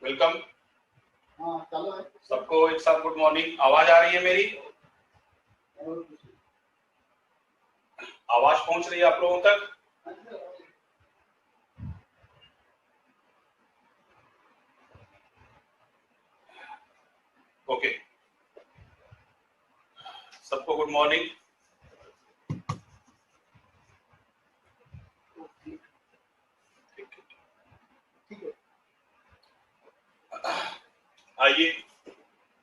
Welcome. हाँ चलो है। सबको एक साथ गुड मॉर्निंग। आवाज आ रही है मेरी? आवाज पहुंच रही है आप लोगों तक? ओके, सबको गुड मॉर्निंग। आइए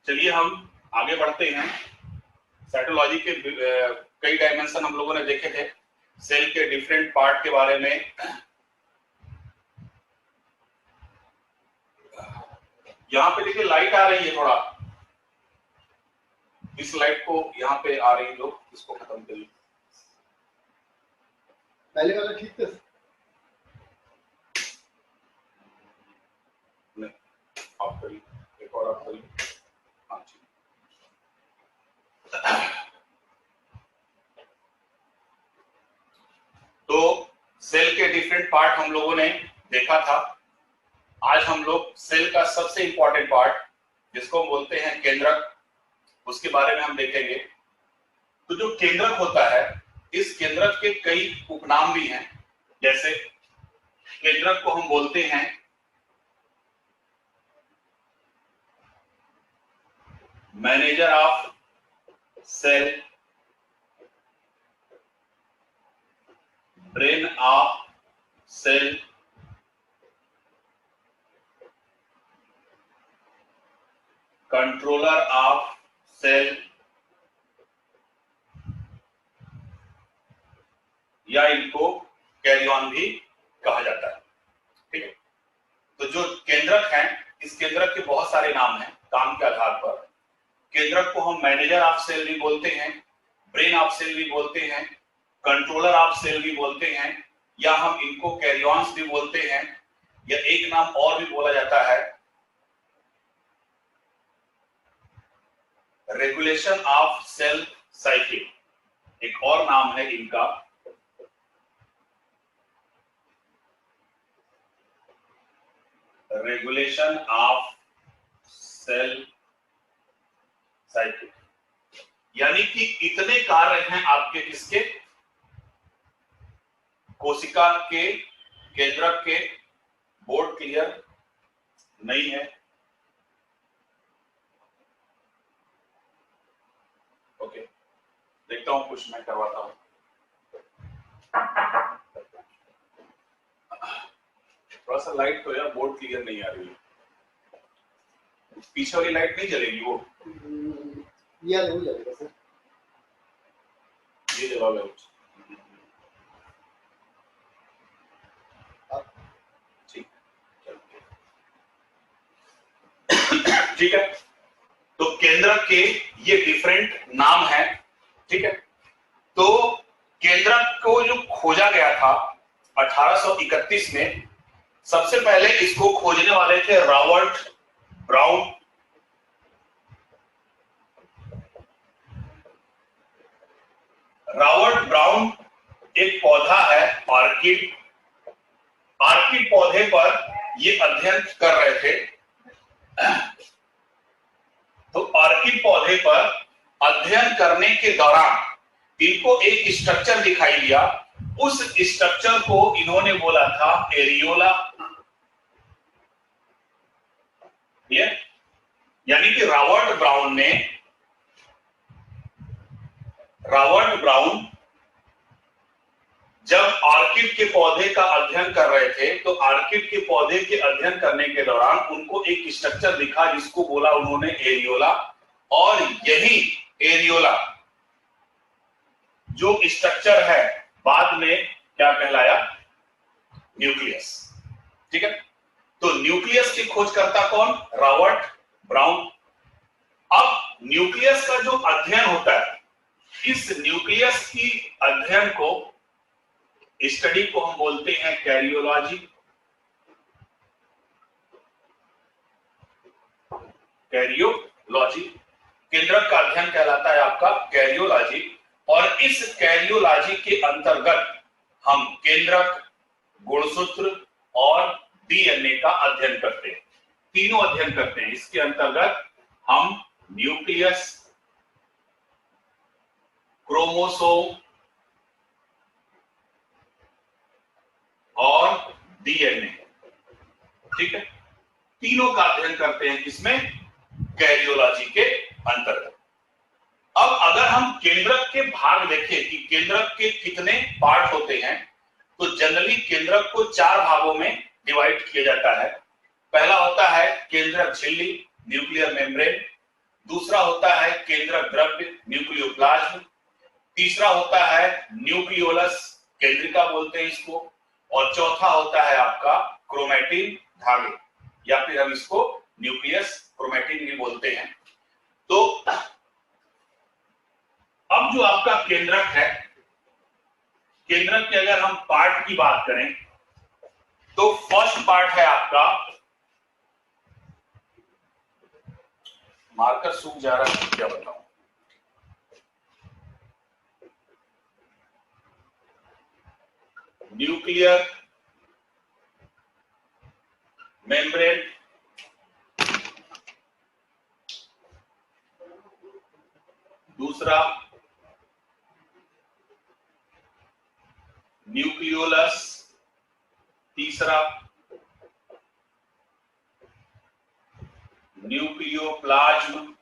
चलिए हम आगे बढ़ते हैं। साइटोलॉजी के कई डायमेंशन हम लोगों ने देखे थे, सेल के डिफरेंट पार्ट के बारे में। यहाँ पे देखिए लाइट आ रही है, थोड़ा इस लाइट को यहाँ पे आ रही, लोग इसको खत्म करिए। पहले वाला ठीक था? नहीं, ऑफ करिए, एक और ऑफ करिए। हाँ जी। तो सेल के डिफरेंट पार्ट हम लोगों ने देखा था। आज हम लोग सेल का सबसे इंपॉर्टेंट पार्ट, जिसको हम बोलते हैं केंद्रक, उसके बारे में हम देखेंगे। तो जो केंद्रक होता है, इस केंद्रक के कई उपनाम भी हैं। जैसे केंद्रक को हम बोलते हैं manager of cell, brain of cell, controller of cell, या इनको कैरी ऑन भी कहा जाता है। ठीक है, तो जो केंद्रक हैं, इस केंद्रक के बहुत सारे नाम हैं काम के आधार पर। केंद्रक को हम मैनेजर ऑफ सेल भी बोलते हैं, ब्रेन ऑफ सेल भी बोलते हैं, कंट्रोलर ऑफ सेल भी बोलते हैं, या हम इनको कैरियॉन्स भी बोलते हैं, या एक नाम और भी बोला जाता है रेगुलेशन ऑफ सेल साइकिल। एक और नाम है इनका रेगुलेशन ऑफ सेल साइकिल। यानी कि इतने कार्य हैं आपके किसके, कोशिका के, केंद्रक के। बोर्ड क्लियर नहीं है? ओके, देखता हूं, कुछ मैं करवाता हूं। थोड़ा सा लाइट तो यार, बोर्ड क्लियर नहीं आ रही है। पीछे वाली लाइट नहीं जलेगी वो? ये हो जाएगा सर, ये जला लाइट। ठीक है, तो केंद्रक के ये डिफरेंट नाम हैं। ठीक है, तो केंद्रक को जो खोजा गया था 1831 में, सबसे पहले इसको खोजने वाले थे रॉबर्ट ब्राउन। रॉबर्ट ब्राउन एक पौधा है ऑर्किड। ऑर्किड पौधे पर ये अध्ययन कर रहे थे। तो ऑर्किड पौधे पर अध्ययन करने के दौरान इनको एक स्ट्रक्चर दिखाई दिया। उस स्ट्रक्चर को इन्होंने बोला था एरियोला। यानी कि रॉबर्ट ब्राउन जब ऑर्किड के पौधे का अध्ययन कर रहे थे, तो ऑर्किड के पौधे के अध्ययन करने के दौरान उनको एक स्ट्रक्चर दिखा, जिसको बोला उन्होंने एरियोला। और यही एरियोला जो स्ट्रक्चर है, बाद में क्या कहलाया? न्यूक्लियस। ठीक है, तो न्यूक्लियस की खोजकर्ता कौन? Robert brown. अब न्यूक्लियस का जो अध्ययन होता है, इस न्यूक्लियस की अध्ययन को, स्टडी को हम बोलते हैं कैरियोलॉजी। कैरियोलॉजी केंद्रक का अध्ययन कहलाता है आपका कैरियोलॉजी। और इस कैरियोलॉजी के अंतर्गत हम केंद्रक, गुणसूत्र और डीएनए का अध्ययन करते हैं। तीनों अध्ययन करते हैं। इसके अंतर्गत हम न्यूक्लियस, क्रोमोसोम और डीएनए, ठीक है, तीनों का अध्ययन करते हैं किसमें? कैरियोलॉजी के अंतर्गत। अब अगर हम केंद्रक के भाग देखें कि केंद्रक के कितने पार्ट होते हैं, तो जनरली केंद्रक को 4 भागों में डिवाइड किया जाता है। पहला होता है केंद्रक झिल्ली, न्यूक्लियर मेम्ब्रेन। दूसरा होता है केंद्रक द्रव्य, न्यूक्लियोप्लाज्म। तीसरा होता है न्यूक्लियोलस, केंद्रिका बोलते हैं इसको। और चौथा होता है आपका क्रोमैटिन, धागे, या फिर हम इसको न्यूक्लियस क्रोमैटिन भी बोलते हैं। तो अब जो आपका केंद्रक है, केंद्रक के अगर हम पार्ट की बात करें तो फर्स्ट पार्ट है आपका, मार्कर सूख जा रहा है, क्या बताऊं, न्यूक्लियर मेम्ब्रेन, दूसरा न्यूक्लियोलस, तीसरा न्यूक्लियोप्लाज्म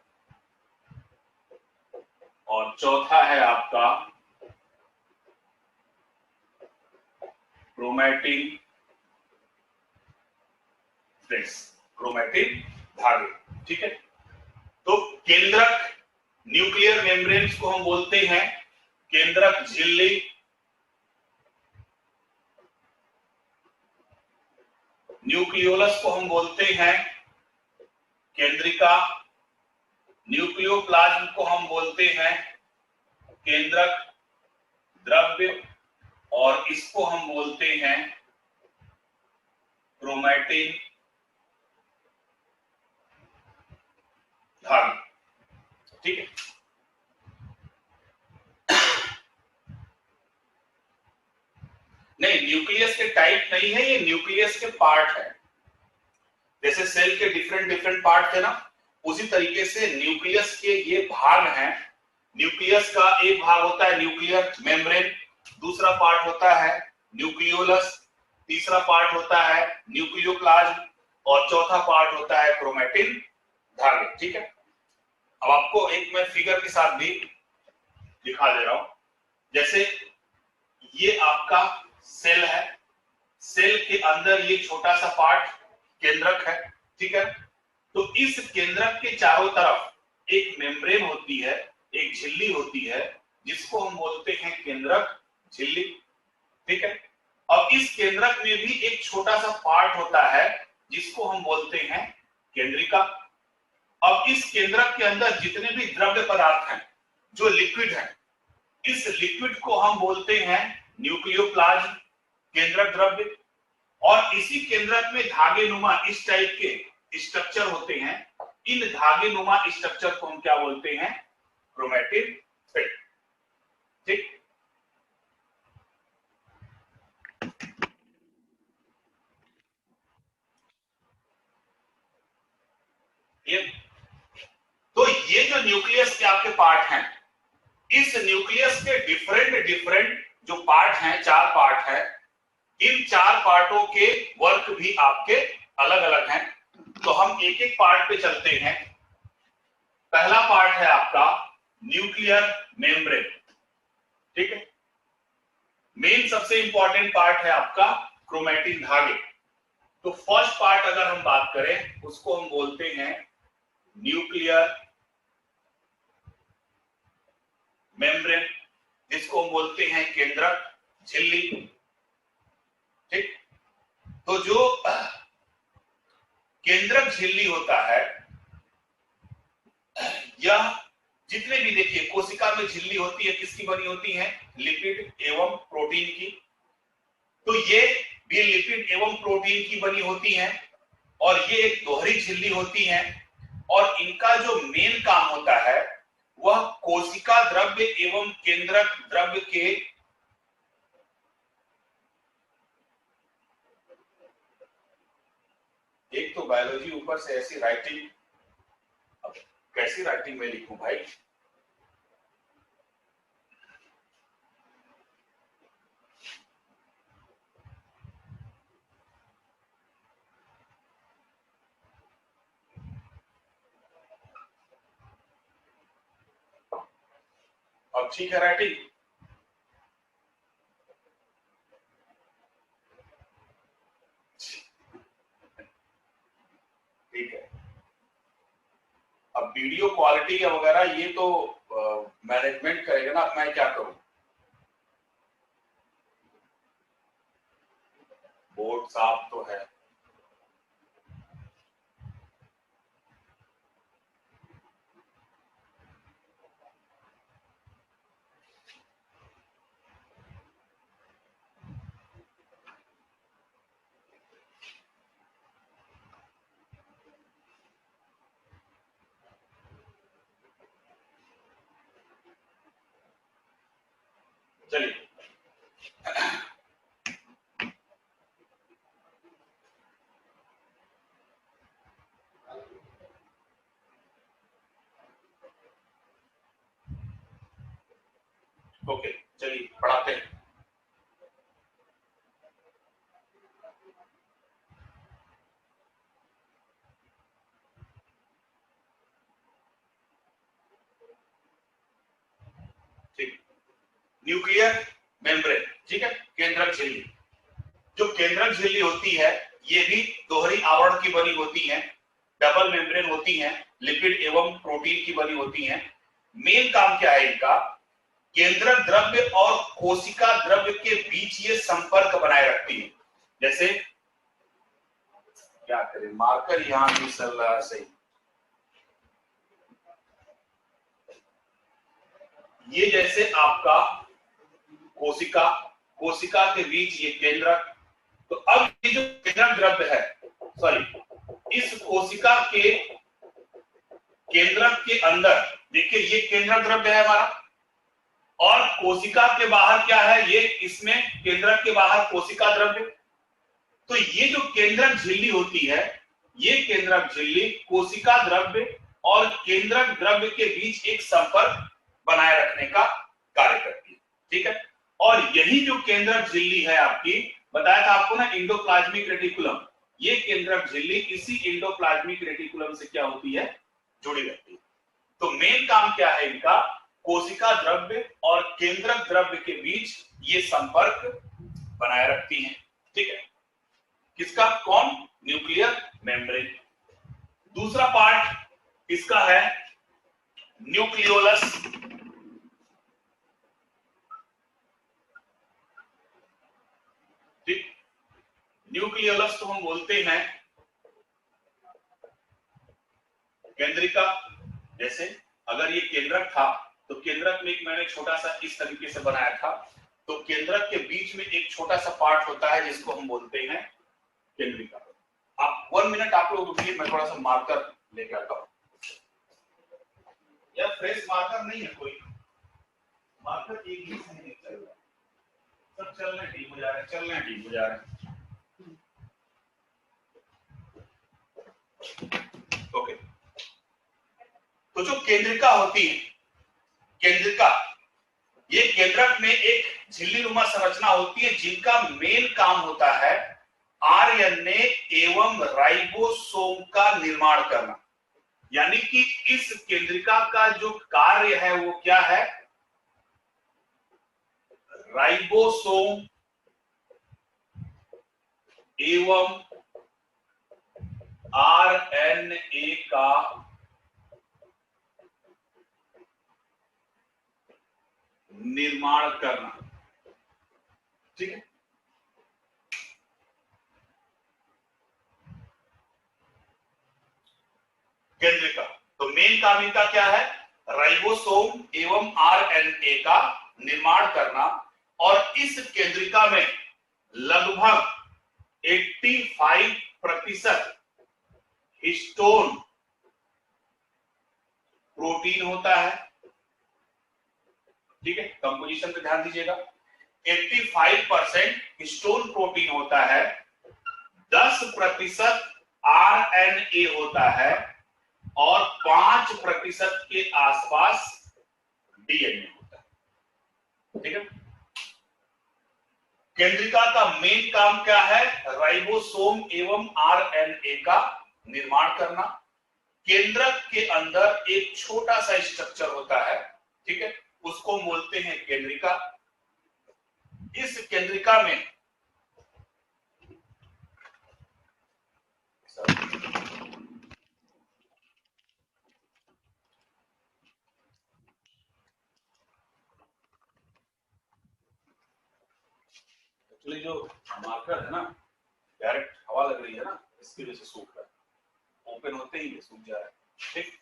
और चौथा है आपका क्रोमैटिन थ्रेड्स, क्रोमैटिन धागे, ठीक है। तो केंद्रक, न्यूक्लियर मेम्ब्रेन्स को हम बोलते हैं केंद्रक झिल्ली, न्यूक्लियोलस को हम बोलते हैं केंद्रिका, न्यूक्लियोप्लाज्म को हम बोलते हैं केंद्रक द्रव्य और इसको हम बोलते हैं क्रोमैटिन धागे, ठीक है। नहीं, न्यूक्लियस के टाइप नहीं है, ये न्यूक्लियस के पार्ट है। जैसे सेल के डिफरेंट डिफरेंट पार्ट थे ना, उसी तरीके से न्यूक्लियस के ये भाग हैं। न्यूक्लियस का एक भाग होता है न्यूक्लियर मेम्ब्रेन, दूसरा पार्ट होता है न्यूक्लियोलस, तीसरा पार्ट होता है न्यूक्लियोप्लाज्म और चौथा पार्ट होता है क्रोमैटिन धागे, ठीक है। अब आपको एक मैं फिगर के साथ भी दिखा दे रहा हूं। जैसे ये आपका सेल है, सेल के अंदर ये छोटा सा पार्ट केंद्रक है, ठीक है। तो इस केंद्रक के चारों तरफ एक मेम्ब्रेन होती है, एक झिल्ली होती है, जिसको हम बोलते हैं केंद्रक झिल्ली, ठीक है। अब इस केंद्रक में भी एक छोटा सा पार्ट होता है जिसको हम बोलते हैं केंद्रिका। अब इस केंद्रक के अंदर जितने भी द्रव्य पदार्थ हैं, जो लिक्विड है, इस लिक्विड को हम बोलते हैं न्यूक्लियोप्लाज्म, केंद्रक द्रव्य। और इसी केंद्रक में धागे नुमा इस टाइप के स्ट्रक्चर होते हैं। इन धागे नुमा स्ट्रक्चर को हम क्या बोलते हैं? क्रोमैटिन थ्रेड, ठीक। तो ये जो न्यूक्लियस के आपके पार्ट हैं, इस न्यूक्लियस के डिफरेंट डिफरेंट जो पार्ट हैं, 4 पार्ट हैं, इन 4 पार्टों के वर्क भी आपके अलग अलग हैं। तो हम एक एक पार्ट पे चलते हैं। पहला पार्ट है आपका न्यूक्लियर मेम्ब्रेन, ठीक है। मेन सबसे इंपॉर्टेंट पार्ट है आपका क्रोमैटिन धागे। तो फर्स्ट पार्ट अगर हम बात करें, उसको हम बोलते हैं न्यूक्लियर मेम्ब्रेन, जिसको हम बोलते हैं केंद्रक झिल्ली, ठीक। तो जो केंद्रक झिल्ली होता है, यह जितने भी देखिए कोशिका में झिल्ली होती है, किसकी बनी होती है? लिपिड एवं प्रोटीन की। तो ये भी लिपिड एवं प्रोटीन की बनी होती है और ये एक दोहरी झिल्ली होती है। और इनका जो मेन काम होता है वह कोशिका द्रव्य एवं केंद्रक द्रव्य के एक तो बायोलॉजी ऊपर से ऐसी राइटिंग, अब कैसी राइटिंग में लिखूं भाई। अब ठीक है राइटिंग, ठीक है। अब वीडियो क्वालिटी या वगैरह ये तो मैनेजमेंट करेगा ना, अब मैं क्या करूं। बोर्ड साफ तो है, चलिए। ओके चलिए पढ़ाते हैं। ठीक, न्यूक्लियर मेम्ब्रेन, ठीक है, केंद्रक झिल्ली। जो केंद्रक झिल्ली होती है ये भी दोहरी आवरण की बनी होती है, डबल मेम्ब्रेन होती है, लिपिड एवं प्रोटीन की बनी होती है। मेन काम क्या है इनका, केंद्रक द्रव्य और कोशिका द्रव्य के बीच ये संपर्क बनाए रखती है। जैसे क्या करें, मार्कर यहां भी चल रहा है सही। ये जैसे आपका कोशिका, कोशिका के बीच ये केंद्रक, तो अब ये जो केंद्रक द्रव्य है, सॉरी, इस कोशिका के केंद्रक के अंदर देखिए ये केंद्रक द्रव्य है हमारा, और कोशिका के बाहर क्या है, ये इसमें केंद्रक के बाहर कोशिका द्रव्य। तो ये जो केंद्रक झिल्ली होती है, ये केंद्रक झिल्ली कोशिका द्रव्य और केंद्रक द्रव्य के बीच एक संपर्क बनाए रखने का कार्य करती है, ठीक है। और यही जो केंद्रक झिल्ली है आपकी, बताया था आपको ना एंडोप्लाज्मिक रेटिकुलम, ये केंद्रक झिल्ली इसी एंडोप्लाज्मिक रेटिकुलम से क्या होती है, जुड़ी रहती है। तो मेन काम क्या है इनका, कोशिका द्रव्य और केंद्रक द्रव्य के बीच ये संपर्क बनाए रखती हैं, ठीक है। किसका, कौन, न्यूक्लियर मेम्ब्रेन। दूसरा पार्ट इसका है न्यूक्लियोलस। ठीक, न्यूक्लियोलस तो हम बोलते हैं केंद्रिका। जैसे अगर ये केंद्रक था तो केंद्रक में एक मैंने छोटा सा इस तरीके से बनाया था, तो केंद्रक के बीच में एक छोटा सा पार्ट होता है जिसको हम बोलते हैं केंद्रिका। आप 1 मिनट आप लोग रुकिए, मैं थोड़ा सा मार्कर लेके आता हूं। या फ्रेश मार्कर नहीं है कोई, मार्कर एक ही से नहीं चल रहा, सब चल रहे ठीक हो जा रहे हैं, चल रहे ठीक हो जा रहे हैं। ओके, तो जो केंद्रिका होती है, केंद्रिका, ये केंद्रक में एक झिल्लीनुमा संरचना होती है जिनका मेन काम होता है आरएनए एवं राइबोसोम का निर्माण करना। यानी कि इस केंद्रिका का जो कार्य है वो क्या है, राइबोसोम एवं आरएनए का निर्माण करना, ठीक है। केंद्रिका, तो मेन काम इनका क्या है, राइबोसोम एवं आरएनए का निर्माण करना। और इस केंद्रिका में लगभग 85% हिस्टोन प्रोटीन होता है, ठीक है। कंपोजिशन पे ध्यान दीजिएगा, 85% हिस्टोन प्रोटीन होता है, 10% RNA होता है और 5% के आसपास DNA होता है। ठीक है, केंद्रिका का मेन काम क्या है? राइबोसोम एवं RNA का निर्माण करना। केंद्रक के अंदर एक छोटा सा स्ट्रक्चर होता है, ठीक है, उसको बोलते हैं केंद्रिका। इस केंद्रिका में एक्चुअली जो मार्कर है ना, डायरेक्ट हवा लग रही है ना, इसकी वजह से सूख रहा है, ओपन होते ही ये सूख जा रहा है। ठीक,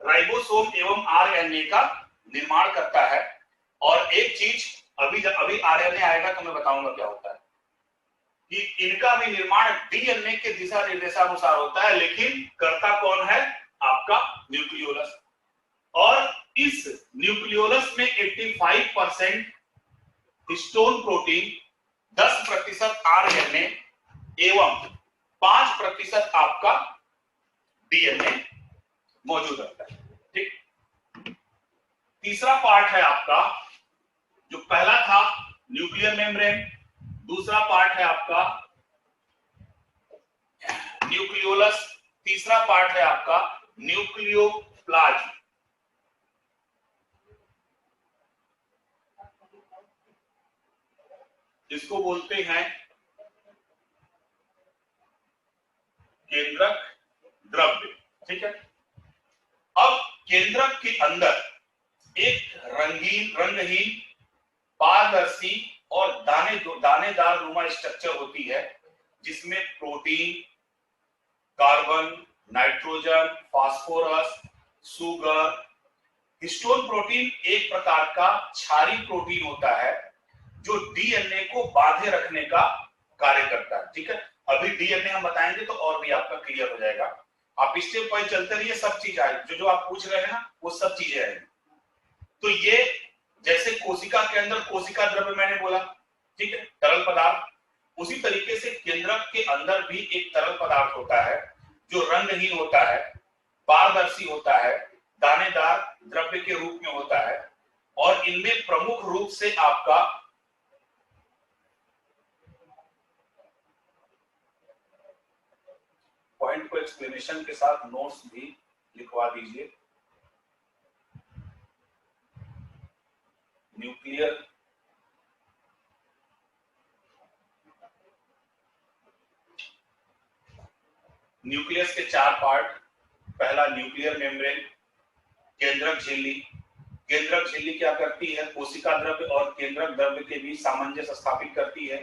राइबोसोम एवं RNA का निर्माण करता है। और एक चीज अभी RNA आएगा तो मैं बताऊंगा क्या होता है, कि इनका भी निर्माण DNA के दिशा निर्देशानुसार होता है, लेकिन करता कौन है? आपका न्यूक्लियोलस। और इस न्यूक्लियोलस में 85% हिस्टोन प्रोटीन, 10% RNA एवं 5% आपका DNA मौजूद रहता है। ठीक, तीसरा पार्ट है आपका, जो पहला था न्यूक्लियर मेम्ब्रेन, दूसरा पार्ट है आपका न्यूक्लियोलस, तीसरा पार्ट है आपका न्यूक्लियोप्लाज्म। जिसको बोलते हैं केंद्रक द्रव्य। ठीक है, अब केंद्रक के अंदर एक रंगहीन पारदर्शी और दानेदार नुमा स्ट्रक्चर होती है, जिसमें protein, carbon, nitrogen, phosphorus, sugar, histone protein एक प्रकार का क्षारीय प्रोटीन होता है जो DNA को बांधे रखने का कार्य करता है। ठीक है, अभी DNA हम बताएंगे तो और भी आपका क्लियर हो जाएगा। आप स्टेप बाय चलते रहिए, सब चीज आएगी, जो आप पूछ रहे हैं ना वो सब चीजें आएंगी। तो ये जैसे कोशिका के अंदर कोशिका द्रव्य मैंने बोला, ठीक है, तरल पदार्थ, उसी तरीके से केंद्रक के अंदर भी एक तरल पदार्थ होता है जो रंगहीन होता है, पारदर्शी होता है, दानेदार द्रव्य के रूप में होता है। और इनमें प्रमुख रूप से आपका पॉइंट को एक्सप्लेनेशन के साथ नोट्स भी लिखवा दीजिए। न्यूक्लियस के 4 पार्ट। पहला न्यूक्लियर मेम्ब्रेन, केंद्रक झिल्ली। केंद्रक झिल्ली क्या करती है? कोशिका द्रव्य और केंद्रक द्रव्य के बीच सामंजस्य स्थापित करती है।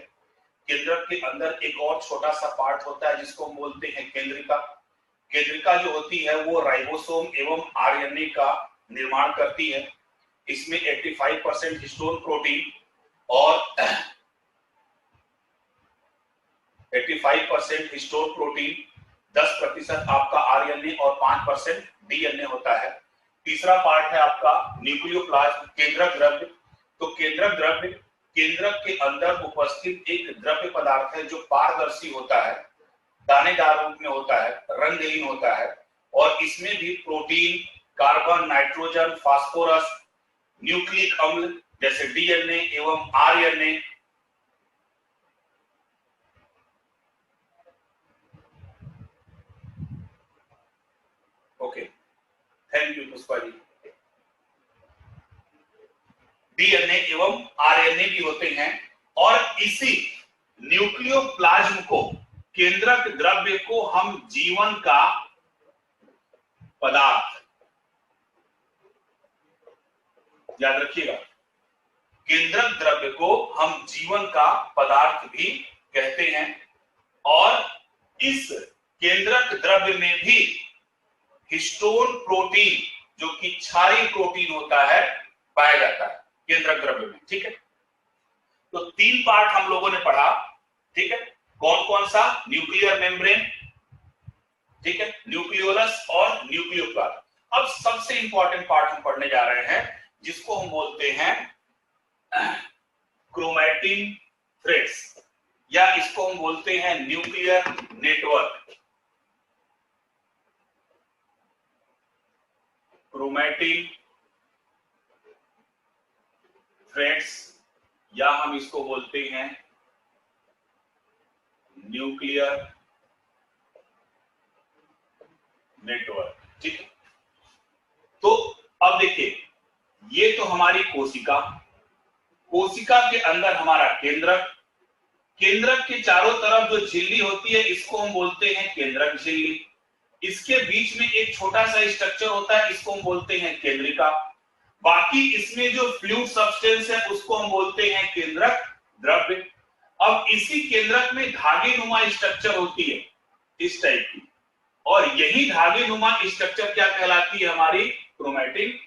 केंद्रक के अंदर एक और छोटा सा पार्ट होता है जिसको हम बोलते हैं केंद्रिका। केंद्रिका जो होती है वो राइबोसोम एवं RNA का निर्माण करती है। इसमें 85% हिस्टोन प्रोटीन और 85% हिस्टोन प्रोटीन, 10% आपका RNA और 5% DNA होता है। तीसरा पार्ट है आपका न्यूक्लियोप्लाज्म, केंद्रक द्रव्य। तो केंद्रक द्रव्य केंद्रक के अंदर उपस्थित एक द्रव्य पदार्थ है जो पारदर्शी होता है, दानेदार रूप में होता है, रंगहीन होता है। और इसमें भी protein, carbon, nitrogen, phosphorus, nucleic अम्ल जैसे DNA एवं RNA, okay, thank you Pushpa ji, DNA एवं RNA भी होते हैं। और इसी न्यूक्लियोप्लाज्म को, केंद्रक द्रव्य को हम जीवन का पदार्थ, याद रखिएगा, केंद्रक द्रव्य को हम जीवन का पदार्थ भी कहते हैं। और इस केंद्रक द्रव्य में भी हिस्टोन प्रोटीन जो कि क्षारीय प्रोटीन होता है पाया जाता है केंद्रक द्रव्य में। ठीक है, तो 3 पार्ट हम लोगों ने पढ़ा। ठीक है, कौन कौन सा? न्यूक्लियर मेम्ब्रेन, ठीक है, न्यूक्लियोलस और न्यूक्लियोप्लाज्म। अब सबसे इंपॉर्टेंट पार्ट हम पढ़ने जा रहे हैं जिसको हम बोलते हैं क्रोमैटिन थ्रेड्स, या इसको हम बोलते हैं न्यूक्लियर नेटवर्क। क्रोमैटिन थ्रेड्स, या हम इसको बोलते हैं न्यूक्लियर नेटवर्क। ठीक है, तो अब देखिए, ये तो हमारी कोशिका, कोशिका के अंदर हमारा केंद्रक, केंद्रक के चारों तरफ जो झिल्ली होती है इसको हम बोलते हैं केंद्रक झिल्ली, इसके बीच में एक छोटा सा स्ट्रक्चर होता है इसको हम बोलते हैं केंद्रिका, बाकी इसमें जो फ्लूइड सब्सटेंस है उसको हम बोलते हैं केंद्रक द्रव्य। अब इसी केंद्रक में धागे नुमा स्ट्रक्चर होती है इस टाइप की, और यही धागे नुमा स्ट्रक्चर क्या कहलाती है, हमारी क्रोमैटिन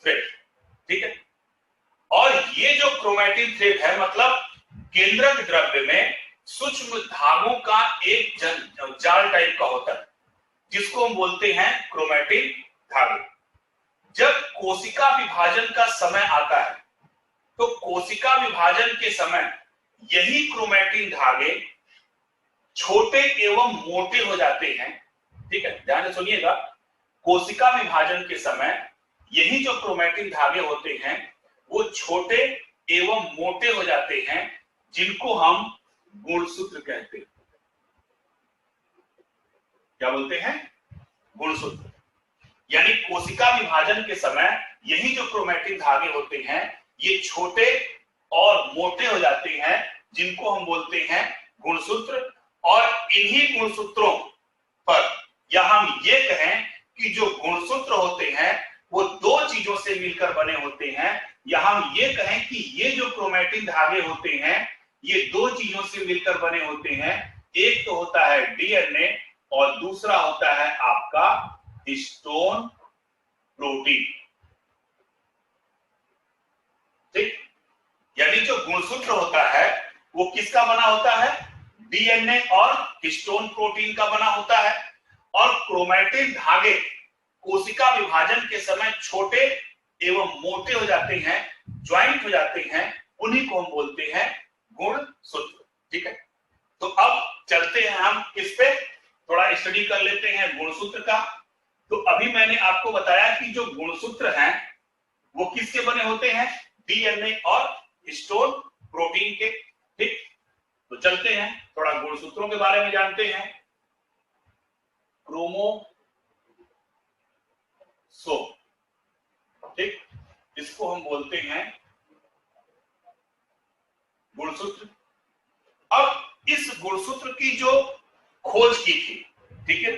थ्रेड। ठीक है, और ये जो क्रोमैटिन थ्रेड है मतलब केंद्रक द्रव्य में सूक्ष्म धागों का एक जाल टाइप का होता है जिसको हम बोलते हैं क्रोमैटिन धागे। जब कोशिका विभाजन का समय आता है तो कोशिका विभाजन के समय यही क्रोमैटिन धागे छोटे एवं मोटे हो जाते हैं। ठीक है, ध्यान से सुनिएगा, कोशिका विभाजन के समय यही जो क्रोमैटिन धागे होते हैं वो छोटे एवं मोटे हो जाते हैं जिनको हम गुणसूत्र कहते हैं। क्या बोलते हैं, गुणसूत्र। यानी कोशिका विभाजन के समय यही जो क्रोमैटिन धागे होते हैं ये छोटे और मोटे हो जाते हैं जिनको हम बोलते हैं गुणसूत्र। और इन्हीं गुणसूत्रों पर, या हम ये कहें कि जो गुणसूत्र होते हैं वो दो चीजों से मिलकर बने होते हैं, या हम ये कहें कि ये जो क्रोमैटिन धागे होते हैं ये दो चीजों से मिलकर बने होते हैं। एक तो होता है डीएनए और दूसरा होता है आपका हिस्टोन प्रोटीन। ठीक, यानी जो गुणसूत्र होता है वो किसका बना होता है, डीएनए और हिस्टोन प्रोटीन का बना होता है। और क्रोमैटिन धागे कोशिका विभाजन के समय छोटे एवं मोटे हो जाते हैं, ज्वाइंट हो जाते हैं, उन्हीं को हम बोलते हैं गुणसूत्र। ठीक है, तो अब चलते हैं हम इस पे थोड़ा स्टडी कर लेते हैं गुणसूत्र का। तो अभी मैंने आपको बताया कि जो गुणसूत्र हैं वो किसके बने होते हैं, डीएनए और हिस्टोन प्रोटीन के। ठीक, तो चलते हैं थोड़ा गुणसूत्रों के बारे में जानते हैं। क्रोमोसोम, ठीक, इसको हम बोलते हैं गुणसूत्र। अब इस गुणसूत्र की जो खोज की थी, ठीक है,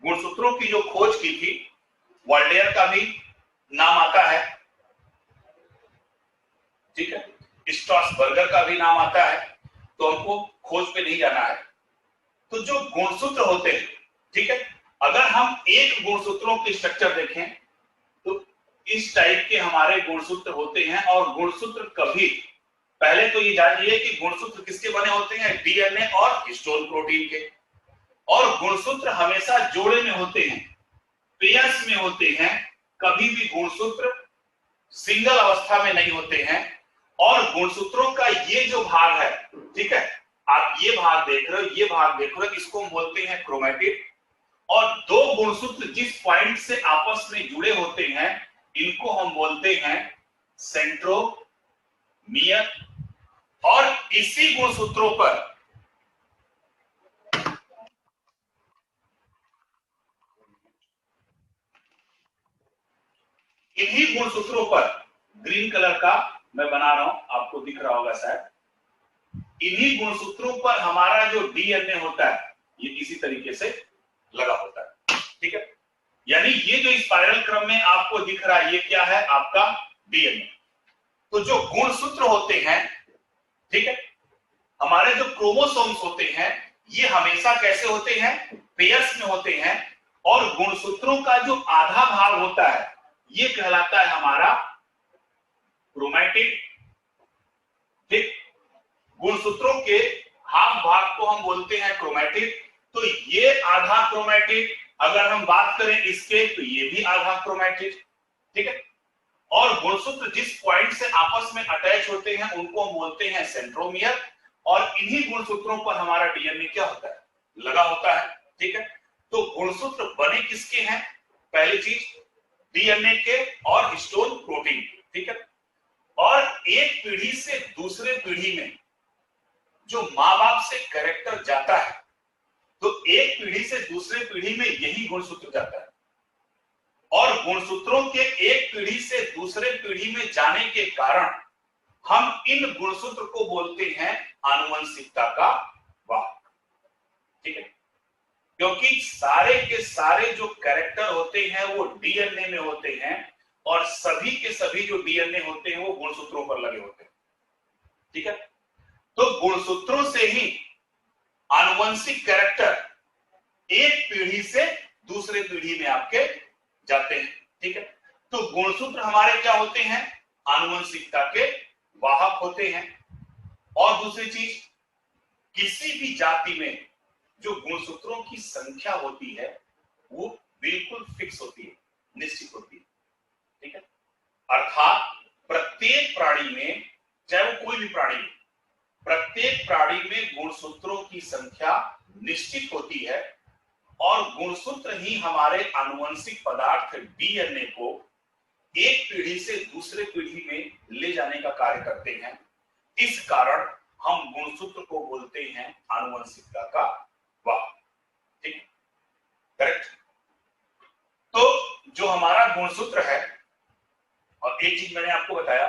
गुणसूत्रों की जो खोज की थी, वाल्डेयर का भी नाम आता है, ठीक है, स्ट्रासबर्गर का भी नाम आता है, तो हमको खोज पे नहीं जाना है। तो जो गुणसूत्र होते हैं, ठीक है, अगर हम एक गुणसूत्रों की स्ट्रक्चर देखें तो इस टाइप के हमारे गुणसूत्र होते हैं। और गुणसूत्र कभी, पहले तो ये जानिए कि गुणसूत्र किसके बने होते हैं, डीएनए और हिस्टोन प्रोटीन के। और गुणसूत्र हमेशा जोड़े में होते हैं, पेयर्स में होते हैं, कभी भी गुणसूत्र सिंगल अवस्था में नहीं होते हैं। और गुणसूत्रों का ये जो भाग है, ठीक है, आप ये भाग देख रहे हो, ये भाग देख रहे हो, इसको हम बोलते हैं क्रोमैटिन। और दो गुणसूत्र जिस पॉइंट से आपस में जुड़े होते हैं इनको हम बोलते हैं सेंट्रोमियर। और इसी गुणसूत्रों पर इन्हीं गुणसूत्रों पर, ग्रीन कलर का मैं बना रहा हूं, आपको दिख रहा होगा शायद, इन्हीं गुणसूत्रों पर हमारा जो डीएनए होता है ये इसी तरीके से लगा होता है। ठीक है, यानी ये जो स्पाइरल क्रम में आपको दिख रहा है ये क्या है, आपका डीएनए। तो जो गुणसूत्र होते हैं, ठीक है, हमारे जो क्रोमोसोम्स होते हैं ये हमेशा कैसे होते हैं, पेयर्स में होते हैं। और गुणसूत्रों का जो आधा भाग होता है ये कहलाता है हमारा क्रोमैटिन। ठीक, गुणसूत्रों के हाफ भाग को हम बोलते हैं क्रोमैटिन। तो ये आधा क्रोमैटिन, अगर हम बात करें इसके, तो ये भी आधा क्रोमैटिन। ठीक है, और गुणसूत्र जिस पॉइंट से आपस में अटैच होते हैं उनको हम बोलते हैं सेंट्रोमियर। और इन्हीं गुणसूत्रों पर हमारा डीएनए क्या होता है, लगा होता है। ठीक है, तो गुणसूत्र बने किसके हैं? पहली चीज डीएनए के और हिस्टोन प्रोटीन, ठीक है। और एक पीढ़ी से दूसरे पीढ़ी में जो माँ बाप से कैरेक्टर जाता है, तो एक पीढ़ी से दूसरे पीढ़ी में यही गुणसूत्र जाता है। और गुणसूत्रों के एक पीढ़ी से दूसरे पीढ़ी में जाने के कारण हम इन गुणसूत्र को बोलते हैं आनुवंशिकता का वाहक, ठीक है। क्योंकि सारे के सारे जो कैरेक्टर होते हैं वो डीएनए में होते हैं और सभी के सभी जो डीएनए होते हैं वो गुणसूत्रों पर लगे होते हैं, ठीक है। तो गुणसूत्रों से ही आनुवंशिक कैरेक्टर एक पीढ़ी से दूसरे पीढ़ी में आपके जाते हैं, ठीक है। तो गुणसूत्र हमारे क्या होते हैं? आनुवंशिकता के वाहक होते हैं। और दूसरी चीज, किसी भी जाति में जो गुणसूत्रों की संख्या होती है वो बिल्कुल फिक्स होती है, निश्चित होती है, ठीक है। अर्थात प्रत्येक प्राणी में, चाहे वो कोई भी प्राणी, प्रत्येक प्राणी में गुणसूत्रों की संख्या निश्चित होती है और गुणसूत्र ही हमारे आनुवंशिक पदार्थ डीएनए को एक पीढ़ी से दूसरे पीढ़ी में ले जाने का कार्य करते हैं। इस कारण हम गुणसूत्र को बोलते हैं आनुवंशिकता का वाहक, ठीक, करेक्ट। तो जो हमारा गुणसूत्र है, और एक चीज मैंने आपको बताया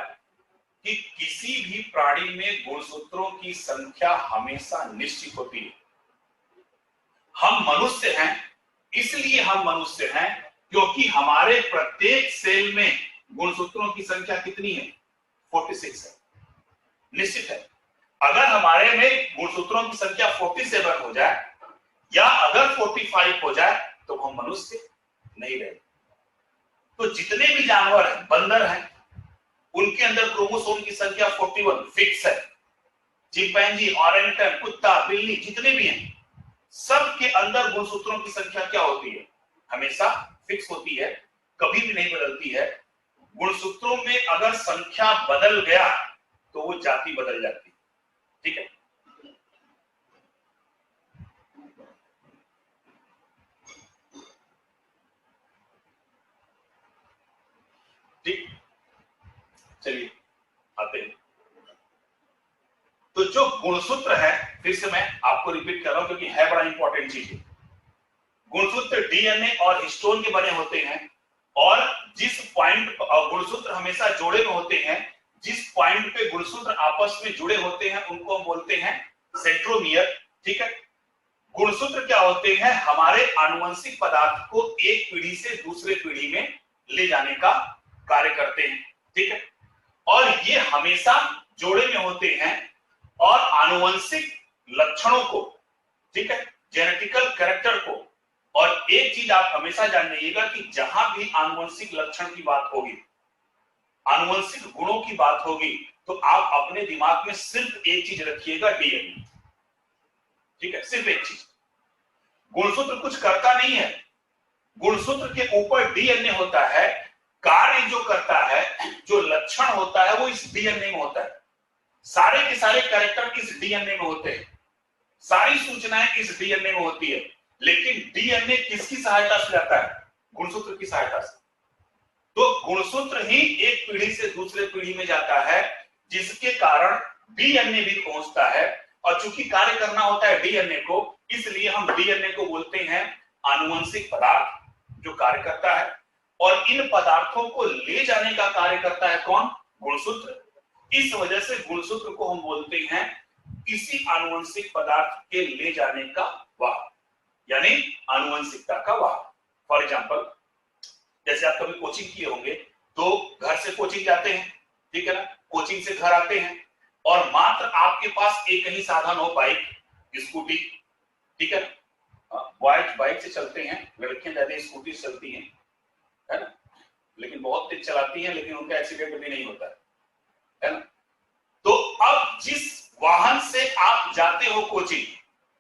कि किसी भी प्राणी में गुणसूत्रों की संख्या हमेशा निश्चित होती है। हम मनुष्य हैं, इसलिए हम मनुष्य हैं क्योंकि हमारे प्रत्येक सेल में गुणसूत्रों की संख्या कितनी है? 46 है, निश्चित है। अगर हमारे में गुणसूत्रों की संख्या 47 हो जाए या अगर 45 हो जाए तो हम मनुष्य नहीं रहे। तो जितने भी जानवर हैं, बंदर हैं, उनके अंदर क्रोमोसोम की संख्या 41 फिक्स है। चिंपैंजी, ऑरेंगटन, कुत्ता, बिल्ली, जितने भी हैं, सबके अंदर गुणसूत्रों की संख्या क्या होती है? हमेशा फिक्स होती है, कभी भी नहीं बदलती है। गुणसूत्रों में अगर संख्या बदल गया तो वो जाति बदल जाती है, ठीक है। ठीक, चलिए आते हैं। तो जो गुणसूत्र है, फिर से मैं आपको रिपीट कर रहा हूं क्योंकि है बड़ा इंपॉर्टेंट चीज है। गुणसूत्र डीएनए और हिस्टोन के बने होते हैं और जिस पॉइंट, गुणसूत्र हमेशा जोड़े में होते हैं, जिस पॉइंट पे गुणसूत्र आपस में जुड़े होते हैं उनको हम बोलते हैं सेंट्रोमियर, ठीक है। गुणसूत्र क्या होते हैं? हमारे आनुवंशिक पदार्थ को एक पीढ़ी से दूसरे पीढ़ी में ले जाने का कार्य करते हैं, ठीक है। और ये हमेशा जोड़े में होते हैं और आनुवंशिक लक्षणों को, ठीक है, जेनेटिकल कैरेक्टर को। और एक चीज आप हमेशा जान लीजिएगा कि जहां भी आनुवंशिक लक्षण की बात होगी, आनुवंशिक गुणों की बात होगी, तो आप अपने दिमाग में सिर्फ एक चीज रखिएगा, डीएनए, ठीक है, सिर्फ एक चीज। गुणसूत्र कुछ करता नहीं है, गुणसूत्र के ऊपर डीएनए होता है। कार्य जो करता है, जो लक्षण होता है, वो इस डीएनए में होता है। सारे के सारे कैरेक्टर इस डीएनए में होते हैं, सारी सूचनाएं इस डीएनए में होती है। लेकिन डीएनए किसकी सहायता से जाता है? गुणसूत्र की सहायता से। तो गुणसूत्र ही एक पीढ़ी से दूसरे पीढ़ी में जाता है, जिसके कारण डीएनए भी पहुंचता है। और चूंकि कार्य करना होता है डीएनए को, इसलिए हम डीएनए को बोलते हैं आनुवंशिक पदार्थ जो कार्य करता है। और इन पदार्थों को ले जाने का कार्य करता है कौन? गुणसूत्र। इस वजह से गुणसूत्र को हम बोलते हैं किसी आनुवंशिक पदार्थ के ले जाने का वाहक, यानी आनुवंशिकता का वाहक। फॉर एग्जाम्पल, जैसे आप कभी कोचिंग किए होंगे, तो घर से कोचिंग जाते हैं, ठीक है ना, कोचिंग से घर आते हैं और मात्र आपके पास एक ही साधन हो, बाइक, स्कूटी, ठीक है ना। बॉयज बाइक से चलते हैं, लड़कियां ज्यादा स्कूटी से चलती हैं, है ना, लेकिन बहुत तेज चलाती हैं, लेकिन उनका एक्सीडेंट भी नहीं होता है ना। तो अब जिस वाहन से आप जाते हो कोचिंग,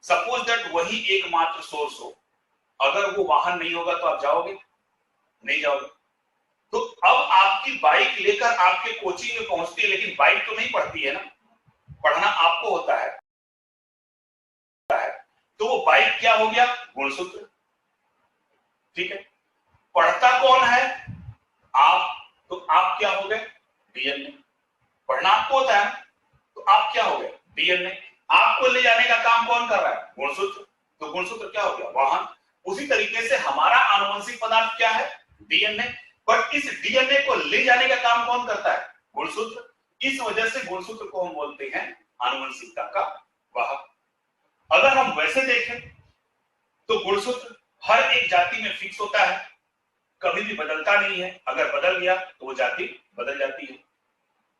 सपोज दैट वही एकमात्र सोर्स हो, अगर वो वाहन नहीं होगा तो आप जाओगे? नहीं जाओगे। तो अब आपकी बाइक लेकर आपके कोचिंग में पहुंचती है, लेकिन बाइक तो नहीं पढ़ती है ना, पढ़ना आपको होता है। तो वो बाइक क्या हो गया? गुणसूत्र। ठीक है, पढ़ता कौन है? आप। तो आप क्या हो गए? डीएनए। पढ़ना आपको होता है, तो आप क्या हो गए? डीएनए। आपको ले जाने का काम कौन कर रहा है? गुणसूत्र। तो गुणसूत्र क्या हो गया? वाहन। उसी तरीके से हमारा आनुवंशिक पदार्थ क्या है? डीएनए। बट इस डीएनए को ले जाने का काम कौन करता है? गुणसूत्र। इस वजह से गुणसूत्र को हम बोलते हैं आनुवंशिकता का वाहक। अगर हम वैसे देखें तो गुणसूत्र हर एक जाति में फिक्स होता है, कभी भी बदलता नहीं है। अगर बदल गया तो वो जाति बदल जाती है।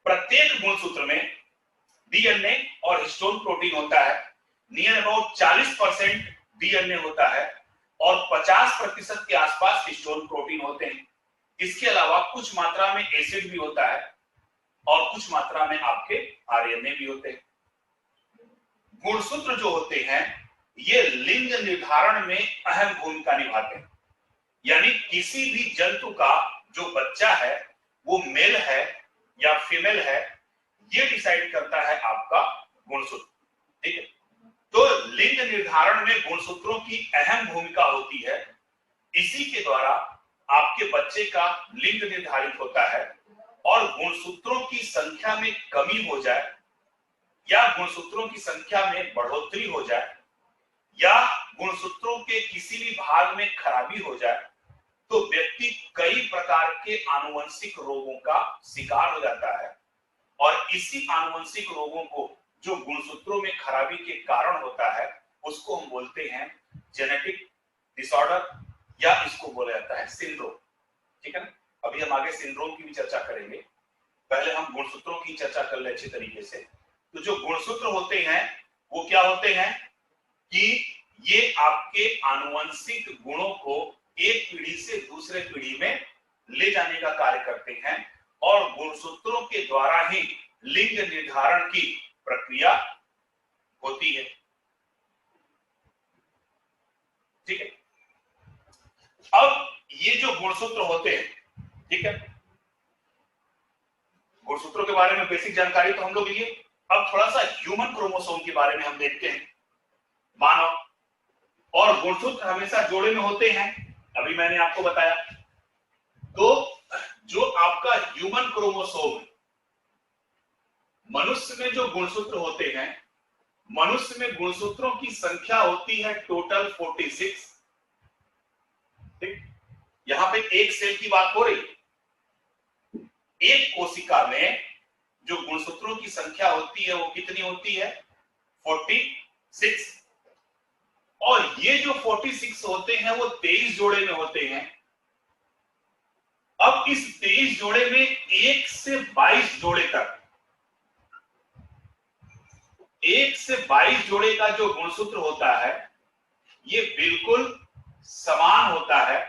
प्रत्येक गुणसूत्र में डीएनए और हिस्टोन प्रोटीन होता है। नियर अबाउट 40% डीएनए होता है और 50% के आसपास हिस्टोन प्रोटीन होते हैं। इसके अलावा कुछ मात्रा में एसिड भी होता है और कुछ मात्रा में आपके आरएनए भी होते हैं। गुणसूत्र जो होते हैं ये लिंग निर्धारण में अहम भूमिका निभाते हैं। यानी किसी भी जंतु का जो बच्चा है वो मेल है या फीमेल है, ये डिसाइड करता है आपका गुणसूत्र। ठीक है, तो लिंग निर्धारण में गुणसूत्रों की अहम भूमिका होती है। इसी के द्वारा आपके बच्चे का लिंग निर्धारित होता है और गुणसूत्रों की संख्या में कमी हो जाए या गुणसूत्रों की संख्या में बढ़ोतरी हो जाए या गुणसूत्रों के किसी भी भाग में खराबी हो जाए तो व्यक्ति कई प्रकार के आनुवंशिक रोगों का शिकार हो जाता है। और इसी आनुवंशिक रोगों को जो गुणसूत्रों में खराबी के कारण होता है उसको हम बोलते हैं जेनेटिक डिसऑर्डर या इसको बोला जाता है सिंड्रोम। ठीक है ना, अभी हम आगे सिंड्रोम की भी चर्चा करेंगे, पहले हम गुणसूत्रों की चर्चा कर ले अच्छी तरीके से। तो जो गुणसूत्र होते हैं वो क्या होते हैं कि ये आपके आनुवंशिक गुणों को एक पीढ़ी से दूसरे पीढ़ी में ले जाने का कार्य करते हैं और गुणसूत्रों के द्वारा ही लिंग निर्धारण की प्रक्रिया होती है। ठीक है, अब ये जो गुणसूत्र होते हैं, ठीक है, गुणसूत्रों के बारे में बेसिक जानकारी तो हम लोग लिए। अब थोड़ा सा ह्यूमन क्रोमोसोम के बारे में हम देखते हैं। मानव और गुणसूत्र हमेशा जोड़े में होते हैं, अभी मैंने आपको बताया। तो जो आपका ह्यूमन क्रोमोसोम, मनुष्य में जो गुणसूत्र होते हैं, मनुष्य में गुणसूत्रों की संख्या होती है टोटल 46। ठीक, यहां पे एक सेल की बात हो रही है। एक कोशिका में जो गुणसूत्रों की संख्या होती है वो कितनी होती है? 46। और ये जो 46 होते हैं वो 23 जोड़े में होते हैं। अब इस 23 जोड़े में 1 से 22 जोड़े तक, 1 से 22 जोड़े का जो गुणसूत्र होता है ये बिल्कुल समान होता है,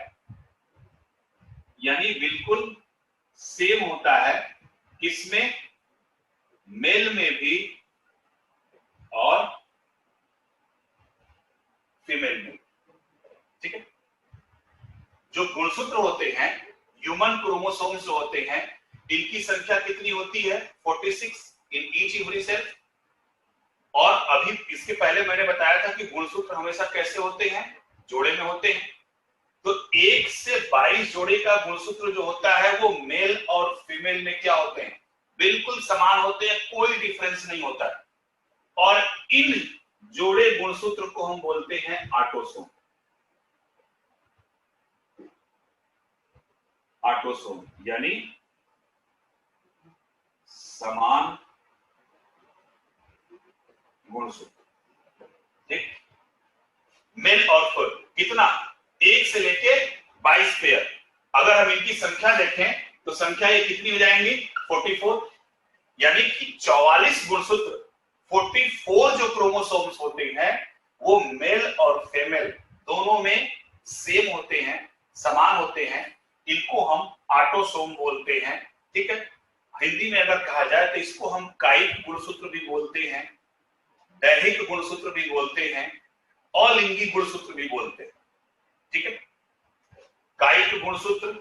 यानी बिल्कुल सेम होता है। किसमें? मेल में भी और फीमेल में। ठीक है, जो गुणसूत्र होते हैं, ह्यूमन क्रोमोसोम्स जो होते हैं, इनकी संख्या कितनी होती है? 46 इन ईच एवरी सेल। और अभी इसके पहले मैंने बताया था कि गुणसूत्र हमेशा कैसे होते हैं? जोड़े में होते हैं। तो 1 से 22 जोड़े का गुणसूत्र जो होता है वो मेल और फीमेल में क्या होते हैं? बिल्कुल समान होते हैं, कोई डिफरेंस नहीं होता है। और इन जोड़े गुणसूत्र को हम बोलते हैं ऑटोसोम। ऑटोसोम यानी समान गुणसूत्र। ठीक, मेल और फीमेल कितना? 1 से लेके 22 पेयर। अगर हम इनकी संख्या देखें तो संख्या ये कितनी हो जाएंगी? 44। यानी कि 44 गुणसूत्र, 44 जो क्रोमोसोम्स होते हैं वो मेल और फीमेल दोनों में सेम होते हैं, समान होते हैं। इनको हम ऑटोसोम बोलते हैं। ठीक है, हिंदी में अगर कहा जाए तो इसको हम कायिक गुणसूत्र भी बोलते हैं, दैहिक गुणसूत्र भी बोलते हैं, अलिंगी गुणसूत्र भी बोलते हैं। ठीक है, कायिक गुणसूत्र,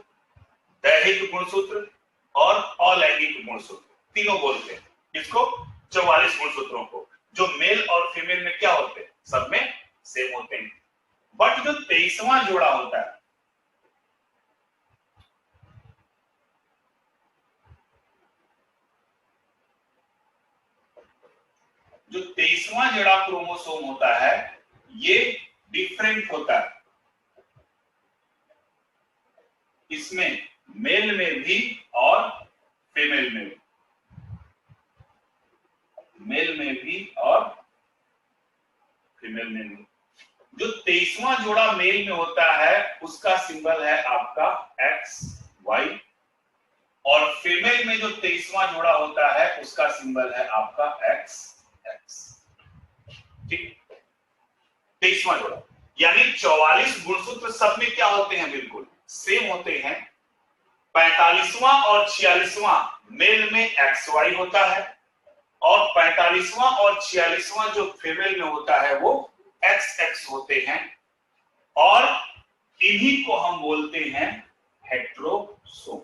दैहिक गुणसूत्र और अलैंगिक गुणसूत्र तीनों बोलते हैं इसको। 44 गुणसूत्रों को जो मेल और फीमेल में क्या होते हैं? सब में सेम होते हैं। बट जो 23वां जोड़ा होता है जो 23वां जोड़ा क्रोमोसोम होता है ये डिफरेंट होता है। इसमें मेल में भी और फीमेल में भी, मेल में भी और फीमेल में भी। जो 23वां जोड़ा मेल में होता है उसका सिंबल है आपका एक्स वाई, और फीमेल में जो 23वां जोड़ा होता है उसका सिंबल है आपका एक्स एक्स। ठीक, 23वां जोड़ा यानी 44 गुणसूत्र सब में क्या होते हैं, बिल्कुल सेम होते हैं। 45वां और 46वां मेल में एक्स वाई होता है, और 45वां और 46वां जो फीमेल में होता है वो एक्स एक्स होते हैं, और इन्हीं को हम बोलते हैं हेट्रोसोम।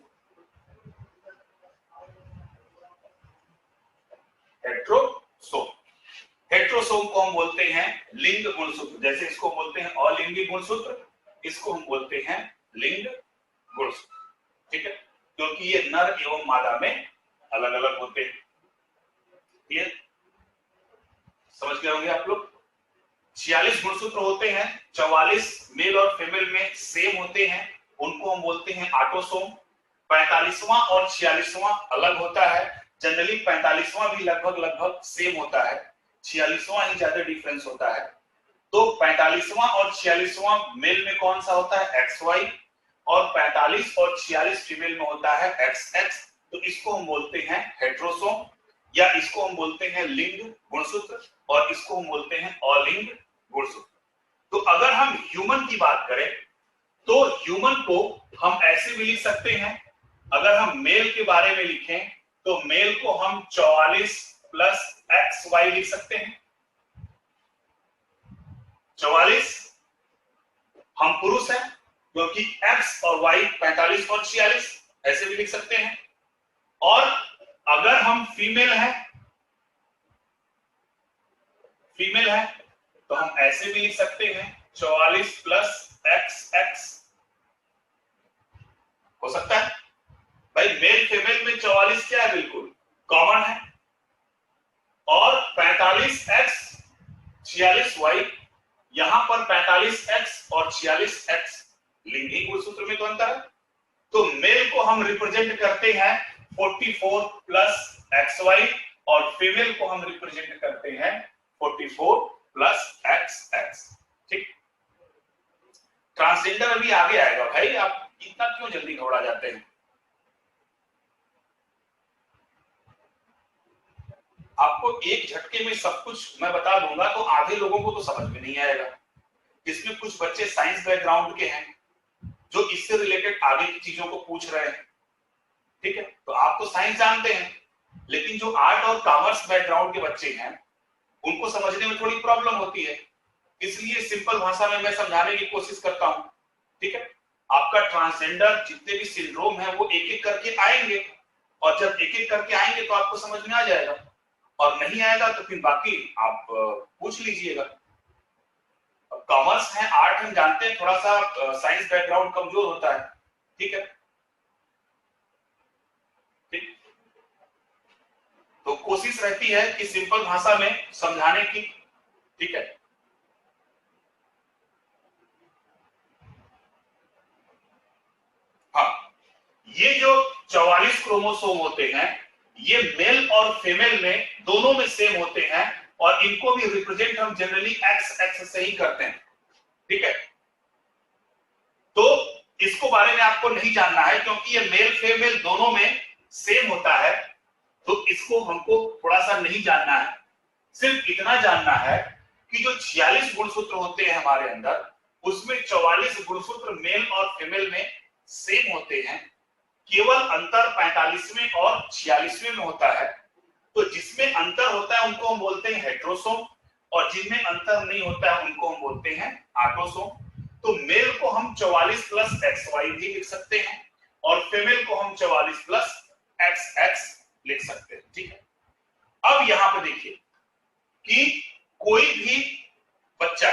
हेट्रोसोम, हेट्रोसोम को हम बोलते हैं लिंग गुणसूत्र। जैसे इसको बोलते हैं अलिंगी गुणसूत्र, इसको हम बोलते हैं लिंग गुणसूत्र। ठीक है, क्योंकि ये नर एवं मादा में अलग अलग होते हैं। ये समझ गए होंगे आप लोग। 46 गुणसूत्र होते हैं, 44 मेल और फीमेल में सेम होते हैं, उनको हम बोलते हैं ऑटोसोम। 45वां और 46वां अलग होता है, जनरली 45वां भी लगभग सेम होता है, 46वां ही ज्यादा डिफरेंस होता है। तो 45वां और 46वां मेल में कौन सा होता है, एक्स वाई, और 45 और 46 फीमेल में होता है एक्स एक्स। तो इसको हम बोलते हैं हेट्रोसोम, या इसको हम बोलते हैं लिंग गुणसूत्र, और इसको हम बोलते हैं अलिंग गुणसूत्र। तो अगर हम ह्यूमन की बात करें तो ह्यूमन को हम ऐसे भी लिख सकते हैं, अगर हम मेल के बारे में लिखें तो मेल को हम 44 प्लस एक्स वाई लिख सकते हैं। 44 हम पुरुष हैं क्योंकि एक्स और वाई 45 और 46, ऐसे भी लिख सकते हैं। और अगर हम फीमेल है तो हम ऐसे भी लिख सकते हैं 44 प्लस एक्स एक्स, हो सकता है। भाई मेल फीमेल में 44 क्या है, बिल्कुल कॉमन है, और 45 एक्स 46 वाई, यहां पर 45 एक्स और 46 एक्स लिंगी गुणसूत्र में तो अंतर है। तो मेल को हम रिप्रेजेंट करते हैं 44 प्लस एक्स वाई, और फीमेल को हम रिप्रेजेंट करते हैं 44 प्लस एक्स एक्स। ठीक, ट्रांसजेंडर अभी आगे आएगा भाई, आप इतना क्यों जल्दी घबरा जाते हैं। आपको एक झटके में सब कुछ मैं बता दूंगा तो आधे लोगों को तो समझ में नहीं आएगा। इसमें कुछ बच्चे साइंस बैकग्राउंड के हैं जो इससे रिलेटेड आगे की चीजों को पूछ रहे हैं। ठीक है, तो आप तो साइंस जानते हैं, लेकिन जो आर्ट और कॉमर्स बैकग्राउंड के बच्चे हैं उनको समझने में थोड़ी प्रॉब्लम होती है, इसलिए सिंपल भाषा में मैं समझाने की कोशिश करता हूं। ठीक है, आपका ट्रांसजेंडर जितने भी सिंड्रोम है वो एक एक करके आएंगे, और जब एक एक करके आएंगे तो आपको समझ में आ जाएगा, और नहीं आएगा तो फिर बाकी आप पूछ लीजिएगा। कॉमर्स है, आर्ट हम जानते हैं, थोड़ा सा साइंस बैकग्राउंड कमजोर होता है। ठीक है, ठीक, तो कोशिश रहती है कि सिंपल भाषा में समझाने की। ठीक है, हाँ, ये जो 44 क्रोमोसोम होते हैं ये मेल और फीमेल में दोनों में सेम होते हैं, और इनको भी रिप्रेजेंट हम जनरली एक्स एक्स से ही करते हैं। ठीक है, तो इसको बारे में आपको नहीं जानना है क्योंकि ये मेल फीमेल दोनों में सेम होता है, तो इसको हमको थोड़ा सा नहीं जानना है। सिर्फ इतना जानना है कि जो 46 गुणसूत्र होते हैं हमारे अंदर, उसमें 44 गुणसूत्र मेल और फीमेल में सेम होते हैं, केवल अंतर 45वें और 46वें में होता है। तो जिसमें अंतर होता है उनको हम बोलते हैं हेट्रोसोम, और जिनमें अंतर नहीं होता है उनको हम बोलते हैं ऑटोसोम। तो मेल को हम 44 प्लस एक्स वाई भी लिख सकते हैं, और फीमेल को हम 44 प्लस एक्स एक्स लिख सकते हैं। ठीक है, अब यहां पे देखिए कि कोई भी बच्चा,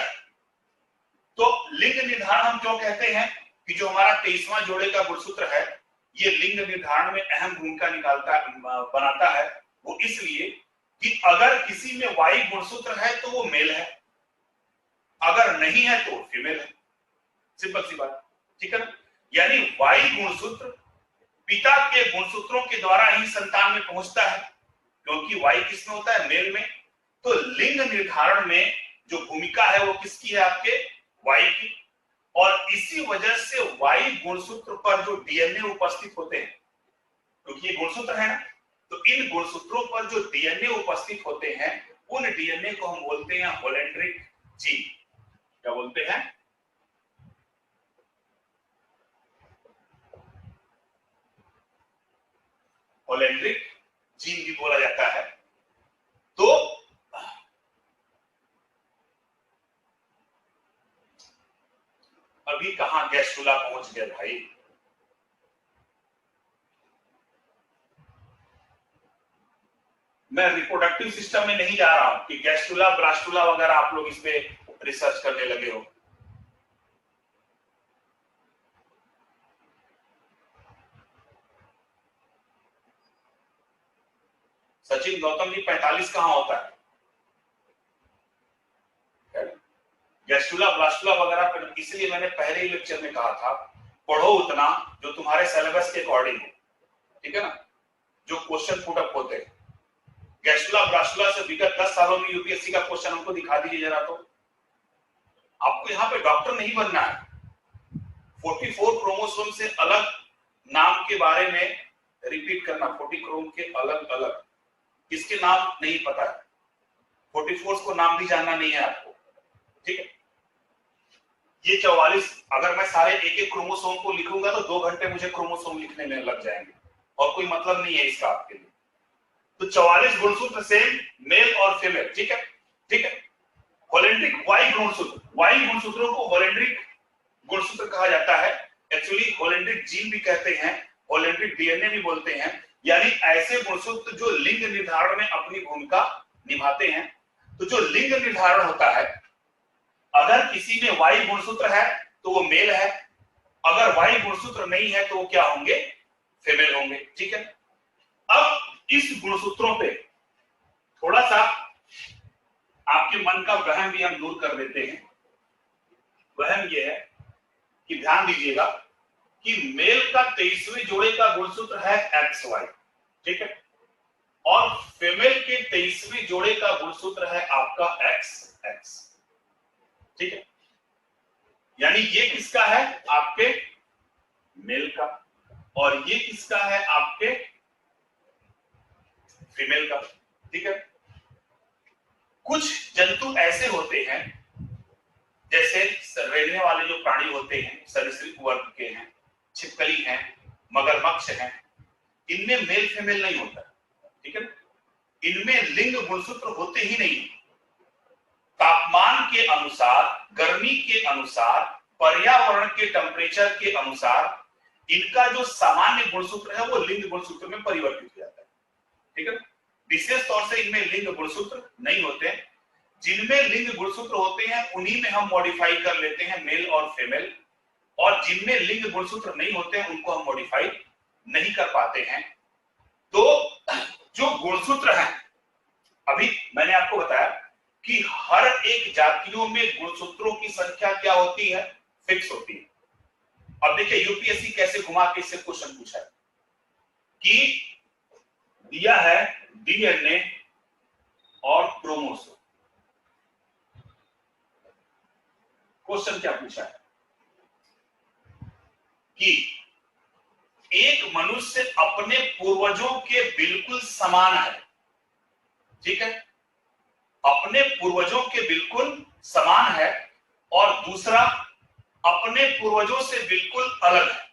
तो लिंग निर्धारण हम क्यों कहते हैं कि जो हमारा 23वां जोड़े का गुणसूत्र है ये लिंग निर्धारण में अहम भूमिका बनाता है, वो इसलिए कि अगर किसी में वाई गुणसूत्र है तो वो मेल है, अगर नहीं है तो फीमेल है। सिंपल सी बात, ठीक है ना। यानी वाई गुणसूत्र पिता के गुणसूत्रों के द्वारा ही संतान में पहुंचता है, क्योंकि वाई किसमें होता है, मेल में। तो लिंग निर्धारण में जो भूमिका है वो किसकी है, आपके वाई की। और इसी वजह से वाई गुणसूत्र पर जो डीएनए उपस्थित होते हैं, क्योंकि ये गुणसूत्र है ना, तो इन गुणसूत्रों पर जो डीएनए उपस्थित होते हैं उन डीएनए को हम बोलते हैं होलेंड्रिक जीन। क्या बोलते हैं, होलेंड्रिक जीन भी बोला जाता है। तो अभी कहां गैस्ट्रुला पहुंच गए भाई, मैं रिप्रोडक्टिव सिस्टम में नहीं जा रहा हूं कि गैस्ट्रुला ब्रास्टुला वगैरह आप लोग इस पे रिसर्च करने लगे हो। सचिन गौतम जी 45 कहां होता है, गैस्ट्रुला ब्लास्टुला वगैरह पर। इसलिए मैंने पहले ही लेक्चर में कहा था पढ़ो उतना जो तुम्हारे सिलेबस के अकॉर्डिंग हो, ठीक है ना, जो क्वेश्चन पुट अप होते हैं। गैस्ट्रुला ब्लास्टुला से विगत 10 सालों में यूपीएससी का क्वेश्चन हमको दिखा दीजिए जरा। तो आपको यहाँ पे डॉक्टर नहीं बनना है, 44 क्रोमोसोम से अलग नाम के बारे में रिपीट करना। 40 क्रोम के अलग अलग किसके नाम नहीं पता है, 44 को नाम भी जानना नहीं है आपको, ठीक है। ये 44, अगर मैं सारे एक एक क्रोमोसोम को लिखूंगा तो 2 घंटे मुझे क्रोमोसोम लिखने में लग जाएंगे और कोई मतलब नहीं है इसका आपके लिए। तो 44 गुणसूत्र सेम मेल और फीमेल, ठीक है, ठीक है। होलेंड्रिक वाई गुणसूत्र, वाई गुणसूत्रों को होलेंड्रिक गुणसूत्र कहा जाता है। एक्चुअली होलेंड्रिक जीन भी कहते हैं, होलेंड्रिक डीएनए भी बोलते हैं। यानी ऐसे गुणसूत्र जो लिंग निर्धारण में अपनी भूमिका निभाते हैं। तो जो लिंग निर्धारण होता है, अगर किसी में वाई गुणसूत्र है तो वो मेल है, अगर वाई गुणसूत्र नहीं है तो वो क्या होंगे, फीमेल होंगे, ठीक है। अब इस गुणसूत्रों पे थोड़ा सा आपके मन का वहम भी हम दूर कर देते हैं। वहम ये है कि ध्यान दीजिएगा कि मेल का 23वें जोड़े का गुणसूत्र है XY, ठीक है, और फीमेल के 23वें जोड़े का गुणसूत्र है आपका XX, ठीक है। यानी ये किसका है, आपके मेल का, और ये किसका है, आपके फीमेल का, ठीक है। कुछ जंतु ऐसे होते हैं, जैसे रेंगने वाले जो प्राणी होते हैं, सरीसृप वर्ग के हैं, छिपकली हैं, मगरमच्छ हैं, इनमें मेल फीमेल नहीं होता, ठीक है। इनमें लिंग गुणसूत्र होते ही नहीं। तापमान के अनुसार, गर्मी के अनुसार, पर्यावरण के टेम्परेचर के अनुसार इनका जो सामान्य गुणसूत्र है वो लिंग गुणसूत्र में परिवर्तित हो जाता है, ठीक है। विशेष तौर से इनमें लिंग गुणसूत्र नहीं होते। जिनमें लिंग गुणसूत्र होते हैं उन्हीं में हम मॉडिफाई कर लेते हैं मेल और फीमेल, और जिनमें लिंग गुणसूत्र नहीं होते हैं उनको हम मॉडिफाई नहीं कर पाते हैं। तो जो गुणसूत्र है, अभी मैंने आपको बताया कि हर एक जातियों में गुणसूत्रों की संख्या क्या होती है, फिक्स होती है। अब देखिए यूपीएससी कैसे घुमा के इससे क्वेश्चन पूछा है कि दिया है डीएनए और क्रोमोसोम। क्वेश्चन क्या पूछा है कि एक मनुष्य अपने पूर्वजों के बिल्कुल समान है, ठीक है, अपने पूर्वजों के बिल्कुल समान है, और दूसरा अपने पूर्वजों से बिल्कुल अलग है।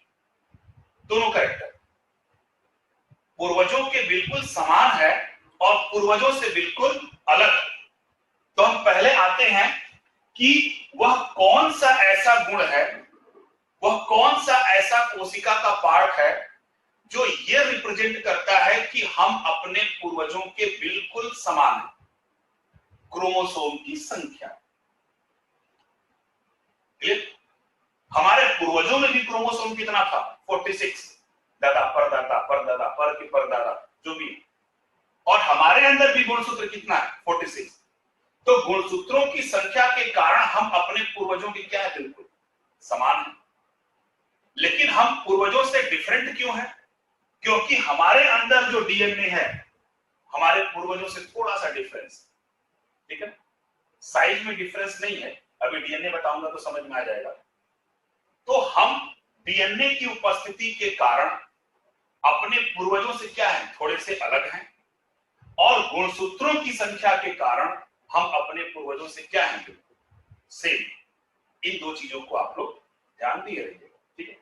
दोनों कैरेक्टर पूर्वजों के बिल्कुल समान है और पूर्वजों से बिल्कुल अलग है। तो हम पहले आते हैं कि वह कौन सा ऐसा गुण है, वह कौन सा ऐसा कोशिका का पार्ट है जो ये रिप्रेजेंट करता है कि हम अपने पूर्वजों के बिल्कुल समान हैं। क्रोमोसोम की संख्या, क्लियर। हमारे पूर्वजों में भी क्रोमोसोम कितना था, 46, दादा परदादा परदादा पर की परदादा जो भी, और हमारे अंदर भी गुणसूत्र कितना है 46। तो गुणसूत्रों की संख्या के कारण हम अपने पूर्वजों के क्या है बिल्कुल समान है, लेकिन हम पूर्वजों से डिफरेंट क्यों है? क्योंकि हमारे अंदर जो डीएनए है हमारे पूर्वजों से थोड़ा सा डिफरेंस, ठीक है, साइज में डिफरेंस नहीं है, अभी डीएनए बताऊंगा तो समझ में आ जाएगा। तो हम डीएनए की उपस्थिति के कारण अपने पूर्वजों से क्या है थोड़े से अलग हैं, और गुणसूत्रों की संख्या के कारण हम अपने पूर्वजों से क्या है बिल्कुल सेम। इन दो चीजों को आप लोग ध्यान दिए रहिए, ठीक है।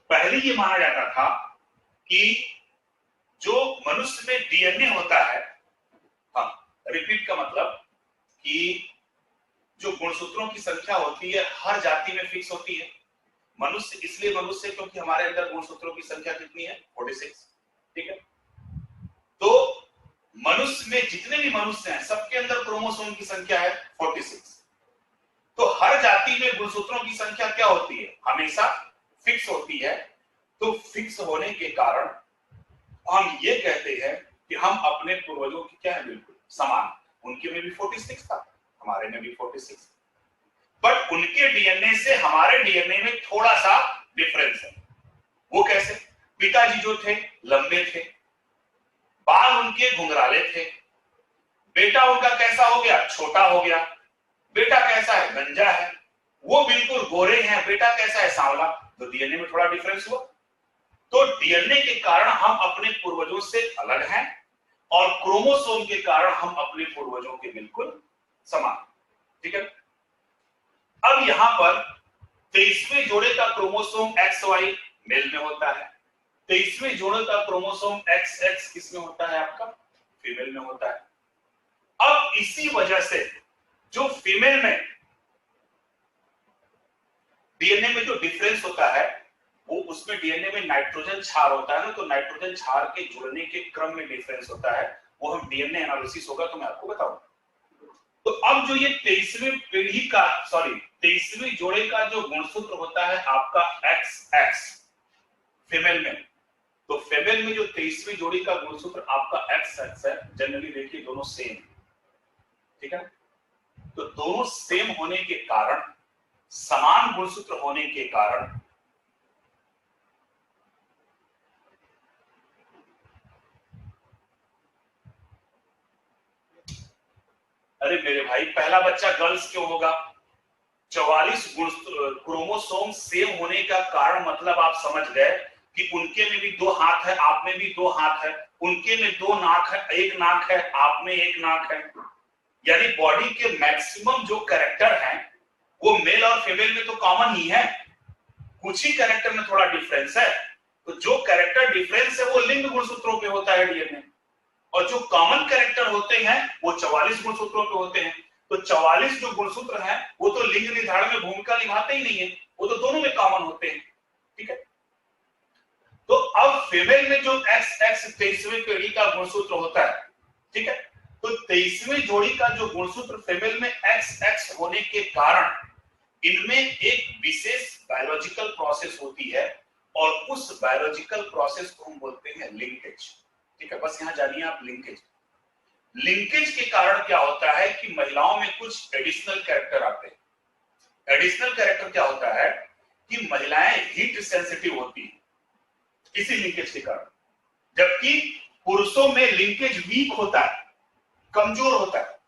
पहले ये माना जाता था कि जो मनुष्य में डीएनए होता है, हाँ रिपीट का मतलब कि जो गुणसूत्रों की संख्या होती है हर जाति में फिक्स होती है। मनुष्य इसलिए मनुष्य क्योंकि हमारे अंदर गुणसूत्रों की संख्या कितनी है 46, ठीक है। तो मनुष्य में जितने भी मनुष्य हैं सबके अंदर क्रोमोसोम की संख्या है 46। तो हर जाति में गुणसूत्रों की संख्या क्या होती है हमेशा फिक्स होती है। तो फिक्स होने के कारण हम ये कहते हैं कि हम अपने पूर्वजों की क्या है बिल्कुल समान। उनके में भी 46 था, हमारे में भी 46, बट उनके डीएनए से हमारे डीएनए में थोड़ा सा डिफरेंस है। वो कैसे? पिताजी जो थे लंबे थे, बाल उनके घुंघराले थे, बेटा उनका कैसा हो गया छोटा हो गया, बेटा कैसा है गंजा है, वो बिल्कुल गोरे हैं, बेटा कैसा है सांवला। तो डीएनए में थोड़ा डिफरेंस हुआ। तो डीएनए के कारण हम अपने पूर्वजों से अलग हैं और क्रोमोसोम के कारण हम अपने पूर्वजों के बिल्कुल समान, ठीक है। अब यहां पर 23वें जोड़े का क्रोमोसोम XY मेल में होता है, 23वें जोड़े का क्रोमोसोम XX किसमें होता है आपका फीमेल में होता है। अब इसी वजह से जो फीमेल में डीएनए में जो डिफरेंस होता है वो उसमें डीएनए में नाइट्रोजन क्षार होता है ना, तो नाइट्रोजन क्षार के जुड़ने के क्रम में डिफरेंस होता है। वो हम डीएनए एनालिसिस होगा तो मैं आपको बताऊंगा। तो अब जो ये 23वीं पीढ़ी का 23वीं जोड़े का जो गुणसूत्र होता है आपका XX फीमेल में, तो फीमेल में जो 23वीं जोड़ी का गुणसूत्र आपका XX है, जनरली देखिए दोनों सेम, ठीक है। तो दोनों सेम होने के कारण, समान गुणसूत्र होने के कारण अरे मेरे भाई पहला बच्चा गर्ल्स क्यों होगा? 44 क्रोमोसोम सेम होने का कारण मतलब आप समझ गए कि उनके में भी 2 हाथ है, आप में भी 2 हाथ है, उनके में 2 नाक है, एक नाक है, आप में एक नाक है। यानी बॉडी के मैक्सिमम जो कैरेक्टर हैं वो मेल और फीमेल में तो कॉमन ही है, कुछ ही कैरेक्टर में थोड़ा डिफरेंस है। तो जो कैरेक्टर डिफरेंस है वो लिंग गुणसूत्रों पे होता है डीएनए, और जो कॉमन कैरेक्टर होते हैं वो 44 गुणसूत्रों पे होते हैं। तो 44 जो गुणसूत्र हैं वो तो लिंग निर्धारण में भूमिका निभाते ही नहीं है, वो तो दोनों में कॉमन होते हैं, ठीक है। तो अब फीमेल में जो XX 23वीं पीढ़ी का गुणसूत्र होता है, ठीक है, तो 23वीं जोड़ी का जो गुणसूत्र फीमेल में XX होने के कारण इनमें एक विशेष बायोलॉजिकल प्रोसेस होती है और उस बायोलॉजिकल प्रोसेस को हम बोलते हैं लिंकेज, ठीक है। बस यहां जानिए आप लिंकेज। लिंकेज के कारण क्या होता है कि महिलाओं में कुछ एडिशनल कैरेक्टर आते हैं। एडिशनल कैरेक्टर क्या होता है कि महिलाएं हीट सेंसिटिव होती हैं इसी लिंकेज के कारण, जबकि पुरुषों में लिंकेज वीक होता है, कमजोर होता है।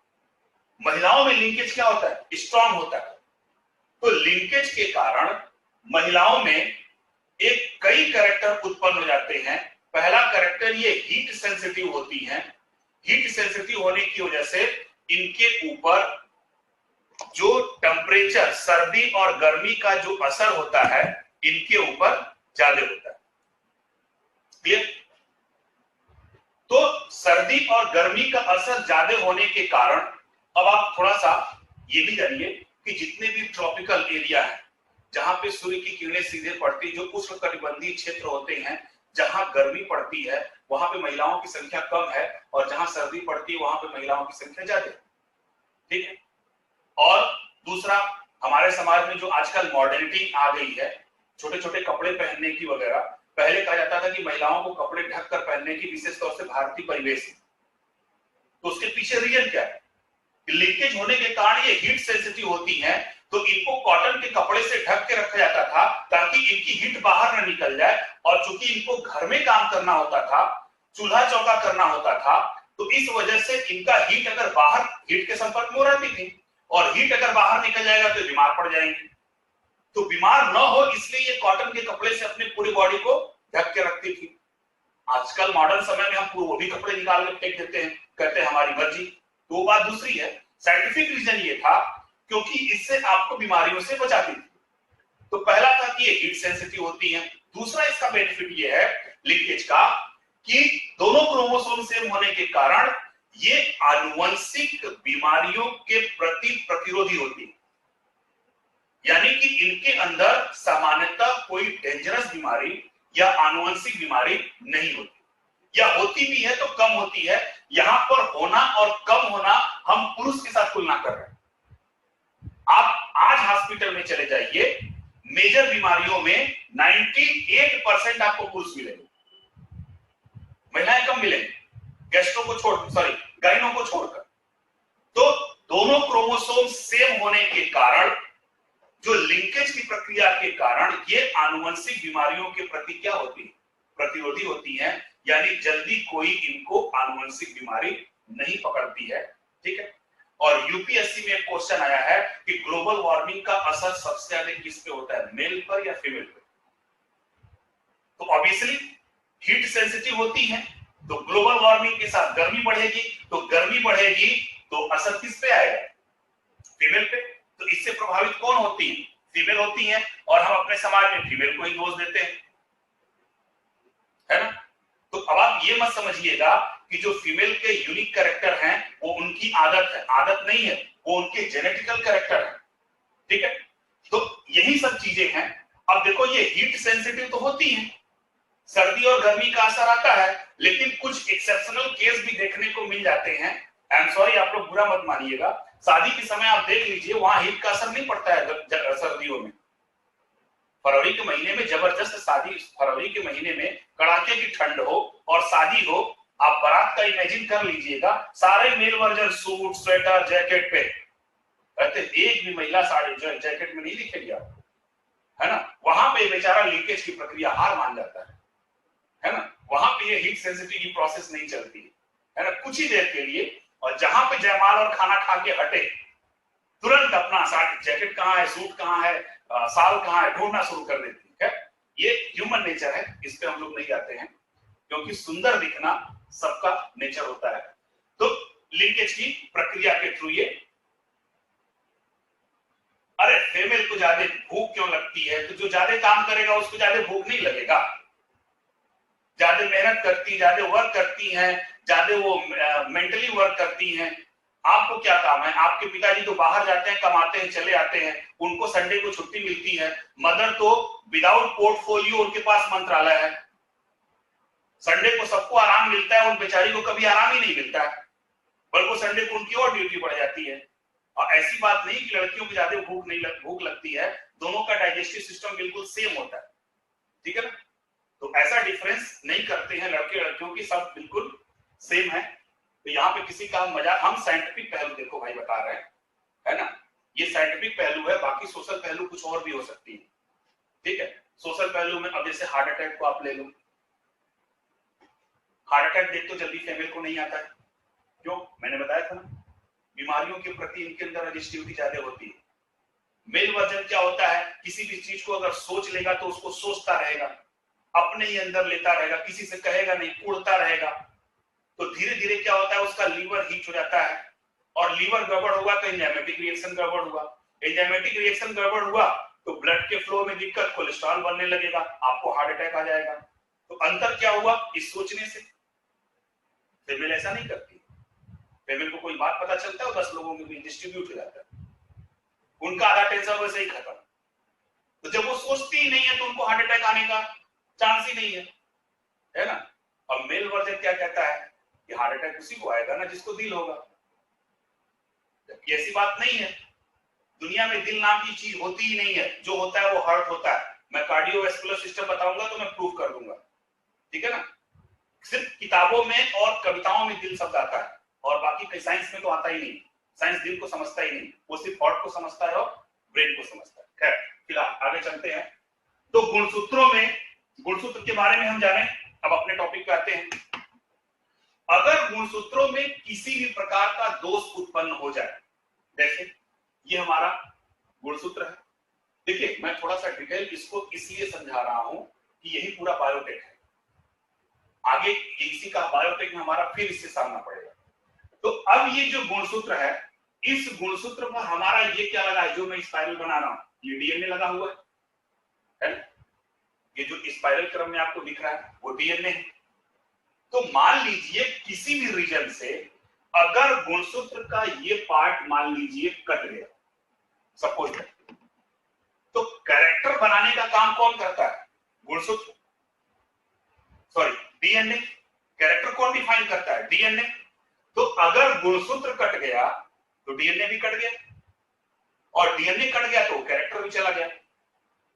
महिलाओं में लिंकेज क्या होता है स्ट्रांग होता है। तो लिंकेज के कारण महिलाओं में एक कई कैरेक्टर उत्पन्न हो जाते हैं। पहला कैरेक्टर ये हीट सेंसिटिव होती हैं। हीट सेंसिटिव होने की वजह से इनके ऊपर जो टेम्परेचर सर्दी और गर्मी का जो असर होता है इनके ऊपर ज्यादा होता है, क्लियर। तो सर्दी और गर्मी का असर ज्यादा होने के कारण अब आप थोड़ा सा ये भी जानिए कि जितने भी ट्रॉपिकल एरिया है जहां पे सूर्य की किरणें सीधे पड़ती, जो उष्णकटिबंधीय क्षेत्र होते हैं जहां गर्मी पड़ती है वहां पे महिलाओं की संख्या कम है, और जहां सर्दी पड़ती है वहां पे महिलाओं की संख्या ज्यादा है, ठीक है। और दूसरा, हमारे समाज में जो आजकल मॉडर्निटी आ गई है, छोटे छोटे कपड़े पहनने की वगैरह, पहले कहा जाता था कि महिलाओं को कपड़े ढककर पहनने की विशेष तौर से भारतीय परिवेश है, तो उसके पीछे रीजन क्या है? लीकेज होने के कारण ये हीट सेंसिटिव होती हैं, तो इनको कॉटन के कपड़े से ढक के रखा जाता था ताकि इनकी हीट बाहर न निकल जाए। और चूंकि इनको घर में काम करना होता था, चूल्हा चौका करना होता था, तो इस वजह से इनका हीट अगर बाहर हीट के संपर्क में रहती थी और हीट अगर बाहर निकल जाएगा तो बीमार पड़ जाएंगे। तो बीमार न हो इसलिए ये कॉटन के कपड़े से अपनी पूरी बॉडी को ढक के रखती थी। आजकल मॉडर्न समय में हम पूरे वो भी कपड़े निकाल के फेंक देते हैं, कहते हैं हमारी मर्जी। तो बात दूसरी है, साइंटिफिक रीजन ये था क्योंकि इससे आपको बीमारियों से बचाती थी। तो पहला था कि ये हीट सेंसिटिव होती है। दूसरा इसका बेनिफिट ये है लीकेज का कि दोनों क्रोमोसोम सेम होने के कारण ये आनुवंशिक बीमारियों के प्रति प्रतिरोधी होती है, यानी कि इनके अंदर सामान्यतः कोई डेंजरस बीमारी या आनुवंशिक बीमारी नहीं होती, या होती भी है तो कम होती है। यहां पर होना और कम होना हम पुरुष के साथ तुलना कर रहे हैं। आप आज हॉस्पिटल में चले जाइए, मेजर बीमारियों में 98% आपको पुरुष मिलेंगे, महिलाएं कम मिलेंगे, गैस्ट्रो को गाइनो को छोड़कर। तो दोनों क्रोमोसोम सेम होने के कारण, जो लिंकेज की प्रक्रिया के कारण ये आनुवंशिक बीमारियों के प्रति क्या होती है? प्रतिरोधी होती हैं, यानी जल्दी कोई इनको आनुवंशिक बीमारी नहीं पकड़ती है। ठीक है। और यूपीएससी में एक क्वेश्चन आया है कि ग्लोबल वार्मिंग का असर सबसे अधिक किस पे होता है, मेल पर या फीमेल पे? तो ऑब्वियसली हीट सेंसिटिव होती है, तो ग्लोबल वार्मिंग के साथ गर्मी बढ़ेगी, तो गर्मी बढ़ेगी तो असर किस पे आएगा? फीमेल पे। तो इससे प्रभावित कौन होती है? फीमेल होती है। और हम अपने समाज में फीमेल को ही दोष देते हैं, है ना। तो अब आप ये मत समझिएगा कि जो फीमेल के यूनिक कैरेक्टर हैं वो उनकी आदत है, आदत नहीं है, वो उनके जेनेटिकल कैरेक्टर है। ठीक है। तो यही सब चीजें हैं। अब देखो ये हीट सेंसिटिव तो होती है, सर्दी और गर्मी का असर आता है, लेकिन कुछ एक्सेप्शनल केस भी देखने को मिल जाते हैं। आई एम सॉरी, आप लोग बुरा मत मानिएगा, शादी के समय आप देख लीजिए वहां हीट का असर नहीं पड़ता है सर्दियों में। फरवरी के महीने में जबरदस्त शादी, फरवरी के महीने में कड़ाके की ठंड हो और शादी हो, आप बारात का इमेजिन कर लीजिएगा, सारे male version suit sweater jacket पे रहते, एक भी महिला साड़ी जैकेट में नहीं दिखेगी आप, है ना। वहां पे बेचारा लीकेज की प्रक्रिया हार मान जाता है ना। वहां पे ये हीट सेंसिटिव की प्रोसेस नहीं चलती है ना, कुछ ही देर के लिए। और जहां पे जयमाल और खाना खा के हटे, तुरंत अपना साड़ी जैकेट कहाँ है, सूट कहाँ है, साल कहाँ है, ढूंढना शुरू कर देती है। ये ह्यूमन नेचर है, इस पे हम लोग नहीं जाते हैं, क्योंकि सुंदर दिखना सबका नेचर होता है। तो लिंकेज की प्रक्रिया के थ्रू ये, अरे फीमेल को ज्यादा भूख क्यों लगती है? तो जो ज्यादा काम करेगा उसको ज्यादा भूख नहीं लगेगा, ज्यादा मेहनत करती, ज्यादा वर्क करती हैं, ज्यादा वो मेंटली वर्क करती हैं। आपको क्या काम है? आपके पिताजी तो बाहर जाते हैं, कमाते हैं, चले आते हैं, उनको संडे को छुट्टी मिलती है। मदर तो विदाउट पोर्टफोलियो, उनके पास मंत्रालय है, संडे को सबको आराम मिलता है, उन बेचारी को कभी आराम ही नहीं मिलता है, बल्कि संडे को उनकी और ड्यूटी बढ़ जाती है। और ऐसी बात नहीं कि लड़कियों को ज्यादा भूख लगती है, दोनों का डाइजेस्टिव सिस्टम बिल्कुल सेम होता है। ठीक है ना। तो ऐसा डिफरेंस नहीं करते हैं लड़के लड़कियों की, सब बिल्कुल सेम है। तो यहाँ पे किसी का मजाक, हम साइंटिफिक पहलू देखो भाई बता रहे हैं, है ना। ये साइंटिफिक पहलू है, बाकी सोशल पहलू कुछ और भी हो सकती है। ठीक है। सोशल पहलू में अब जैसे हार्ट अटैक को आप ले लो, हार्ट अटैक देख तो जल्दी फीमेल को नहीं आता है, क्यों? मैंने बताया था ना, बीमारियों के प्रति इनके अंदर रजिस्टिविटी ज्यादा होती है। मेल वर्जन क्या होता है, किसी भी चीज को अगर सोच लेगा तो उसको सोचता रहेगा, अपने ही अंदर लेता रहेगा, किसी से कहेगा नहीं, उड़ता रहेगा। तो धीरे धीरे क्या होता है, उसका लीवर हीट हो जाता है, और लीवर गड़बड़ हुआ तो एंजाइमेटिक रिएक्शन गड़बड़ हुआ, एंजाइमेटिक रिएक्शन गड़बड़ हुआ तो ब्लड के फ्लो में दिक्कत, कोलेस्ट्रॉल बनने लगेगा, आपको हार्ट अटैक आ जाएगा। तो अंतर क्या हुआ इस सोचने से? फीमेल ऐसा नहीं करती, फीमेल को कोई बात पता चलता है, 10 लोगों में भी डिस्ट्रीब्यूट हो जाता है, उनका आधा टेंशन वैसे ही खत्म। तो जब वो सोचती ही नहीं है तो उनको हार्ट अटैक आने का चांस ही नहीं है ना। और मेल वर्जन क्या कहता है कि हार्ट अटैक उसी को आएगा ना जिसको दिल होगा, जबकि ऐसी बात नहीं है। दुनिया में दिल नाम की चीज होती ही नहीं है, जो होता है वो हार्ट होता है। मैं कार्डियोवैस्कुलर सिस्टम बताऊंगा तो मैं प्रूव कर दूंगा, ठीक है ना। सिर्फ किताबों में और कविताओं में दिल शब्द आता है और बाकी साइंस में तो आता ही नहीं। साइंस दिल को समझता ही नहीं, वो सिर्फ हार्ट को समझता है और ब्रेन को समझता है। खैर फिलहाल आगे चलते हैं। तो गुणसूत्रों में, गुणसूत्र के बारे में हम जाने, अब अपने टॉपिक पे आते हैं। अगर गुणसूत्रों में किसी भी प्रकार का दोष उत्पन्न हो जाए, जैसे ये हमारा गुणसूत्र है, देखिए मैं थोड़ा सा डिटेल इसको इसलिए समझा रहा हूं कि यही पूरा बायोटेक है, आगे इसी का बायोटेक में हमारा फिर इससे सामना पड़ेगा। तो अब ये जो गुणसूत्र है, इस गुणसूत्र पर हमारा ये क्या लगा है, जो मैं स्पाइरल बना रहा हूं, ये डीएनए लगा हुआ है ना? ये जो स्पाइरल क्रम में आपको दिख रहा है वो डीएनए है। तो मान लीजिए किसी भी रीजन से अगर गुणसूत्र का ये पार्ट मान लीजिए कट गया, सपोज, तो कैरेक्टर बनाने का काम कौन करता है? गुणसूत्र, सॉरी डीएनए। कैरेक्टर कौन डिफाइन करता है? डीएनए। तो अगर गुणसूत्र कट गया तो डीएनए भी कट गया, और डीएनए कट गया तो कैरेक्टर भी चला गया।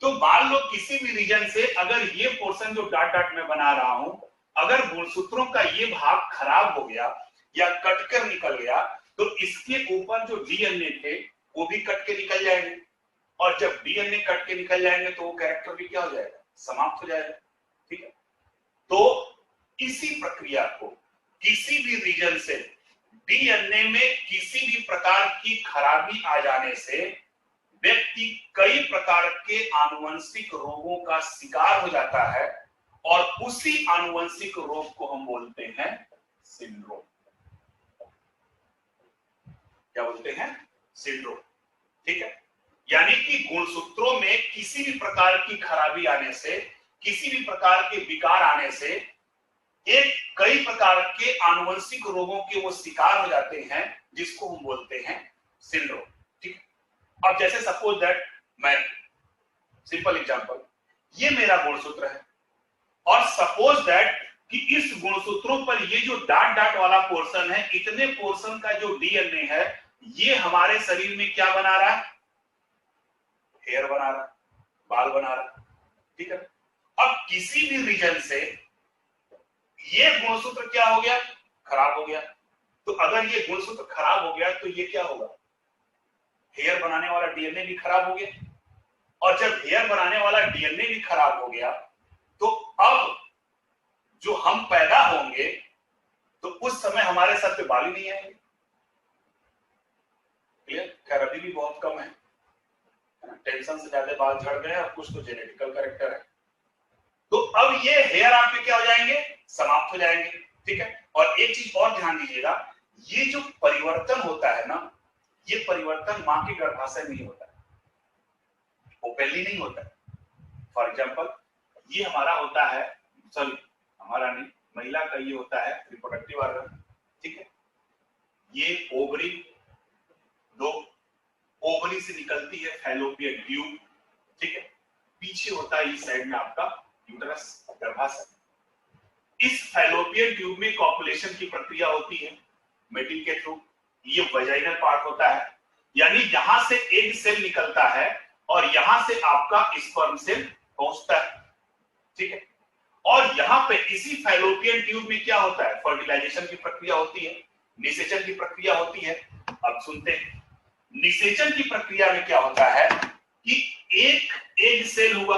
तो मान लो किसी भी रीजन से अगर ये पोर्शन जो डॉट डॉट में बना रहा हूं, अगर गुणसूत्रों का ये भाग खराब हो गया या कटकर निकल गया, तो इसके ऊपर जो डीएनए थे वो भी कट के निकल जाएंगे, और जब डीएनए कट के निकल जाएंगे तो वो कैरेक्टर भी क्या हो जाएगा? समाप्त हो जाएगा, ठीक है। तो इसी प्रक्रिया को किसी भी रीजन से डीएनए में किसी भी प्रकार की खराबी आ जाने से व्यक्ति कई प्रकार के आनुवंशिक रोगों का शिकार हो जाता है, और उसी आनुवंशिक रोग को हम बोलते हैं सिंड्रोम। क्या बोलते हैं? सिंड्रोम, ठीक है। यानी कि गुणसूत्रों में किसी भी प्रकार की खराबी आने से, किसी भी प्रकार के विकार आने से एक कई प्रकार के आनुवंशिक रोगों के वो शिकार हो जाते हैं, जिसको हम बोलते हैं सिंड्रोम, ठीक है। अब जैसे सपोज दैट, मैं सिंपल एग्जांपल, ये मेरा गुणसूत्र है, और सपोज दैट कि इस गुणसूत्रों पर ये जो डॉट डॉट वाला पोर्शन है, इतने पोर्शन का जो डीएनए है, ये हमारे शरीर में क्या बना रहा है? हेयर बना रहा है, बाल बना रहा है, ठीक है। अब किसी भी रीजन से ये गुणसूत्र क्या हो गया? खराब हो गया। तो अगर ये गुणसूत्र खराब हो गया तो ये क्या होगा? हेयर बनाने वाला डीएनए भी खराब हो गया, और जब हेयर बनाने वाला डीएनए भी खराब हो गया तो अब जो हम पैदा होंगे तो उस समय हमारे सर पे बाल ही नहीं आएंगे, क्लियर? खैर अभी भी बहुत कम है, टेंशन से ज्यादा बाल झड़ गए, और कुछ तो जेनेटिकल कैरेक्टर है। तो अब ये हेयर आपके क्या हो जाएंगे? समाप्त हो जाएंगे, ठीक है। और एक चीज और ध्यान दीजिएगा, ये जो परिवर्तन होता है ना, ये परिवर्तन मां के गर्भाशय में ही होता है, ओपनली नहीं होता है। फॉर एग्जांपल, ये हमारा होता है, सॉरी हमारा नहीं, महिला का ये होता है रिप्रोडक्टिव ऑर्गन, ठीक है। ये ओवरी, दो ओवरी से निकलती है फैलोपियन ट्यूब, ठीक है। पीछे होता है इस साइड में आपका यूट्रस, गर्भाशय। इस फैलोपियन ट्यूब में कॉपुलेशन की प्रक्रिया होती है मेटिंग के थ्रू। ये वजाइनल पार्ट होता है, यानी यहां से एग सेल निकलता है और यहां से आपका स्पर्म सेल पहुंचता है, ठीक है। और यहां पे इसी फैलोपियन ट्यूब में क्या होता है? फर्टिलाइजेशन की प्रक्रिया होती है, निषेचन की प्रक्रिया होती है। अब सुनते हैं, निषेचन की प्रक्रिया में क्या होता है कि एक एग सेल हुआ,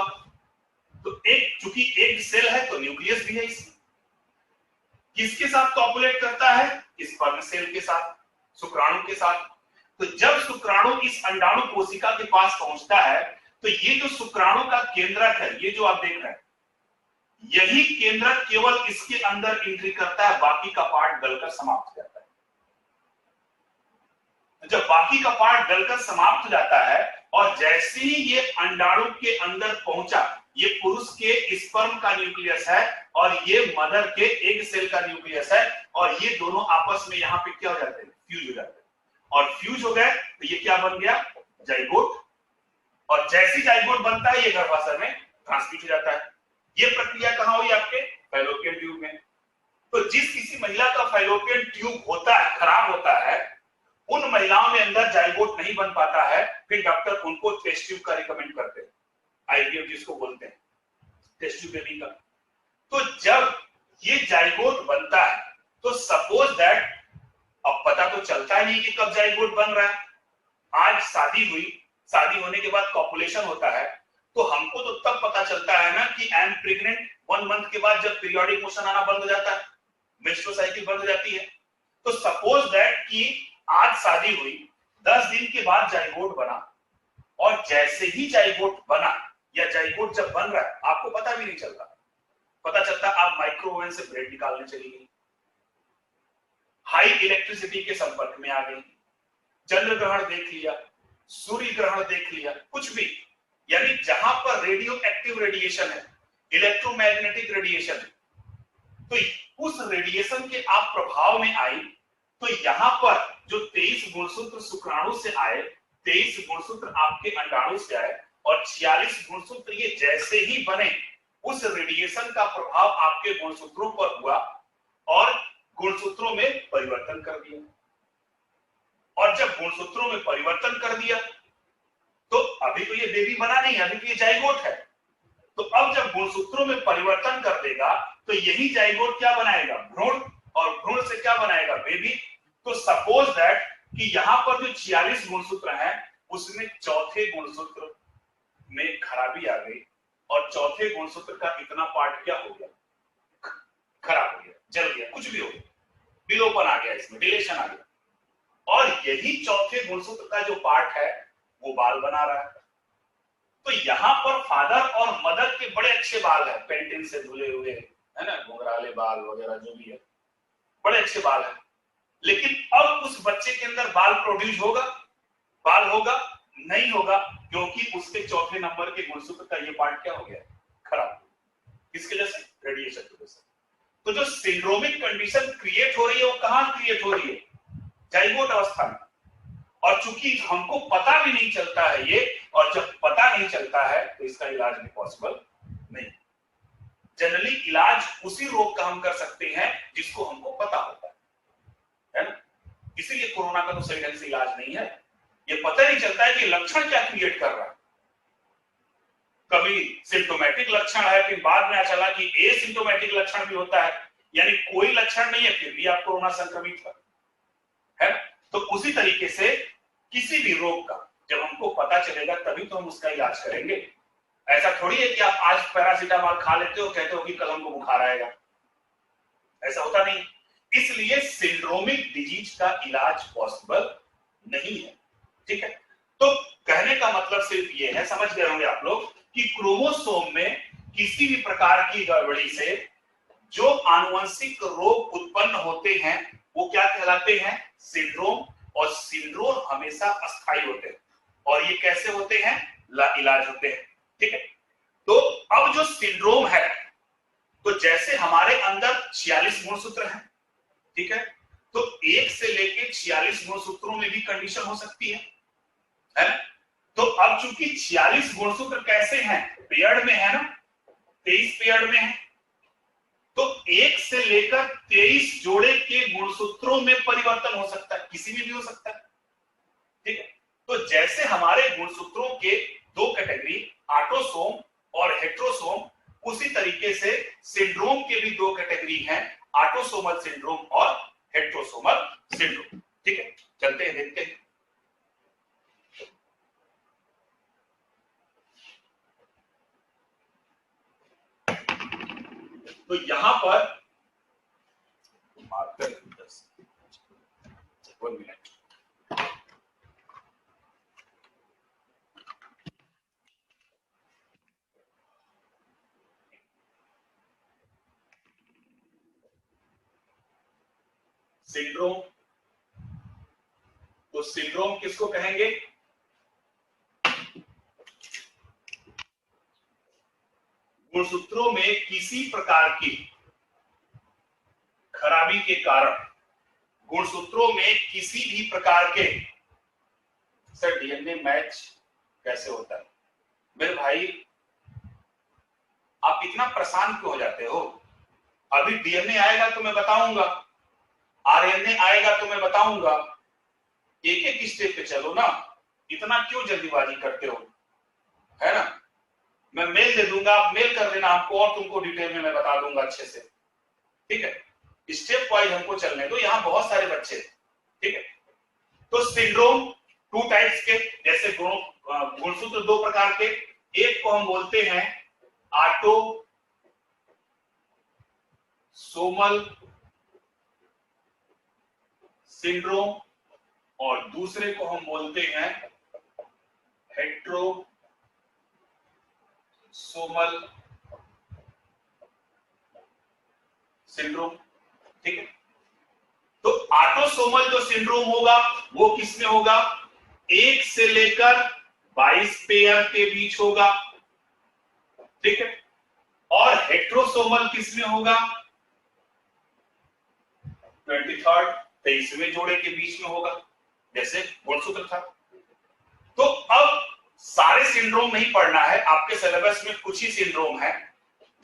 तो एक, चूंकि एग सेल है तो न्यूक्लियस भी है इसमें, किसके साथ कॉपुलेट करता है? स्पर्म सेल के साथ, शुक्राणु के साथ। तो जब शुक्राणु इस अंडाणु कोशिका के पास पहुंचता है, तो ये जो शुक्राणु का केंद्रक है, ये जो आप देख रहे हैं, यही केंद्रक केवल इसके अंदर एंट्री करता है, बाकी का पार्ट गलकर समाप्त हो जाता है। तो जब बाकी का पार्ट गलकर समाप्त हो जाता है, और जैसे ही ये अंडाणु के अंदर पहुंचा, ये पुरुष के स्पर्म का न्यूक्लियस है और ये मदर के एग सेल का न्यूक्लियस है, और ये दोनों आपस में यहाँ पे क्या हो जाते हैं? फ्यूज हो जाते हैं। और फ्यूज हो गए तो ये क्या बन गया? जाइगोट। और जैसी जाइगोट बनता है, ये गर्भाशय में ट्रांसमिट हो जाता है। ये प्रक्रिया कहां हुई? आपके फैलोपियन ट्यूब में। तो जिस किसी महिला का फैलोपियन ट्यूब होता है, खराब होता है, उन महिलाओं में अंदर जाइगोट नहीं बन पाता है, फिर डॉक्टर उनको टेस्ट ट्यूब का रिकमेंड करते हैं। आईवीएफ जिसको बोलते हैं, टेस्ट ट्यूब बेबी का। तो जब ये जाइगोट बनता है तो सपोज दैट, अब पता तो चलता ही नहीं कि कब जाइगोट बन रहा है। आज शादी हुई, शादी होने के बाद कॉपुलेशन होता है, तो हमको तो तब पता चलता है ना कि आई एम प्रेग्नेंट 1 मंथ के बाद, जब पीरियोडिक मोशन आना बंद हो जाता है, मेंस्ट्रुअल साइकिल बंद हो जाती है। तो सपोज दैट कि आज शादी हुई, 10 दिन के बाद जाइगोट बना, और जैसे ही जाइगोट बना या जाइगोट जब बन रहा है आपको पता भी नहीं चलता, पता चलता आप माइक्रोवेव से ब्रेड निकालने चली गई, हाई इलेक्ट्रिसिटी के संपर्क में आ गई, चंद्र ग्रहण देख लिया, सूर्य ग्रहण देख लिया, कुछ भी, यानी जहां पर रेडियो एक्टिव रेडिएशन है, इलेक्ट्रोमैग्नेटिक रेडिएशन है, तो उस रेडिएशन के आप प्रभाव में आई, तो यहां पर जो 23 गुणसूत्र शुक्राणु से आए, 23 गुणसूत्र आपके अंडाणु से आए, और 46 गुणसूत्र ये जैसे ही बने, उस रेडिएशन का प्रभाव आपके गुणसूत्रों पर हुआ और गुणसूत्रों में परिवर्तन कर दिया। और जब गुणसूत्रों में परिवर्तन कर दिया तो अभी तो ये बेबी बना नहीं, अभी तो ये जाइगोट है। तो अब जब गुणसूत्रों में परिवर्तन कर देगा तो यही जाइगोट क्या बनाएगा, भ्रूण, और भ्रूण से क्या बनाएगा, बेबी। तो सपोज दैट कि यहां पर जो 46 गुणसूत्र हैं उसमें चौथे गुणसूत्र में खराबी आ गई, और चौथे गुणसूत्र का इतना पार्ट क्या हो गया, खराब हो गया, जल गया, कुछ भी हो गया, विलोपन आ गया, इसमें डिलेशन आ गया, और यही चौथे गुणसूत्र का जो पार्ट है वो बाल बना रहा है। तो यहां पर फादर और मदर के बड़े अच्छे बाल है, पेंटिन से धुले हुए, है ना, घुंघराले बाल वगैरह जो भी है, बड़े अच्छे बाल है, लेकिन अब उस बच्चे के अंदर बाल प्रोड्यूस होगा, बाल होगा नहीं होगा, क्योंकि उसके चौथे नंबर के गुणसूत्र का ये पार्ट क्या हो गया, खराब। किसकी वजह से, रेडिएशन की वजह से। तो जो सिंड्रोमिक कंडीशन क्रिएट हो रही है वो कहां क्रिएट हो रही है, जाइगोट अवस्था में। और चूंकि हमको पता भी नहीं चलता है ये, और जब पता नहीं चलता है तो इसका इलाज भी पॉसिबल नहीं। जनरली इलाज उसी रोग का हम कर सकते हैं जिसको हमको पता होता है ना। इसीलिए कोरोना का तो सही ढंग से इलाज नहीं है, ये पता नहीं चलता है कि लक्षण क्या क्रिएट कर रहा है। कभी सिम्टोमेटिक लक्षण है, फिर बाद में चला कि एसिम्टोमेटिक लक्षण भी होता है, यानी कोई लक्षण नहीं है फिर भी आप कोरोना संक्रमित है। तो उसी तरीके से किसी भी रोग का जब हमको पता चलेगा तभी तो हम उसका इलाज करेंगे। ऐसा थोड़ी है कि आप आज पैरासीटामोल खा लेते हो, कहते हो कि कल हमको बुखार आएगा, ऐसा होता नहीं। इसलिए सिंड्रोमिक डिजीज का इलाज पॉसिबल नहीं है, ठीक है। तो कहने का मतलब सिर्फ ये है, समझ गए होंगे आप लोग, कि क्रोमोसोम में किसी भी प्रकार की गड़बड़ी से जो आनुवंशिक रोग उत्पन्न होते हैं वो क्या कहलाते हैं, सिंड्रोम। और सिंड्रोम हमेशा अस्थायी होते हैं, और ये कैसे होते हैं, इलाज होते हैं, ठीक है। तो अब जो सिंड्रोम है, तो जैसे हमारे अंदर 46 गुणसूत्र हैं, ठीक है, तो 1 से लेके 46 गुणसूत्रों में भी कंडीशन हो सकती है ना। तो अब चूंकि 46 गुणसूत्र कैसे हैं, पेयर्ड में है ना, 23 पेयर्ड में है, तो 1 से लेकर 23 जोड़े के गुणसूत्रों में परिवर्तन हो सकता है, किसी में भी हो सकता है, ठीक है। तो जैसे हमारे गुणसूत्रों के 2 कैटेगरी, ऑटोसोम और हेट्रोसोम, उसी तरीके से सिंड्रोम के भी 2 कैटेगरी हैं, ऑटोसोमल सिंड्रोम और हेट्रोसोमल सिंड्रोम, ठीक है। चलते हैं, देखते हैं। तो यहां पर मार्कर 1 मिनट, सिंड्रोम, तो सिंड्रोम किसको कहेंगे, गुणसूत्रों में किसी प्रकार की खराबी के कारण, गुणसूत्रों में किसी भी प्रकार के, सर डीएनए मैच कैसे होता है, मेरे भाई आप इतना परेशान क्यों हो जाते हो। अभी डीएनए आएगा तो मैं बताऊंगा, आरएनए आएगा तो मैं बताऊंगा, एक एक स्टेप पे चलो ना, इतना क्यों जल्दीबाजी करते हो, है ना। मैं मेल दे दूंगा, आप मेल कर देना हमको और तुमको डिटेल में मैं बता दूंगा अच्छे से, ठीक है। स्टेप वाइज हमको चलने दो, यहाँ बहुत सारे बच्चे, ठीक है। तो सिंड्रोम टू टाइप्स के, जैसे गुणसूत्र दो प्रकार के, एक को हम बोलते हैं ऑटो सोमल सिंड्रोम और दूसरे को हम बोलते हैं हेट्रोसोमल सिंड्रोम, ठीक है। तो ऑटोसोमल जो सिंड्रोम होगा वो किसमें होगा, 1 से लेकर 22 पेयर के बीच होगा, ठीक है। और हेट्रोसोमल किसमें होगा, 23वें जोड़े के बीच में होगा, जैसे गुणसूत्र था। तो अब सारे सिंड्रोम नहीं पढ़ना है, आपके सिलेबस में कुछ ही सिंड्रोम है,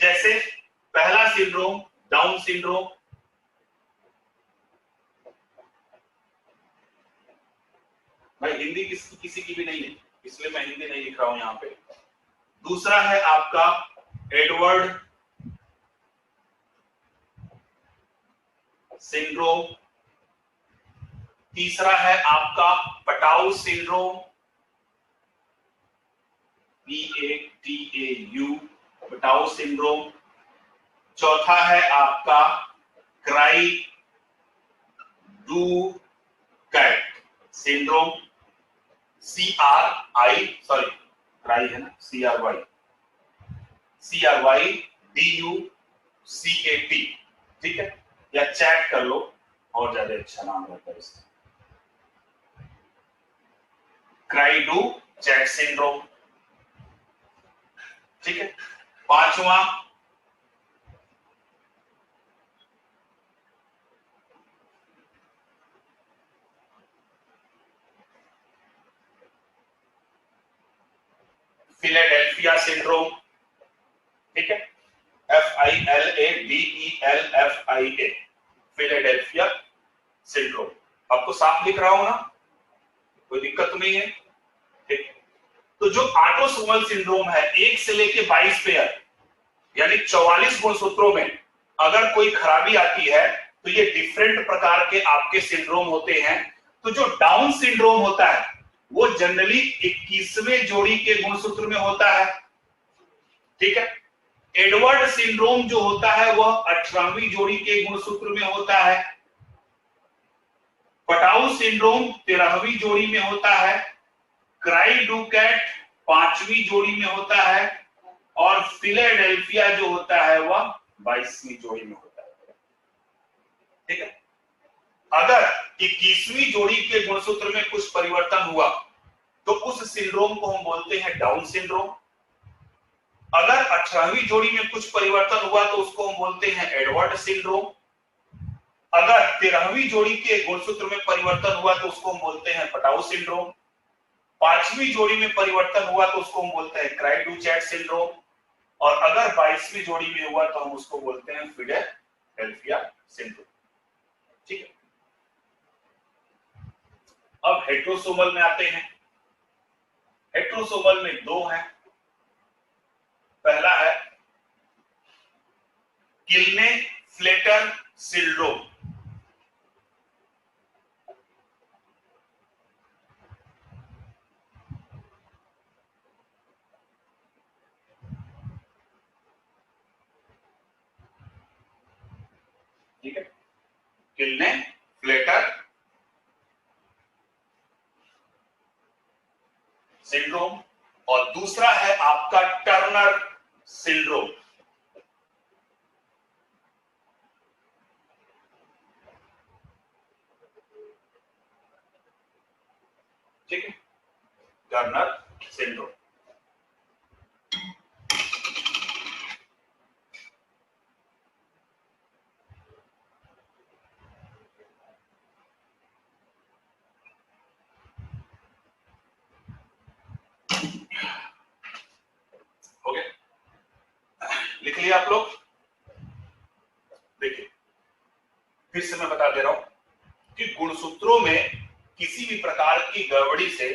जैसे पहला सिंड्रोम डाउन सिंड्रोम, भाई हिंदी किसी की भी नहीं है इसलिए मैं हिंदी नहीं लिख रहा हूं यहां पे। दूसरा है आपका एडवर्ड सिंड्रोम, तीसरा है आपका Patau syndrome, PATAU Patau syndrome, चौथा है आपका cri du chat syndrome, cri है ना, CRYDUCAT, ठीक है, या चैट कर लो और ज्यादा अच्छा नाम रहता है इसका, क्राई डू चैट सिंड्रोम, ठीक है। पांचवा फिलाडेल्फिया सिंड्रोम, ठीक है, FILADELFIA फिलाडेल्फिया सिंड्रोम। आपको साफ लिख रहा हूं ना, कोई दिक्कत तो नहीं है, ठीक। तो जो ऑटोसोमल सिंड्रोम है 1 से लेके 22 पेयर यानी 44 गुणसूत्रों में अगर कोई खराबी आती है तो ये डिफरेंट प्रकार के आपके सिंड्रोम होते हैं। तो जो डाउन सिंड्रोम होता है वो जनरली 21वें जोड़ी के गुणसूत्र में होता है, ठीक है। एडवर्ड सिंड्रोम जो होता है वह 18वीं जोड़ी के गुणसूत्र में होता है, पटाउ सिंड्रोम 13वीं जोड़ी में होता है, क्राई डू कैट 5वीं जोड़ी में होता है और फिलाडेल्फिया जो होता है वह 22वीं जोड़ी में होता है, ठीक है। अगर 21वीं जोड़ी के गुणसूत्र में कुछ परिवर्तन हुआ तो उस सिंड्रोम को हम बोलते हैं डाउन सिंड्रोम। अगर 18वीं जोड़ी में कुछ परिवर्तन हुआ तो उसको हम बोलते हैं एडवर्ड सिंड्रोम। अगर 13वीं जोड़ी के गुणसूत्र में परिवर्तन हुआ तो उसको हम बोलते हैं पटाउ सिंड्रोम। 5वीं जोड़ी में परिवर्तन हुआ तो उसको हम बोलते हैं क्राई डू चैट सिंड्रोम और अगर 22वीं जोड़ी में हुआ तो हम उसको बोलते हैं फिलाडेल्फिया सिंड्रोम, ठीक है। अब हेट्रोसोमल में आते हैं। हेट्रोसोमल में 2 हैं। पहला है किल्ने-फ्लेटर सिंड्रोम, ठीक है, किल्ने-फ्लेटर सिंड्रोम और दूसरा है आपका टर्नर सिंड्रोम, ठीक है, टर्नर सिंड्रोम। हो गया, लिख लिया आप लोग। देखिए फिर से मैं बता दे रहा हूं कि गुणसूत्रों में किसी भी प्रकार की गड़बड़ी से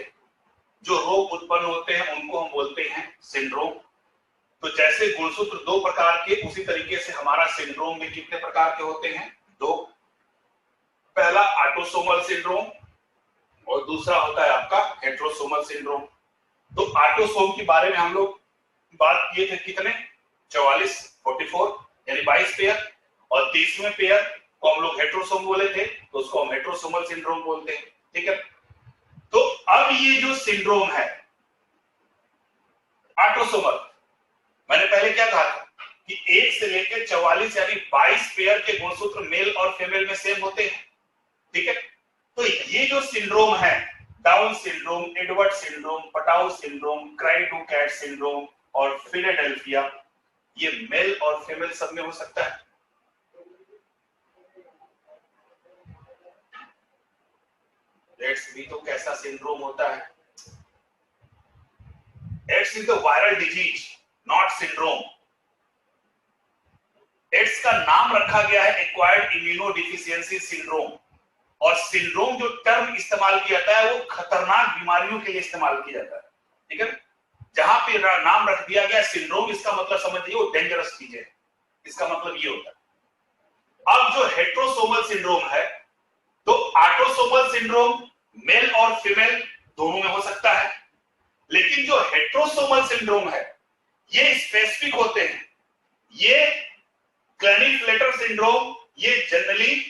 जो रोग उत्पन्न होते हैं उनको हम बोलते हैं सिंड्रोम। तो जैसे गुणसूत्र दो प्रकार के, उसी तरीके से हमारा सिंड्रोम भी कितने प्रकार के होते हैं? दो। पहला ऑटोसोमल सिंड्रोम और दूसरा होता है आपका हेटेरोसोमल सिंड्रोम। तो ऑटोसोम के बारे में हम लोग बात किए थे कितने? 44 यानी 22 पेयर, और 30वें पेयर को हम लोग हेटेरोसोम बोले थे, तो उसको हम हेटेरोसोमल सिंड्रोम बोलते हैं। ठीक है, तो अब ये जो सिंड्रोम है ऑटोसोमल, मैंने पहले क्या कहा था कि 1 से लेकर 44 यानी 22 पेयर के गुणसूत्र मेल और फीमेल में सेम होते हैं। ठीक है, तो ये जो सिंड्रोम है, down syndrome, Edward syndrome, Patau syndrome, cry-do-cat syndrome और फिलाडेल्फिया, ये मेल और फीमेल सब में हो सकता है। एड्स भी तो कैसा सिंड्रोम होता है? AIDS is the viral disease, not syndrome. AIDS का नाम रखा गया है एक्वायर्ड इम्यूनोडिफिशियंसी सिंड्रोम, और सिंड्रोम जो टर्म इस्तेमाल किया जाता है वो खतरनाक बीमारियों के लिए इस्तेमाल किया जाता है। ठीक है, जहां पे नाम रख दिया गया सिंड्रोम, इसका मतलब समझ लीजिए वो डेंजरस चीज है, इसका मतलब ये होता है। अब जो हेटेरोसोमल सिंड्रोम है, तो ऑटोसोमल सिंड्रोम मेल और फीमेल दोनों में हो सकता है, लेकिन जो हेटेरोसोमल सिंड्रोम है ये स्पेसिफिक होते हैं। ये क्लेनिफ्लेटर सिंड्रोम ये जनरली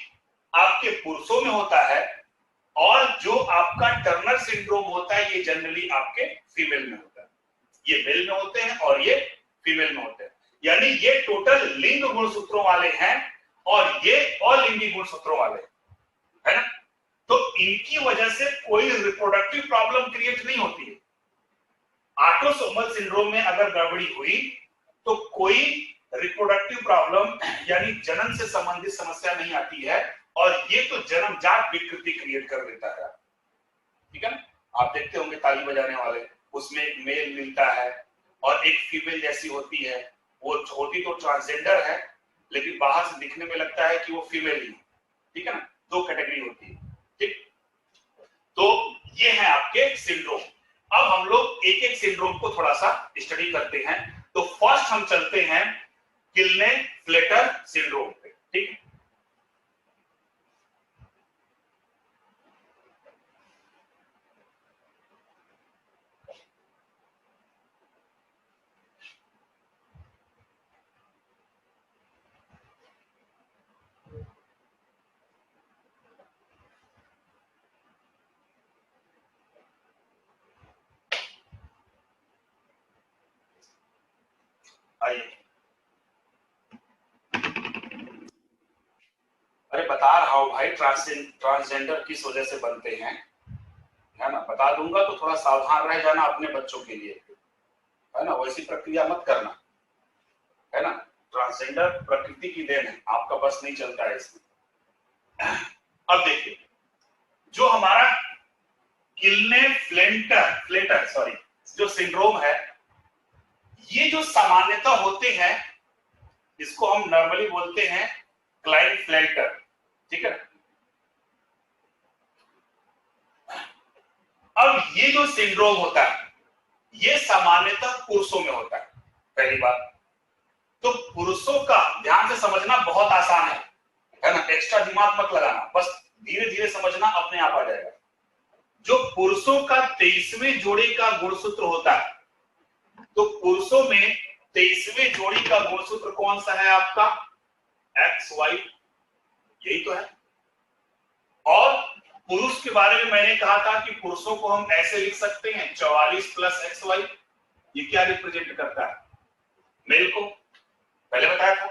आपके पुरुषों में होता है, और जो आपका टर्नर सिंड्रोम होता है ये जनरली आपके फीमेल में होता है। ये मेल में होते हैं और ये फीमेल में होते हैं, यानी ये टोटल लिंग गुणसूत्रों वाले हैं और ये अलिंगी गुणसूत्रों वाले है ना। तो इनकी वजह से कोई रिप्रोडक्टिव प्रॉब्लम क्रिएट नहीं होती है। ऑटोसोमल सिंड्रोम में अगर गड़बड़ी हुई तो कोई रिप्रोडक्टिव प्रॉब्लम यानी जन्म से संबंधित समस्या नहीं आती है, और ये तो जन्मजात विकृति क्रिएट कर देता है। ठीक है ना, आप देखते होंगे ताली बजाने वाले, उसमें एक मेल मिलता है और एक फीमेल जैसी होती है, वो होती तो ट्रांसजेंडर है लेकिन बाहर से दिखने में लगता है कि वो फीमेल ही। ठीक है ना, दो कैटेगरी होती है। ठीक, तो ये है आपके सिंड्रोम। अब हम लोग एक एक सिंड्रोम को थोड़ा सा स्टडी करते हैं। तो फर्स्ट हम चलते हैं किल्ने-फ्लेटर सिंड्रोम पे। ठीक है, आइए। अरे बता रहा हूं भाई, ट्रांसजेंडर किस वजह से बनते हैं, है ना, बता दूंगा तो थोड़ा सावधान रह जाना अपने बच्चों के लिए, है ना, वैसी प्रक्रिया मत करना, है ना। ट्रांसजेंडर प्रकृति की देन है, आपका बस नहीं चलता है इसमें। अब देखिए, जो हमारा किल्ने-फ्लेटर जो सिंड्रोम है, ये जो सामान्यतः होते हैं इसको हम नॉर्मली बोलते हैं क्लाइनफ्लेटर। ठीक है, अब ये जो सिंड्रोम होता है ये सामान्यतः पुरुषों में होता है। पहली बात तो पुरुषों का ध्यान से समझना बहुत आसान है ना, एक्स्ट्रा दिमाग मत लगाना, बस धीरे धीरे समझना, अपने आप आ जाएगा। जो पुरुषों का 23वें जोड़ी का गुणसूत्र होता है, तो पुरुषों में 23वें जोड़ी का गुणसूत्र कौन सा है आपका? XY, यही तो है। और पुरुष के बारे में मैंने कहा था कि पुरुषों को हम ऐसे लिख सकते हैं 44 + XY। ये क्या रिप्रेजेंट करता है? मेल को, पहले बताया था।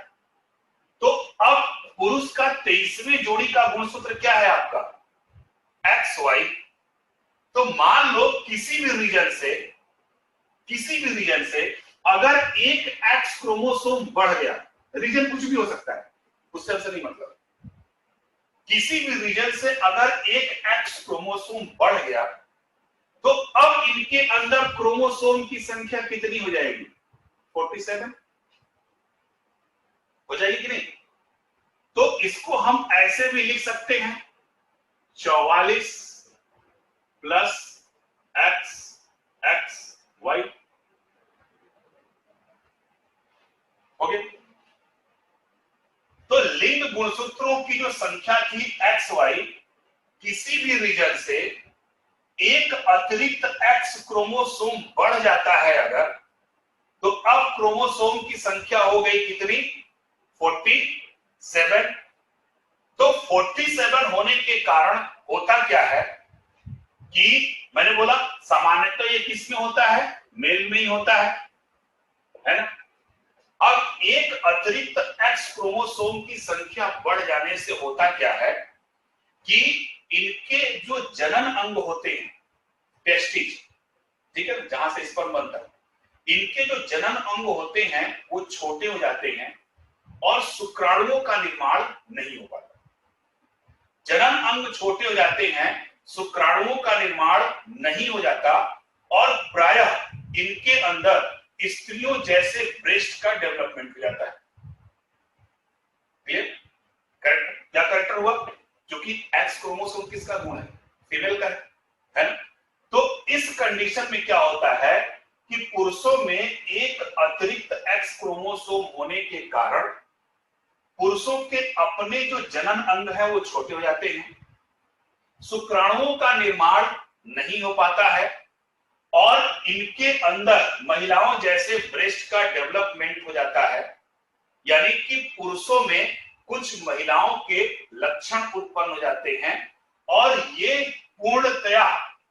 तो अब पुरुष का 23वें जोड़ी का गुणसूत्र क्या है आपका? XY। तो मान लो किसी भी रीजन से अगर एक एक्स क्रोमोसोम बढ़ गया, रीजन कुछ भी हो सकता है, उससे हमसे नहीं मतलब, किसी भी रीजन से अगर एक एक्स क्रोमोसोम बढ़ गया तो अब इनके अंदर क्रोमोसोम की संख्या कितनी हो जाएगी? 47 हो जाएगी कि नहीं? तो इसको हम ऐसे भी लिख सकते हैं 44 + XY। की जो संख्या थी XY, किसी भी रीजन से एक अतिरिक्त X क्रोमोसोम बढ़ जाता है अगर, तो अब क्रोमोसोम की संख्या हो गई कितनी? 47। तो 47 होने के कारण होता क्या है कि मैंने बोला सामान्यतः ये किस में होता है? मेल में ही होता है ना। अब एक अतिरिक्त X क्रोमोसोम की संख्या बढ़ जाने से होता क्या है कि इनके जो जनन अंग होते हैं, टेस्टिस, ठीक है, जहां से स्पर्म बनता है, इनके जो जनन अंग होते हैं वो छोटे हो जाते हैं और शुक्राणुओं का निर्माण नहीं हो पाता। जनन अंग छोटे हो जाते हैं, शुक्राणुओं का निर्माण नहीं हो जाता और प्रायः इनके अंदर स्त्रियों जैसे ब्रेस्ट का डेवलपमेंट हो जाता है। क्लियर? क्या करेक्टर हुआ? क्योंकि एक्स क्रोमोसोम किसका गुण है? फीमेल का है ना। तो इस कंडीशन में क्या होता है कि पुरुषों में एक अतिरिक्त एक्स क्रोमोसोम होने के कारण पुरुषों के अपने जो जनन अंग है वो छोटे हो जाते हैं, शुक्राणुओं का निर्माण नहीं हो पाता है और इनके अंदर महिलाओं जैसे ब्रेस्ट का डेवलपमेंट हो जाता है। यानी कि पुरुषों में कुछ महिलाओं के लक्षण उत्पन्न हो जाते हैं और ये पूर्णतया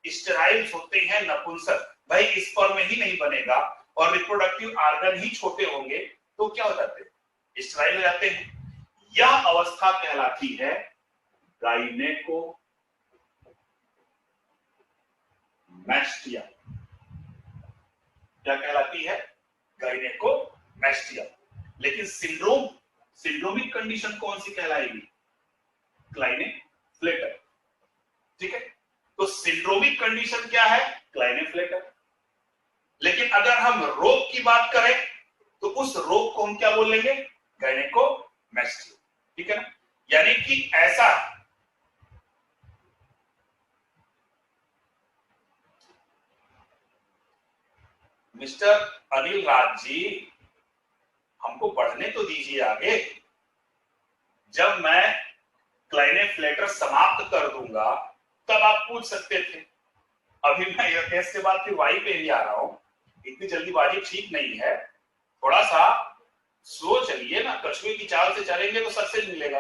स्टेराइल होते हैं, नपुंसक। भाई स्पर्म में ही नहीं बनेगा और रिप्रोडक्टिव ऑर्गन ही छोटे होंगे तो क्या हो जाते हैं? स्टेराइल हो जाते हैं। यह अवस्था कहलाती है गाइनेकोमैस्टिया। क्या कहलाती है? गाइनेकोमैस्टिया। लेकिन सिंड्रोमिक कंडीशन कौन सी कहलाएगी? क्लाइनेफ्लेटर। ठीक है, तो सिंड्रोमिक कंडीशन क्या है? क्लाइनेफ्लेटर। लेकिन अगर हम रोग की बात करें तो उस रोग को हम क्या बोलेंगे? गाइनेकोमैस्टिया। ठीक है ना। यानी कि ऐसा मिस्टर अनिल राज जी, हमको बढ़ने तो दीजिए आगे। जब मैं क्लाइनेफ्लेटर समाप्त कर दूंगा तब आप पूछ सकते थे। अभी मैं यह के बाद फिर वाई पे ही आ रहा हूं। इतनी जल्दीबाजी ठीक नहीं है, थोड़ा सा स्लो चलिए ना। कछुए की चाल से चलेंगे तो सक्सेस मिलेगा,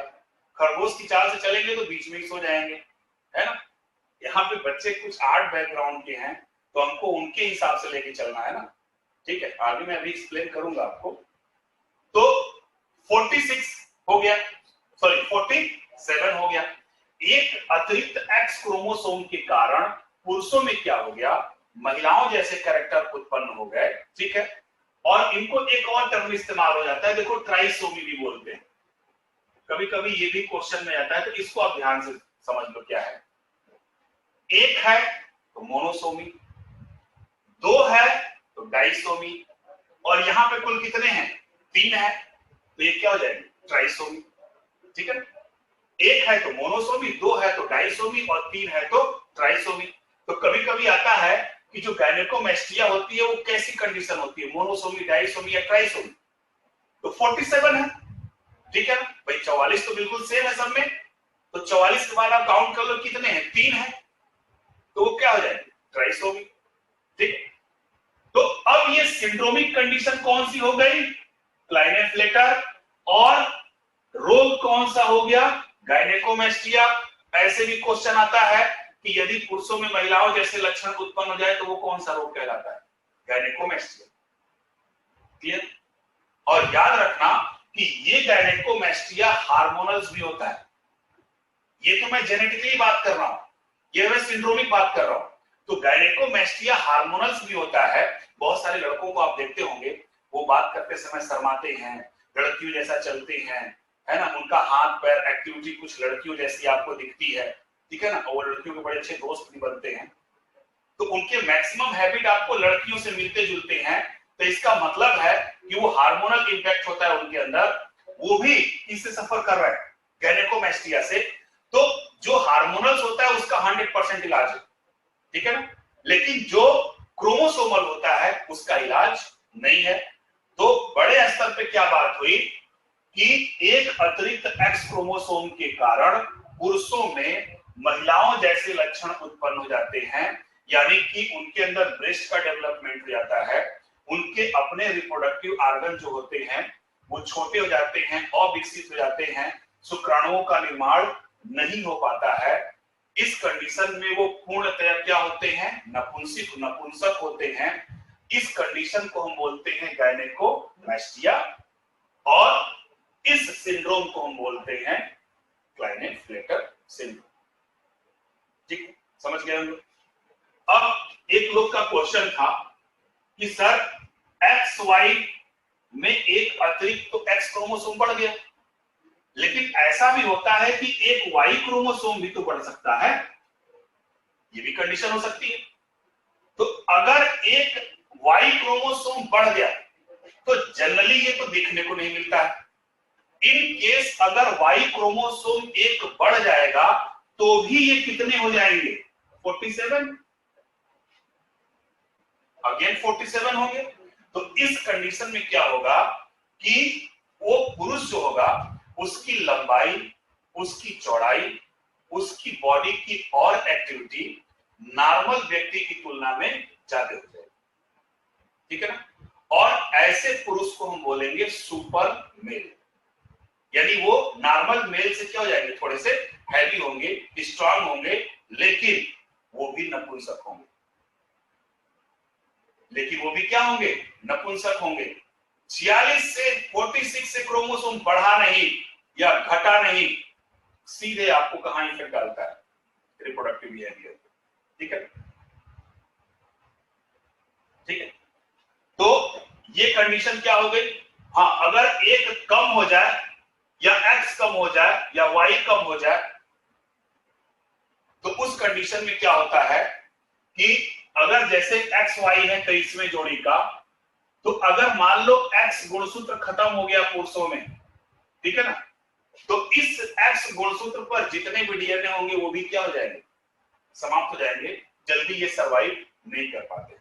खरगोश की चाल से चलेंगे तो बीच में ही सो जाएंगे, है ना। यहाँ पे बच्चे कुछ आर्ट बैकग्राउंड के हैं तो हमको उनके हिसाब से लेके चलना है ना। ठीक है, आगे मैं अभी एक्सप्लेन करूंगा आपको। तो 46 हो गया, सॉरी 47 हो गया। एक अतिरिक्त एक्स क्रोमोसोम के कारण पुरुषों में क्या हो गया? महिलाओं जैसे कैरेक्टर उत्पन्न हो गए। ठीक है, और इनको एक और टर्म इस्तेमाल हो जाता है, देखो ट्राइसोमी भी बोलते हैं। कभी कभी ये भी क्वेश्चन में आता है, तो इसको आप ध्यान से समझ लो क्या है। एक है तो मोनोसोमी, दो है तो डाइसोमी, और यहां पे कुल कितने हैं? 3 है, तो ये क्या हो जाएगी? ट्राइसोमी। ठीक है, एक है तो मोनोसोमी, दो है तो डाइसोमी और 3 है तो ट्राइसोमी। तो कभी कभी आता है कि जो गायनेकोमैस्टिया होती है वो कैसी कंडीशन होती है? मोनोसोमी, डाइसोमी या ट्राइसोमी। तो 47 है। ठीक है ना भाई, 44 तो बिल्कुल सेम है सब में। तो 44 के बाद आप काउंट कर लो कितने हैं? 3 है, तो वो क्या हो जाएगी? ट्राइसोमी। ठीक, तो अब ये सिंड्रोमिक कंडीशन कौन सी हो गई? क्लाइनेफ्लेटर। और रोग कौन सा हो गया? गायनेकोमैस्टिया। ऐसे भी क्वेश्चन आता है कि यदि पुरुषों में महिलाओं जैसे लक्षण उत्पन्न हो जाए तो वो कौन सा रोग कहलाता है? गायनेकोमैस्टिया। क्लियर? और याद रखना कि ये गायनेकोमैस्टिया हार्मोनल्स भी होता है। ये तो मैं जेनेटिकली बात कर रहा हूं, ये मैं सिंड्रोमिक बात कर रहा हूं। तो गायनेकोमैस्टिया हार्मोनल्स भी होता है। बहुत सारे लड़कों को आप देखते होंगे, वो बात करते समय शर्माते हैं, लड़कियों जैसा चलते हैं, है ना। उनका हाथ पैर एक्टिविटी कुछ लड़कियों जैसी आपको दिखती है, ठीक है ना। और वो लड़कियों के बड़े अच्छे दोस्त भी बनते हैं। तो उनके मैक्सिमम हैबिट आपको लड़कियों से मिलते जुलते हैं। तो इसका मतलब है कि वो हार्मोनल इंपैक्ट होता है उनके अंदर, वो भी इससे सफर कर रहे हैं, गायनेकोमैस्टिया से। तो जो हार्मोनल्स होता है उसका 100% इलाज है, ठीक है ना। लेकिन जो क्रोमोसोमल होता है उसका इलाज नहीं है। तो बड़े स्तर पे क्या बात हुई कि एक अतिरिक्त एक्स क्रोमोसोम के कारण पुरुषों में महिलाओं जैसे लक्षण उत्पन्न हो जाते हैं, यानी कि उनके अंदर ब्रेस्ट का डेवलपमेंट हो जाता है, उनके अपने रिप्रोडक्टिव ऑर्गन जो होते हैं वो छोटे हो जाते हैं, अविकसित हो जाते हैं, शुक्राणुओं का निर्माण नहीं हो पाता है। इस कंडीशन में वो पूर्णतया क्या होते हैं, नपुंसक होते हैं। इस कंडीशन को हम बोलते हैं गायनेकोमैस्टिया और इस सिंड्रोम को हम बोलते हैं क्लाइनेट-फ्लेटर सिंड्रोम। ठीक, समझ गए हम लोग। अब एक लोग का क्वेश्चन था कि सर एक्स वाई में एक अतिरिक्त तो एक्स क्रोमोसोम बढ़ गया, लेकिन ऐसा भी होता है कि एक वाई क्रोमोसोम भी तो बढ़ सकता है, ये भी कंडीशन हो सकती है। तो अगर एक वाई क्रोमोसोम बढ़ गया तो जनरली ये तो देखने को नहीं मिलता है। इन केस अगर वाई क्रोमोसोम एक बढ़ जाएगा तो भी ये कितने हो जाएंगे, 47, अगेन 47 होंगे। तो इस कंडीशन में क्या होगा कि वो पुरुष जो होगा उसकी लंबाई, उसकी चौड़ाई, उसकी बॉडी की और एक्टिविटी नॉर्मल व्यक्ति की तुलना में ज्यादा हो जाएगी, ठीक है ना। और ऐसे पुरुष को हम बोलेंगे सुपर मेल, यानी वो नॉर्मल मेल से क्या हो जाएंगे, थोड़े से हैवी होंगे, स्ट्रांग होंगे, लेकिन वो भी नपुंसक होंगे। लेकिन वो भी क्या होंगे, नपुंसक होंगे। 46 से 46 से क्रोमोसोम बढ़ा नहीं या घटा नहीं, सीधे आपको कहां इफेक्ट डालता है, रिप्रोडक्टिव बिहेवियर, ठीक है, ठीक है। तो ये कंडीशन क्या हो गई। हाँ, अगर एक कम हो जाए या एक्स कम हो जाए या वाई कम हो जाए तो उस कंडीशन में क्या होता है कि अगर जैसे एक्स वाई है 23वें जोड़ी का, तो अगर मान लो एक्स गुणसूत्र खत्म हो गया पुरुषों में, ठीक है ना, तो इस एक्स गुणसूत्र पर जितने भी डीएनए होंगे वो भी क्या हो जाएंगे, समाप्त हो जाएंगे, जल्दी ये सर्वाइव नहीं कर पाते,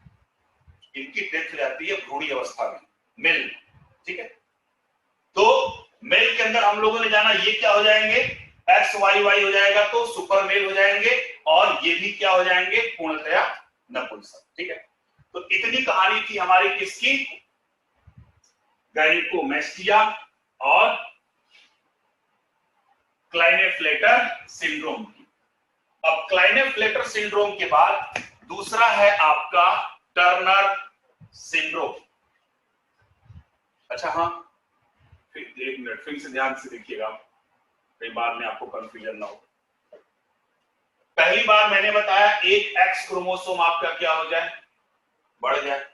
इनकी डेथ हो जाती है भ्रूणी अवस्था में, मेल, ठीक है। तो मेल के अंदर हम लोगों ने जाना ये क्या हो जाएंगे, एक्स वाई वाई हो जाएगा तो सुपर मेल हो जाएंगे, और ये भी क्या हो जाएंगे, पूर्णतया नपुंसक, ठीक है। तो इतनी कहानी थी हमारी किसकी, गायनेकोमैस्टिया और क्लाइनेट-फ्लेटर सिंड्रोम की। अब क्लाइनेट-फ्लेटर सिंड्रोम के बाद दूसरा है आपका टर्नर सिंड्रोम। अच्छा हाँ, फिर एक मिनट फिर से ध्यान से देखिएगा, कई बार में आपको कंफ्यूजन ना हो। पहली बार मैंने बताया एक एक्स क्रोमोसोम आपका क्या हो जाए, बढ़ जाए,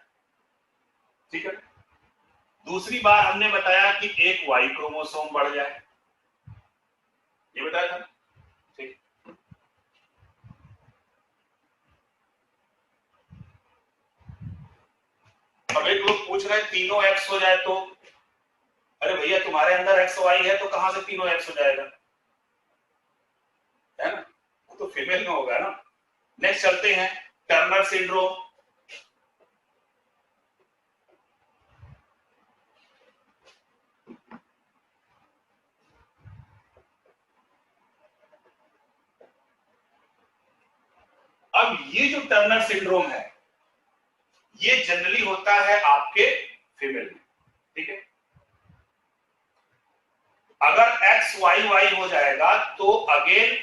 ठीक है। दूसरी बार हमने बताया कि एक वाई क्रोमोसोम बढ़ जाए, ये बताया था, ठीक। अब एक लोग पूछ रहे हैं तीनों एक्स हो जाए तो, अरे भैया तुम्हारे अंदर एक्स वाई है तो कहां से तीनों एक्स हो जाएगा, है ना, वो तो फीमेल में होगा ना। नेक्स्ट चलते हैं टर्नर सिंड्रोम। अब ये जो टर्नर सिंड्रोम है ये जनरली होता है आपके फीमेल में, ठीक है। अगर एक्स वाई वाई हो जाएगा तो अगेन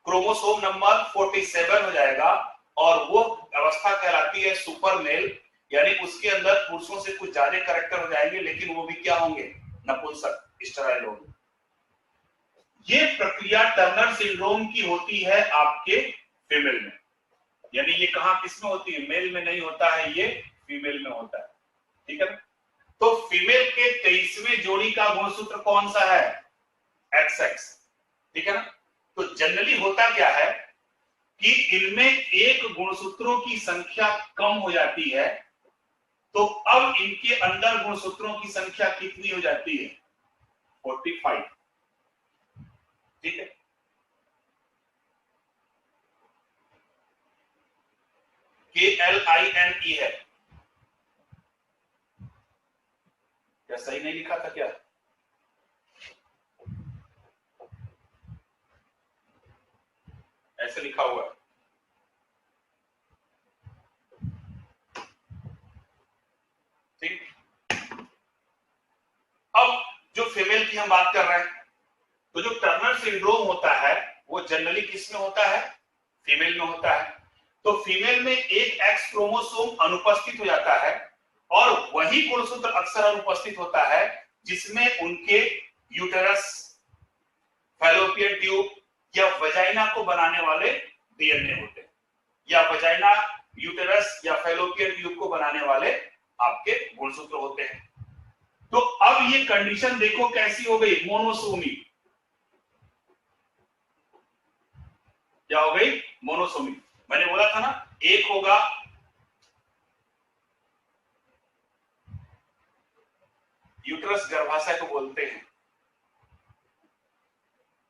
क्रोमोसोम नंबर 47 हो जाएगा, और वो अवस्था कहलाती है सुपर मेल, यानी उसके अंदर पुरुषों से कुछ ज्यादा कैरेक्टर हो जाएंगे, लेकिन वो भी क्या होंगे, नपुंसक, स्टेराइल होंगे। ये प्रक्रिया टर्नर सिंड्रोम की होती है आपके फीमेल में, यानी ये कहां किसमें होती है, मेल में नहीं होता है, ये फीमेल में होता है, ठीक है। तो फीमेल के 23वें जोड़ी का गुणसूत्र कौन सा है, XX, ठीक है ना। तो जनरली होता क्या है कि इनमें एक गुणसूत्रों की संख्या कम हो जाती है, तो अब इनके अंदर गुणसूत्रों की संख्या कितनी हो जाती है, 45, ठीक है। KLINE है, क्या सही नहीं लिखा था क्या, ऐसे लिखा हुआ है। ठीक, अब जो फीमेल की हम बात कर रहे हैं, तो जो टर्नर सिंड्रोम होता है वो जनरली किस में होता है? फीमेल में होता है। तो फीमेल में एक एक्स क्रोमोसोम अनुपस्थित हो जाता है और वही गुणसूत्र अक्सर अनुपस्थित होता है जिसमें उनके यूटेरस, फैलोपियन ट्यूब या वजाइना को बनाने वाले डीएनए होते हैं, या वजाइना, यूटेरस या फैलोपियन ट्यूब को बनाने वाले आपके गुणसूत्र होते हैं। तो अब ये कंडीशन देखो कैसी हो गई, मोनोसोमी। क्या हो गई? मोनोसोमी। मैंने बोला था ना, एक होगा यूट्रस, गर्भाशय को बोलते हैं,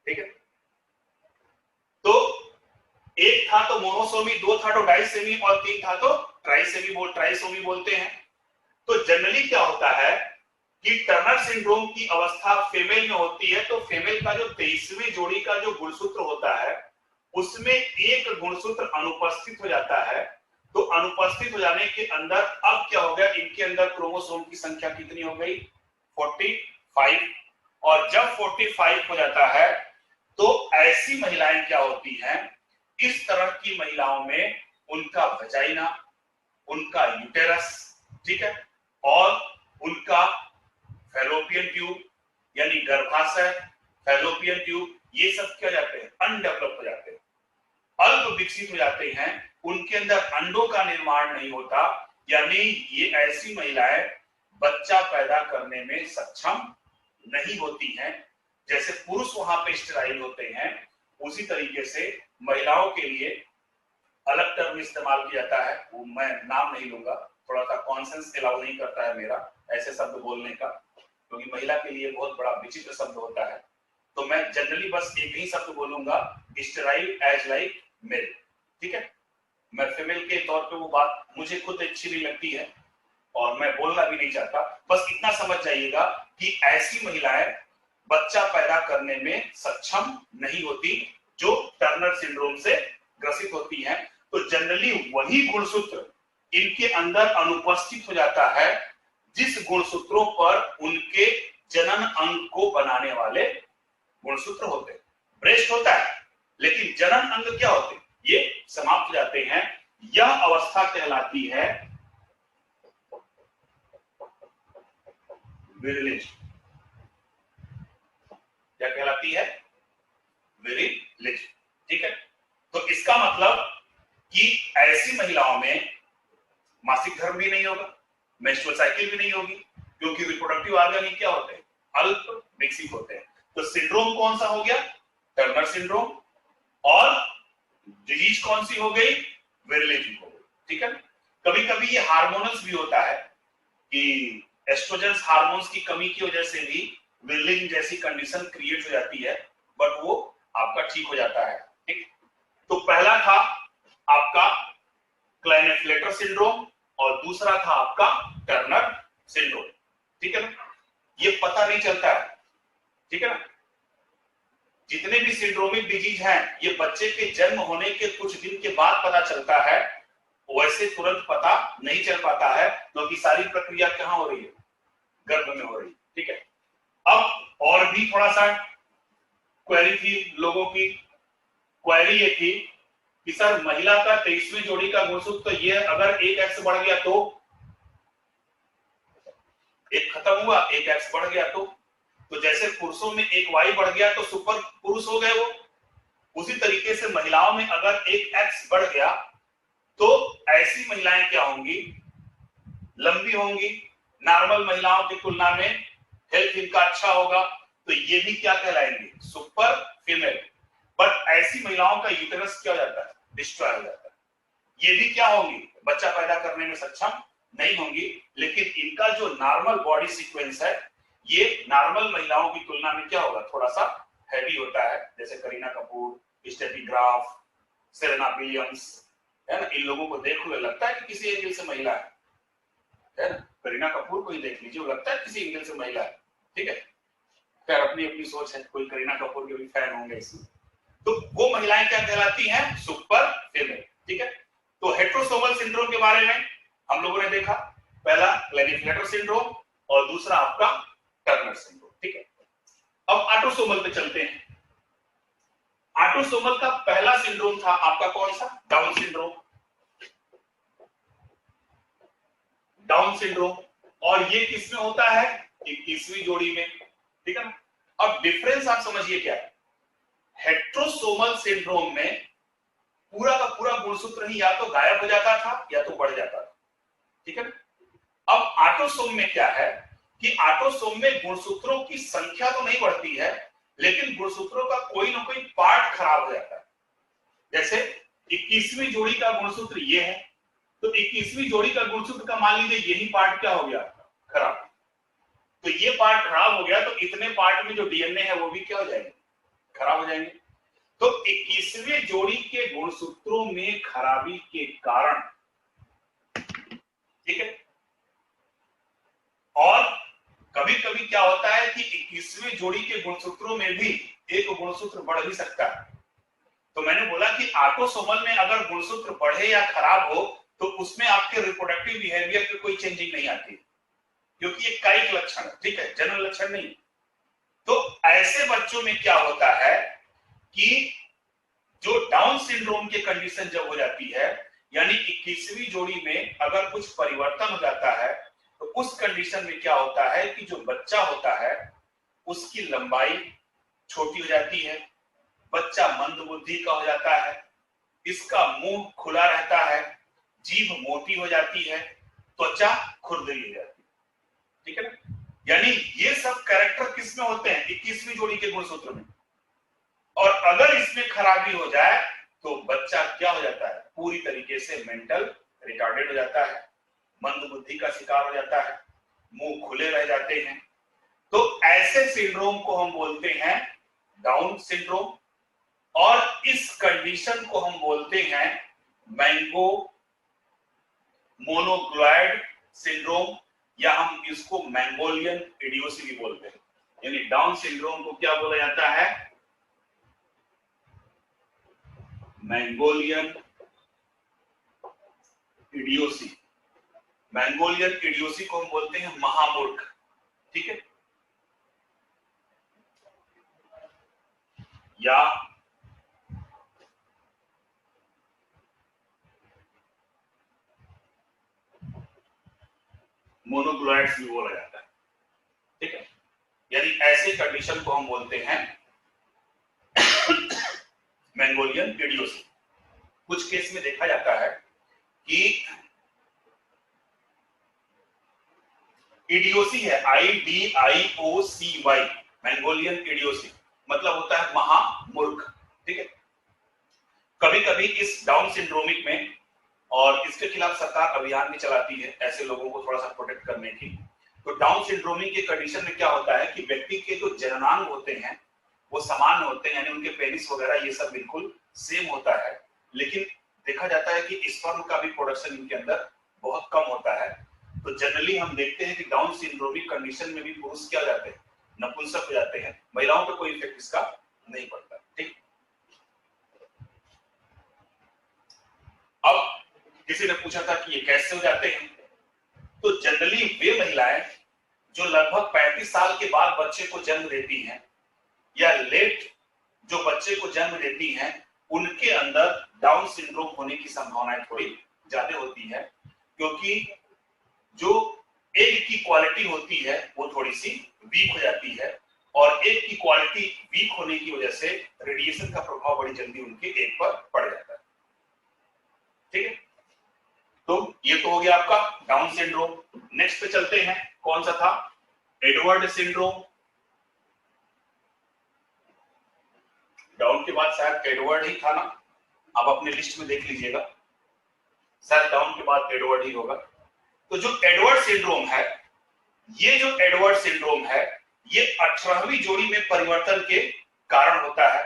ठीक है। तो एक था तो मोनोसोमी, दो था तो डाइसेमी और तीन था तो ट्राइसोमी बोलते हैं। तो जनरली क्या होता है कि टर्नर सिंड्रोम की अवस्था फीमेल में होती है, तो फीमेल का जो 23वीं जोड़ी का जो गुणसूत्र होता है उसमें एक गुणसूत्र अनुपस्थित हो जाता है। तो अनुपस्थित हो जाने के अंदर अब क्या हो गया, इनके अंदर क्रोमोसोम की संख्या कितनी हो गई? 45। और जब 45 हो जाता है तो ऐसी महिलाएं क्या होती हैं, इस तरह की महिलाओं में उनका वजाइना, उनका यूटेरस, ठीक है, और उनका फैलोपियन ट्यूब यानी गर्भाशय, फैलोपियन ट्यूब, ये सब क्या जाते हैं? अनडेवलप हो जाते हैं, अल्प विकसित हो जाते हैं, उनके अंदर अंडों का निर्माण नहीं होता, यानी ये ऐसी महिलाएं बच्चा पैदा करने में सक्षम नहीं होती हैं। जैसे पुरुष वहां पे स्टेराइल होते हैं, उसी तरीके से महिलाओं के लिए अलग टर्म इस्तेमाल किया जाता है, वो मैं नाम नहीं लूंगा, थोड़ा सा कॉन्सेंस अलाउ नहीं करता है मेरा ऐसे शब्द बोलने का, क्योंकि महिला के लिए बहुत बड़ा विचित्र शब्द होता है। तो मैं जनरली बस एक ही शब्द बोलूंगा, स्टेराइल एज लाइक मेल, ठीक है। मैं फीमेल के तौर पे वो बात मुझे खुद अच्छी नहीं लगती है और मैं बोलना भी नहीं चाहता। बस इतना समझ जाइएगा कि ऐसी महिलाएं बच्चा पैदा करने में सक्षम नहीं होती जो टर्नर सिंड्रोम से ग्रसित होती हैं। तो जनरली वही गुणसूत्र इनके अंदर अनुपस्थित हो जाता है जिस गुणसूत्रों पर उनके जनन अंग को बनाने वाले गुणसूत्र होते हैं। ब्रेस्ट होता है लेकिन जनन अंग क्या होते हैं? ये समाप्त हो जाते हैं। यह अवस्था कहलाती है विरिलिज। क्या कहलाती है? विरिलिज, ठीक है। तो इसका मतलब कि ऐसी महिलाओं में मासिक धर्म भी नहीं होगा, मेंस्ट्रुअल साइकिल भी नहीं होगी, क्योंकि रिप्रोडक्टिव ऑर्गन क्या होते हैं? अल्प विकसित होते हैं। तो सिंड्रोम कौन सा हो गया? Turner syndrome. और डिजीज कौन सी हो गई? विरिलिज हो गई, ठीक है। कभी कभी ये हार्मोनल्स भी होता है कि एस्ट्रोजेंस हार्मोन्स की कमी की वजह से भी विरिलिज जैसी कंडीशन क्रिएट हो जाती है, बट वो आपका ठीक हो जाता है, ठीक। तो पहला था आपका क्लाइनेफलेटर सिंड्रोम और दूसरा था आपका टर्नर सिंड्रोम, ठीक है ना। ये पता नहीं चलता है, ठीक है ना। जितने भी सिंड्रोमिक डिजीज हैं ये बच्चे के जन्म होने के कुछ दिन के बाद पता चलता है, वैसे तुरंत पता नहीं चल पाता है क्योंकि सारी प्रक्रिया कहां हो रही है? गर्भ में हो रही है, ठीक है। अब और भी थोड़ा सा क्वेरी थी लोगों की, क्वेरी ये थी कि सर महिला का 23वीं जोड़ी का गुणसूत्र, तो ये अगर एक एक्स बढ़ गया तो एक खत्म हुआ, एक एक्स बढ़ गया तो जैसे पुरुषों में एक वाई बढ़ गया तो सुपर पुरुष हो गए वो, उसी तरीके से महिलाओं में अगर एक एक्स बढ़ गया तो ऐसी महिलाएं क्या होंगी? लंबी होंगी, नॉर्मल महिलाओं की तुलना में हेल्थ इनका अच्छा होगा, तो ये भी क्या कहलाएंगे? Super female. बट ऐसी महिलाओं का यूटेरस क्या हो जाता है? डिस्ट्रॉय हो जाता है। ये भी क्या होंगी? बच्चा पैदा करने में सक्षम नहीं होंगी, लेकिन इनका जो नॉर्मल बॉडी सीक्वेंस है ये नॉर्मल महिलाओं की तुलना में क्या होगा? थोड़ा सा हैवी होता है, जैसे Kareena Kapoor, Steffi Graf, Serena Williams, है ना। इन लोगों को देख लो लगता है कि किसी एंगल से महिला है ना। करीना कपूर को ही देख लीजिए, वो लगता है किसी एंगल से महिला है, ठीक है। खैर अपनी अपनी सोच है, कोई करीना कपूर के भी फैन होंगे इसमें। तो वो महिलाएं क्या कहलाती हैं? Super female. ठीक है, तो हेट्रोसोमल सिंड्रोम के बारे में हम लोगों ने देखा, पहला क्लेनिफलेटर सिंड्रोम और दूसरा आपका टर्नर सिंड्रोम। ठीक है, अब ऑटोसोमल पे चलते हैं। ऑटोसोमल का पहला सिंड्रोम था आपका कौन सा? Down syndrome. डाउन सिंड्रोम, और ये किसमें होता है? 21वीं जोड़ी में। ठीक है ना, अब डिफरेंस आप समझिए क्या है। हेट्रोसोमल सिंड्रोम में पूरा का पूरा गुणसूत्र ही या तो गायब हो जाता था या तो बढ़ जाता था। ठीक है, अब ऑटोसोम में क्या है कि ऑटोसोम में गुणसूत्रों की संख्या तो नहीं बढ़ती है, लेकिन गुणसूत्रों का कोई ना कोई पार्ट खराब हो जाता है। जैसे 21वीं जोड़ी का गुणसूत्र ये है, तो 21वीं जोड़ी का गुणसूत्र का मान लीजिए यही पार्ट क्या हो गया? खराब। तो ये पार्ट खराब हो गया, तो इतने पार्ट में जो डीएनए है वो भी क्या हो जाएंगे? खराब हो जाएंगे। तो 21वीं जोड़ी के गुणसूत्रों में खराबी के कारण, ठीक है, और कभी कभी क्या होता है कि 21वीं जोड़ी के गुणसूत्रों में भी एक गुणसूत्र बढ़ भी सकता है। तो मैंने बोला कि ऑटोसोमल में अगर गुणसूत्र बढ़े या खराब हो तो उसमें आपके रिप्रोडक्टिव बिहेवियर पे कोई चेंजिंग नहीं आती, क्योंकि ये कायिक लक्षण है। ठीक है, जनरल लक्षण नहीं। तो ऐसे बच्चों में क्या होता है कि जो डाउन सिंड्रोम की कंडीशन जब हो जाती है, यानी 21वीं जोड़ी में अगर कुछ परिवर्तन हो जाता है, तो उस कंडीशन में क्या होता है कि जो बच्चा होता है उसकी लंबाई छोटी हो जाती है, बच्चा मंद बुद्धि का हो जाता है, इसका मुंह खुला रहता है, जीभ मोटी हो जाती है, त्वचा खुरदरी हो जाती है। ठीक है ना, यानी ये सब कैरेक्टर किसमें होते हैं? 21वीं जोड़ी के गुणसूत्र में। और अगर इसमें खराबी हो जाए तो बच्चा क्या हो जाता है? पूरी तरीके से मेंटल रिटार्डेड हो जाता है, मंद बुद्धि का शिकार हो जाता है, मुंह खुले रह जाते हैं। तो ऐसे सिंड्रोम को हम बोलते हैं डाउन सिंड्रोम, और इस कंडीशन को हम बोलते हैं मैंगो मोनोग्लॉयड सिंड्रोम, या हम इसको मैंगोलियन इडियोसी भी बोलते हैं। यानी डाउन सिंड्रोम को क्या बोला जाता है? मैंगोलियन इडियोसी। मैंगोलियन इडियोसी को हम बोलते हैं महामूर्ख। ठीक है, या मोनोग्लॉयड्स भी बोला जाता है। ठीक है, यानी ऐसे कंडीशन को हम बोलते हैं मैंगोलियन इडियोसी। कुछ केस में देखा जाता है कि इडियोसी है, IDIOCY, मैंगोलियन इडियोसी मतलब होता है महामूर्ख। ठीक है, कभी कभी इस डाउन सिंड्रोमिक में, और इसके खिलाफ सरकार अभियान भी चलाती है ऐसे लोगों को थोड़ा सा प्रोटेक्ट करने की। तो डाउन सिंड्रोमिक के कंडीशन में क्या होता है कि व्यक्ति के जो जननांग होते हैं वो समान होते हैं, यानी उनके पेनिस वगैरह ये सब बिल्कुल सेम होता है, लेकिन देखा जाता है कि स्पर्म का भी प्रोडक्शन इनके अंदर बहुत कम होता है। तो जनरली हम देखते हैं कि डाउन सिंड्रोमिक कंडीशन में भी पुरुष क्या हो जाते हैं? नपुंसक हो जाते हैं। महिलाओं पर कोई इफेक्ट इसका नहीं पड़ता। ठीक, अब किसी ने पूछा था कि ये कैसे हो जाते हैं, तो जनरली वे महिलाएं जो लगभग 35 साल के बाद बच्चे को जन्म देती हैं, या लेट जो बच्चे को जन्म देती हैं, उनके अंदर डाउन सिंड्रोम होने की संभावनाएं थोड़ी ज्यादा होती है, क्योंकि जो एग की क्वालिटी होती है वो थोड़ी सी वीक हो जाती है, और एग की क्वालिटी वीक होने की वजह से रेडिएशन का प्रभाव बड़ी जल्दी उनके एग पर पड़ जाता है। ठीक है, तो ये तो हो गया आपका डाउन सिंड्रोम। नेक्स्ट पे चलते हैं, कौन सा था? Edward syndrome. डाउन के बाद शायद एडवर्ड ही था ना, आप अपने लिस्ट में देख लीजिएगा, शायद डाउन के बाद एडवर्ड ही होगा। तो जो एडवर्ड सिंड्रोम है, ये जो एडवर्ड सिंड्रोम है, ये 18वीं जोड़ी में परिवर्तन के कारण होता है।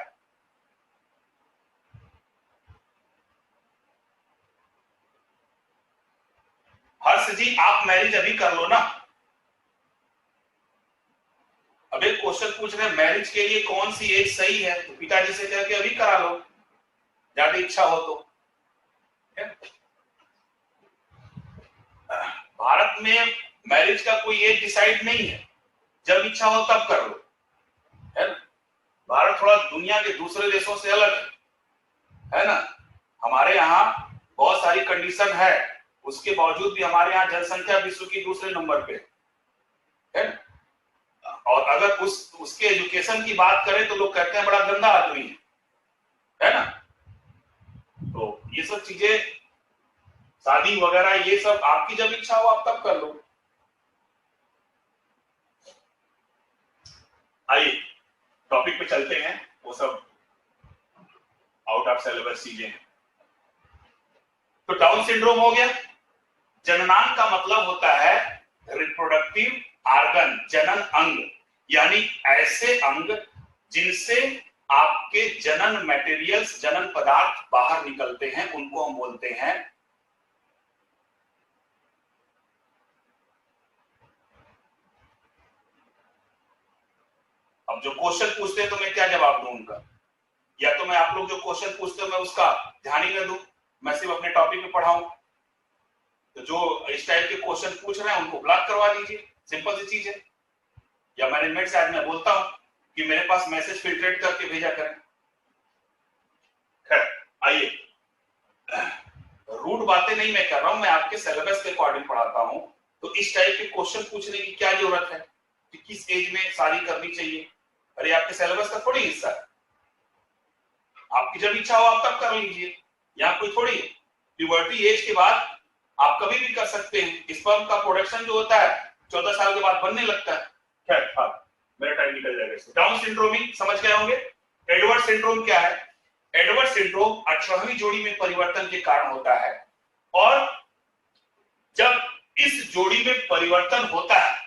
हर्ष जी, आप मैरिज अभी कर लो ना। अब एक क्वेश्चन पूछ रहे हैं मैरिज के लिए कौन सी एज सही है, तो पिताजी से कह के अभी करा लो, ज्यादा इच्छा हो तो। भारत में मैरिज का कोई एज डिसाइड नहीं है, जब इच्छा हो तब कर लो, है ना। भारत थोड़ा दुनिया के दूसरे देशों से अलग है ना। हमारे यहाँ बहुत सारी कंडीशन है, उसके बावजूद भी हमारे यहाँ जनसंख्या विश्व की दूसरे नंबर पे है ना। और अगर उसके एजुकेशन की बात करें तो लोग कहते हैं बड़ा गंदा आदमी है ना। तो ये सब चीजें, शादी वगैरह, ये सब आपकी जब इच्छा हो आप तब कर लो। आइए टॉपिक पे चलते हैं, वो सब आउट ऑफ सिलेबस चीजें हैं। तो डाउन सिंड्रोम हो गया। जननांग का मतलब होता है रिप्रोडक्टिव ऑर्गन, जनन अंग, यानी ऐसे अंग जिनसे आपके जनन मटेरियल्स, जनन पदार्थ बाहर निकलते हैं, उनको हम बोलते हैं अब जो क्वेश्चन पूछते हैं तो मैं क्या जवाब दूं उनका, या तो मैं आप लोग जो क्वेश्चन पूछते हो मैं उसका ध्यान ही न दूं, मैं सिर्फ अपने टॉपिक में पढ़ाऊं। तो जो इस टाइप के क्वेश्चन पूछ रहे हैं उनको ब्लॉक करवा दीजिए, सिंपल सी चीज है। या मैनेजमेंट से आज मैं बोलता हूं कि मेरे पास मैसेज फिल्ट्रेट करके भेजा करें। खैर आइए, रूट बातें नहीं मैं कर रहा हूं, मैं आपके सिलेबस के अकॉर्डिंग पढ़ाता हूं। तो इस टाइप के क्वेश्चन पूछने की क्या जरूरत है कि किस एज में शादी करनी चाहिए, अरे आपके सिलेबस का थोड़ी हिस्सा है। आपकी जब इच्छा हो आप तब कर लीजिए, यहाँ कोई थोड़ी प्यूबर्टी एज के बाद आप कभी भी कर सकते हैं। स्पर्म का प्रोडक्शन जो होता है 14 साल के बाद बनने लगता है। खैर हाँ, मेरा टाइम निकल जाएगा इससे। डाउन सिंड्रोमिंग समझ गए होंगे। एडवर्ड सिंड्रोम क्या है? एडवर्ड सिंड्रोम 18वीं जोड़ी में परिवर्तन के कारण होता है, और जब इस जोड़ी में परिवर्तन होता है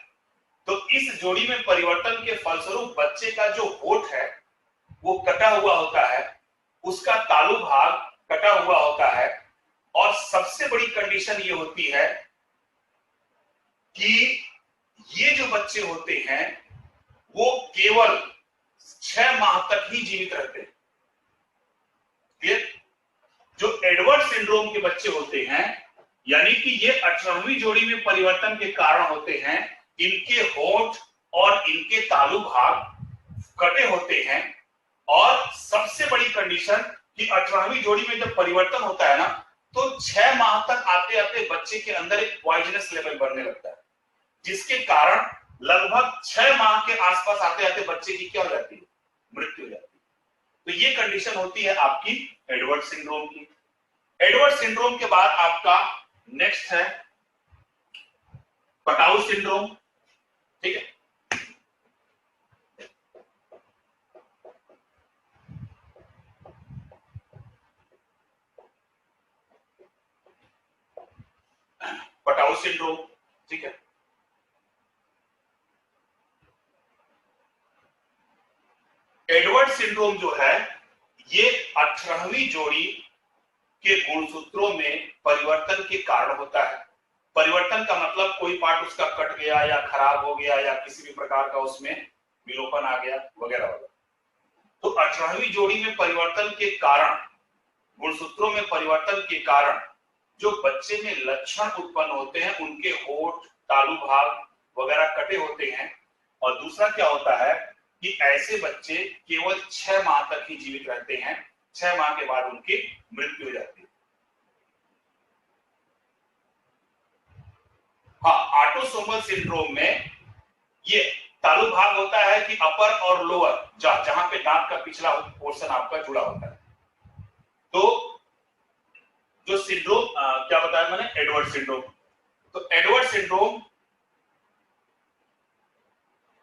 तो इस जोड़ी में परिवर्तन के फलस्वरूप बच्चे का जो होठ है वो कटा हुआ होता है, उसका तालु भाग कटा हुआ होता है, और सबसे बड़ी कंडीशन ये होती है कि ये जो बच्चे होते हैं वो केवल 6 माह तक ही जीवित रहते हैं। क्लियर? जो एडवर्ड सिंड्रोम के बच्चे होते हैं, यानी कि ये 18वीं जोड़ी में परिवर्तन के कारण होते हैं, इनके होठ और इनके तालु भाग कटे होते हैं, और सबसे बड़ी कंडीशन कि 18वीं जोड़ी में जब परिवर्तन होता है ना तो 6 माह तक आते आते बच्चे के अंदर एक पॉइजनस लेवल बढ़ने लगता है, जिसके कारण लगभग 6 माह के आसपास आते आते बच्चे की क्या हो जाती है? मृत्यु हो जाती है। तो ये कंडीशन होती है आपकी एडवर्ड सिंड्रोम की। एडवर्ड सिंड्रोम के बाद आपका नेक्स्ट है पटाउ सिंड्रोम। ठीक है, पटाउ सिंड्रोम। ठीक है, एडवर्ड सिंड्रोम जो है ये 18वीं जोड़ी के गुणसूत्रों में परिवर्तन के कारण होता है। परिवर्तन का मतलब कोई पार्ट उसका कट गया या खराब हो गया या किसी भी प्रकार का उसमें विलोपन आ गया वगैरह वगैरह। तो 18वीं जोड़ी में परिवर्तन के कारण, गुणसूत्रों में परिवर्तन के कारण जो बच्चे में लक्षण उत्पन्न होते हैं, उनके होठ, तालु भाग वगैरह कटे होते हैं। और दूसरा क्या होता है कि ऐसे बच्चे केवल 6 माह तक ही जीवित रहते हैं, 6 माह के बाद उनकी मृत्यु हो जाती है। हाँ, ऑटोसोमल सिंड्रोम में ये तालु भाग होता है कि अपर और लोअर, जहां पे दांत का पिछला पोर्शन आपका जुड़ा होता है। तो जो सिंड्रोम क्या बताया मैंने? Edward syndrome. तो एडवर्ड सिंड्रोम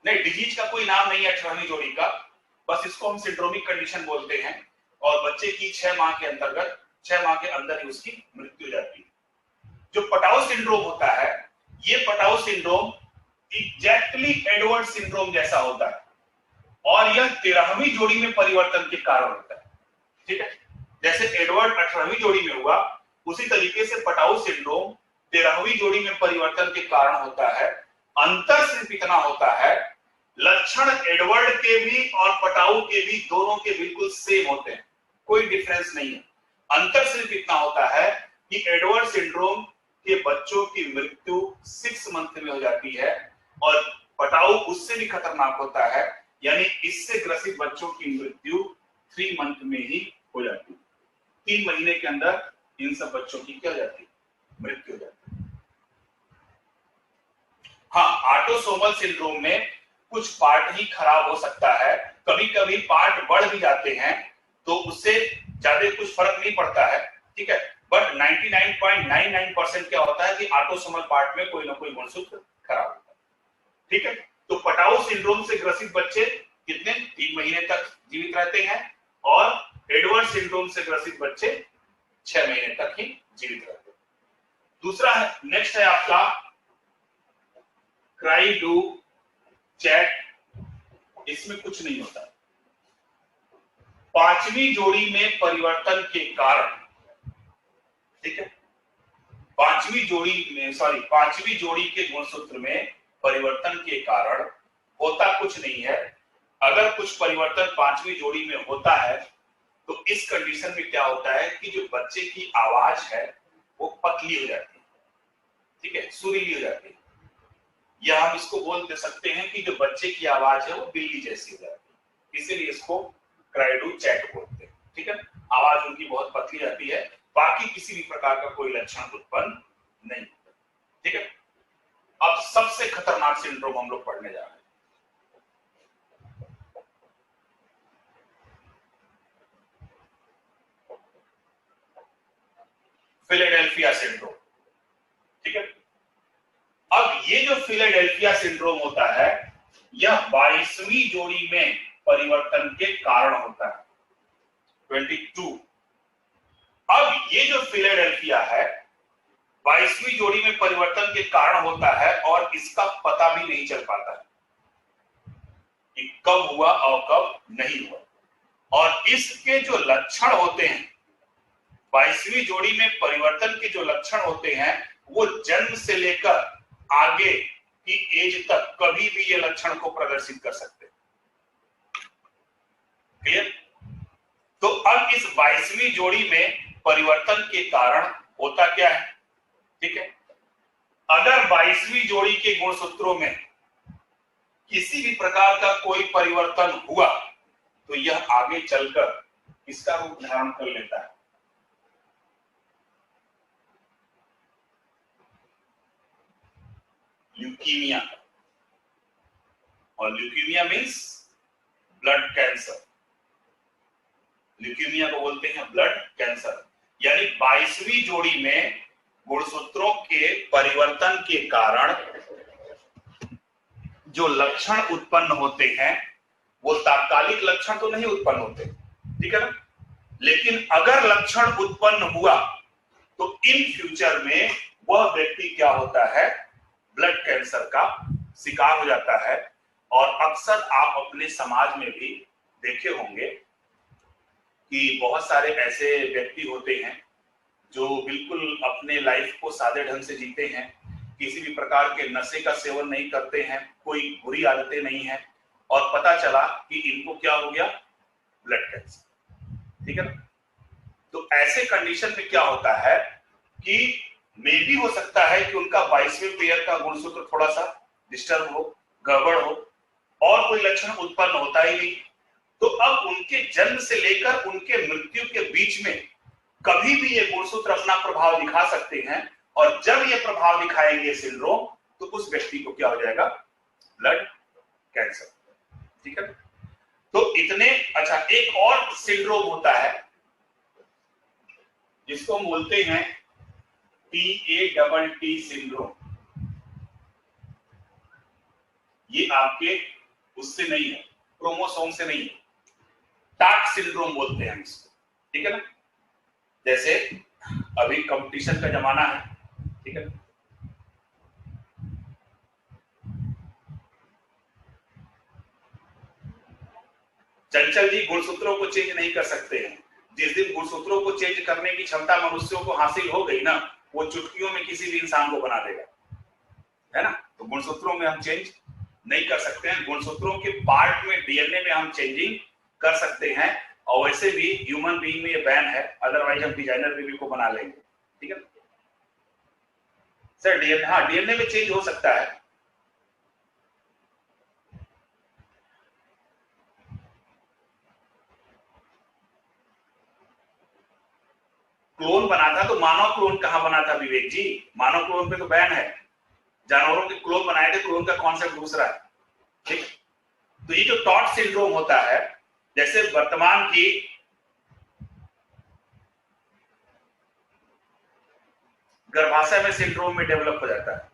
नहीं, डिजीज का कोई नाम नहीं है 18वीं जोड़ी का, बस इसको हम सिंड्रोमिक कंडीशन बोलते हैं। और बच्चे की 6 माह के अंतर्गत, 6 माह के अंदर ही उसकी मृत्यु हो जाती है। जो पटाउ सिंड्रोम होता है, ये Patau syndrome exactly Edward syndrome जैसा होता है, और यह 13वीं जोड़ी में परिवर्तन के कारण होता है। ठीक है, जैसे एडवर्ड 18वीं जोड़ी में हुआ, उसी तरीके से पटाउ सिंड्रोम 13वीं जोड़ी में परिवर्तन के कारण होता है। अंतर सिर्फ इतना होता है, लक्षण एडवर्ड के भी और पटाऊ के भी दोनों के बिल्कुल सेम होते हैं, कोई डिफरेंस नहीं है। अंतर सिर्फ इतना होता है कि एडवर्ड सिंड्रोम के बच्चों की मृत्यु 6 मंथ में हो जाती है और पटाऊ उससे भी खतरनाक होता है, यानी इससे ग्रसित बच्चों की मृत्यु 3 मंथ में ही हो जाती है। 3 महीने के अंदर इन सब बच्चों की क्या हो जाती है, मृत्यु हो जाती है। हाँ, ऑटोसोमल सिंड्रोम में कुछ पार्ट ही खराब हो सकता है, कभी कभी पार्ट बढ़ भी जाते हैं तो उससे ज्यादा कुछ फर्क नहीं पड़ता है, ठीक है। बट 99.99% क्या होता है कि ऑटोसोमल पार्ट में कोई ना कोई गुणसूत्र खराब होता है, ठीक है। तो पटाऊ सिंड्रोम से ग्रसित बच्चे कितने 3 महीने तक जीवित रहते हैं और एडवर्ड सिंड्रोम से ग्रसित बच्चे 6 महीने तक ही जीवित रहते हैं। दूसरा है, नेक्स्ट है आपका क्राई डू चैट। इसमें कुछ नहीं होता। 5वीं जोड़ी में परिवर्तन के कारण, ठीक है, 5वीं जोड़ी के गुणसूत्र में परिवर्तन के कारण होता कुछ नहीं है। अगर कुछ परिवर्तन 5वीं जोड़ी में होता है तो इस कंडीशन में क्या होता है कि जो बच्चे की आवाज है वो पतली हो जाती है, ठीक है, सुरीली हो जाती है, या हम इसको बोल दे सकते हैं कि जो बच्चे की आवाज है वो बिल्ली जैसी हो जाती है, इसीलिए इसको क्राइडू चैट बोलते हैं, ठीक है। आवाज उनकी बहुत पतली जाती है, बाकी किसी भी प्रकार का कोई लक्षण उत्पन्न नहीं होता, ठीक है। अब सबसे खतरनाक सिंड्रोम हम लोग पढ़ने जा रहे हैं, फिलाडेल्फिया सिंड्रोम, ठीक है। अब ये जो फिलाडेल्फिया सिंड्रोम होता है यह 22वीं जोड़ी में परिवर्तन के कारण होता है, 22। अब ये जो फिलाडेल्फिया है 22वीं जोड़ी में परिवर्तन के कारण होता है और इसका पता भी नहीं चल पाता है कि कब हुआ और कब नहीं हुआ। और इसके जो लक्षण होते हैं, 22वीं जोड़ी में परिवर्तन के जो लक्षण होते हैं वो जन्म से लेकर आगे की एज तक कभी भी ये लक्षण को प्रदर्शित कर सकते हैं, क्लियर। तो अब इस 22वीं जोड़ी में परिवर्तन के कारण होता क्या है, ठीक है। अगर 22वीं जोड़ी के गुणसूत्रों में किसी भी प्रकार का कोई परिवर्तन हुआ तो यह आगे चलकर इसका रूप धारण कर लेता है, ल्यूकीमिया। और leukaemia means blood cancer, leukaemia को बोलते हैं ब्लड कैंसर। यानी 22वीं जोड़ी में गुणसूत्रों के परिवर्तन के कारण जो लक्षण उत्पन्न होते हैं वो तात्कालिक लक्षण तो नहीं उत्पन्न होते, ठीक है ना, लेकिन अगर लक्षण उत्पन्न हुआ तो इन फ्यूचर में वह व्यक्ति क्या होता है, ब्लड कैंसर का शिकार हो जाता है। और अक्सर आप अपने समाज में भी देखे होंगे कि बहुत सारे ऐसे व्यक्ति होते हैं जो बिल्कुल अपने लाइफ को सादे ढंग से जीते हैं, किसी भी प्रकार के नशे का सेवन नहीं करते हैं, कोई बुरी आदतें नहीं है, और पता चला कि इनको क्या हो गया, ब्लड कैंसर, ठीक है ना। तो ऐसे कंडीशन में क्या होता है कि मे भी हो सकता है कि उनका 22वें पेयर का गुणसूत्र थोड़ा सा डिस्टर्ब हो, गड़बड़ हो, और कोई लक्षण उत्पन्न होता ही नहीं। तो अब उनके जन्म से लेकर उनके मृत्यु के बीच में कभी भी ये गुणसूत्र अपना प्रभाव दिखा सकते हैं, और जब ये प्रभाव दिखाएंगे सिंड्रोम तो उस व्यक्ति को क्या हो जाएगा, ब्लड कैंसर, ठीक है। तो इतने, अच्छा एक और सिंड्रोम होता है जिसको हम बोलते हैं TATT सिंड्रोम। ये आपके उससे नहीं है, क्रोमोसोम से नहीं है, टाट सिंड्रोम बोलते हैं इसको, ठीक है ना। जैसे अभी कंपटीशन का जमाना है, ठीक है ना, चंचल जी गुणसूत्रों को चेंज नहीं कर सकते हैं। जिस दिन गुणसूत्रों को चेंज करने की क्षमता मनुष्यों को हासिल हो गई ना, वो चुटकियों में किसी भी इंसान को बना देगा, है ना। तो गुणसूत्रों में हम चेंज नहीं कर सकते हैं। गुणसूत्रों के पार्ट में डीएनए में हम चेंजिंग कर सकते हैं, और वैसे भी ह्यूमन बीइंग में ये बैन है, अदरवाइज हम डिजाइनर बेबी को बना लेंगे। ठीक है सर, डीएनए, हाँ डीएनए में चेंज हो सकता है। क्लोन बना था तो मानव क्लोन कहां बना था विवेक जी? मानव क्लोन पे तो बैन है। जानवरों के क्लोन बनाए थे, क्लोन का कॉन्सेप्ट दूसरा है। ठीक, तो ये जो टॉट सिंड्रोम होता है, जैसे वर्तमान की गर्भाशय में सिंड्रोम में डेवलप हो जाता है।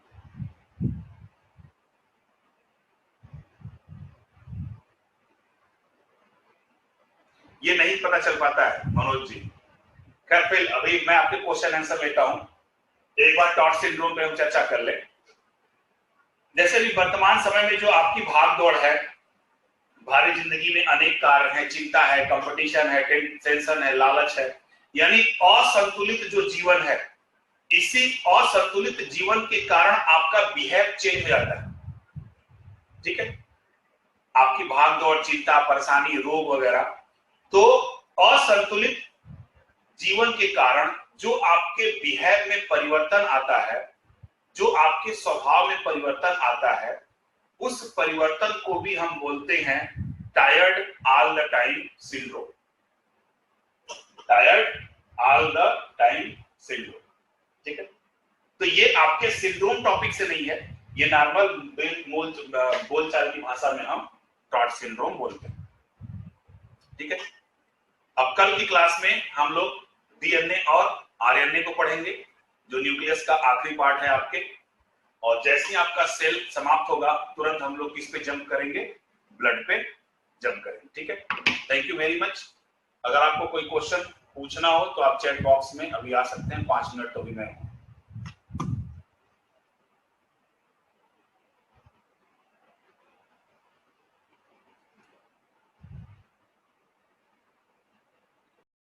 ये नहीं पता चल पाता है मनोज जी। खैर फिर अभी मैं आपके क्वेश्चन आंसर लेता हूं, एक बार टॉट सिंड्रोम पे हम चर्चा कर ले। जैसे भी वर्तमान समय में जो आपकी भाग दौड़ है, भारी जिंदगी में अनेक कार्य हैं, चिंता है, कंपटीशन है, टेंशन है, लालच है, यानी असंतुलित जो जीवन है, इसी असंतुलित जीवन के कारण आपका बिहेव चेंज हो जाता है। ठीक है, आपकी भाग दौड़, चिंता, परेशानी, रोग वगैरह, तो असंतुलित जीवन के कारण जो आपके बिहेव में परिवर्तन आता है, जो आपके स्वभाव में परिवर्तन आता है, उस परिवर्तन को भी हम बोलते हैं tired all the time syndrome. Tired all the time syndrome. ठीक है, तो ये आपके सिंड्रोम टॉपिक से नहीं है, ये नॉर्मल बोलचाल की भाषा में हम टॉट सिंड्रोम बोलते हैं। ठीक है, अब कल की क्लास में हम लोग डीएनए और आरएनए को पढ़ेंगे, जो न्यूक्लियस का आखिरी पार्ट है आपके, और जैसे ही आपका सेल समाप्त होगा तुरंत हम लोग किस पे जंप करेंगे? ब्लड पे जंप करेंगे। ठीक है, थैंक यू वेरी मच। अगर आपको कोई क्वेश्चन पूछना हो तो आप चैट बॉक्स में अभी आ सकते हैं, 5 मिनट तो भी मैं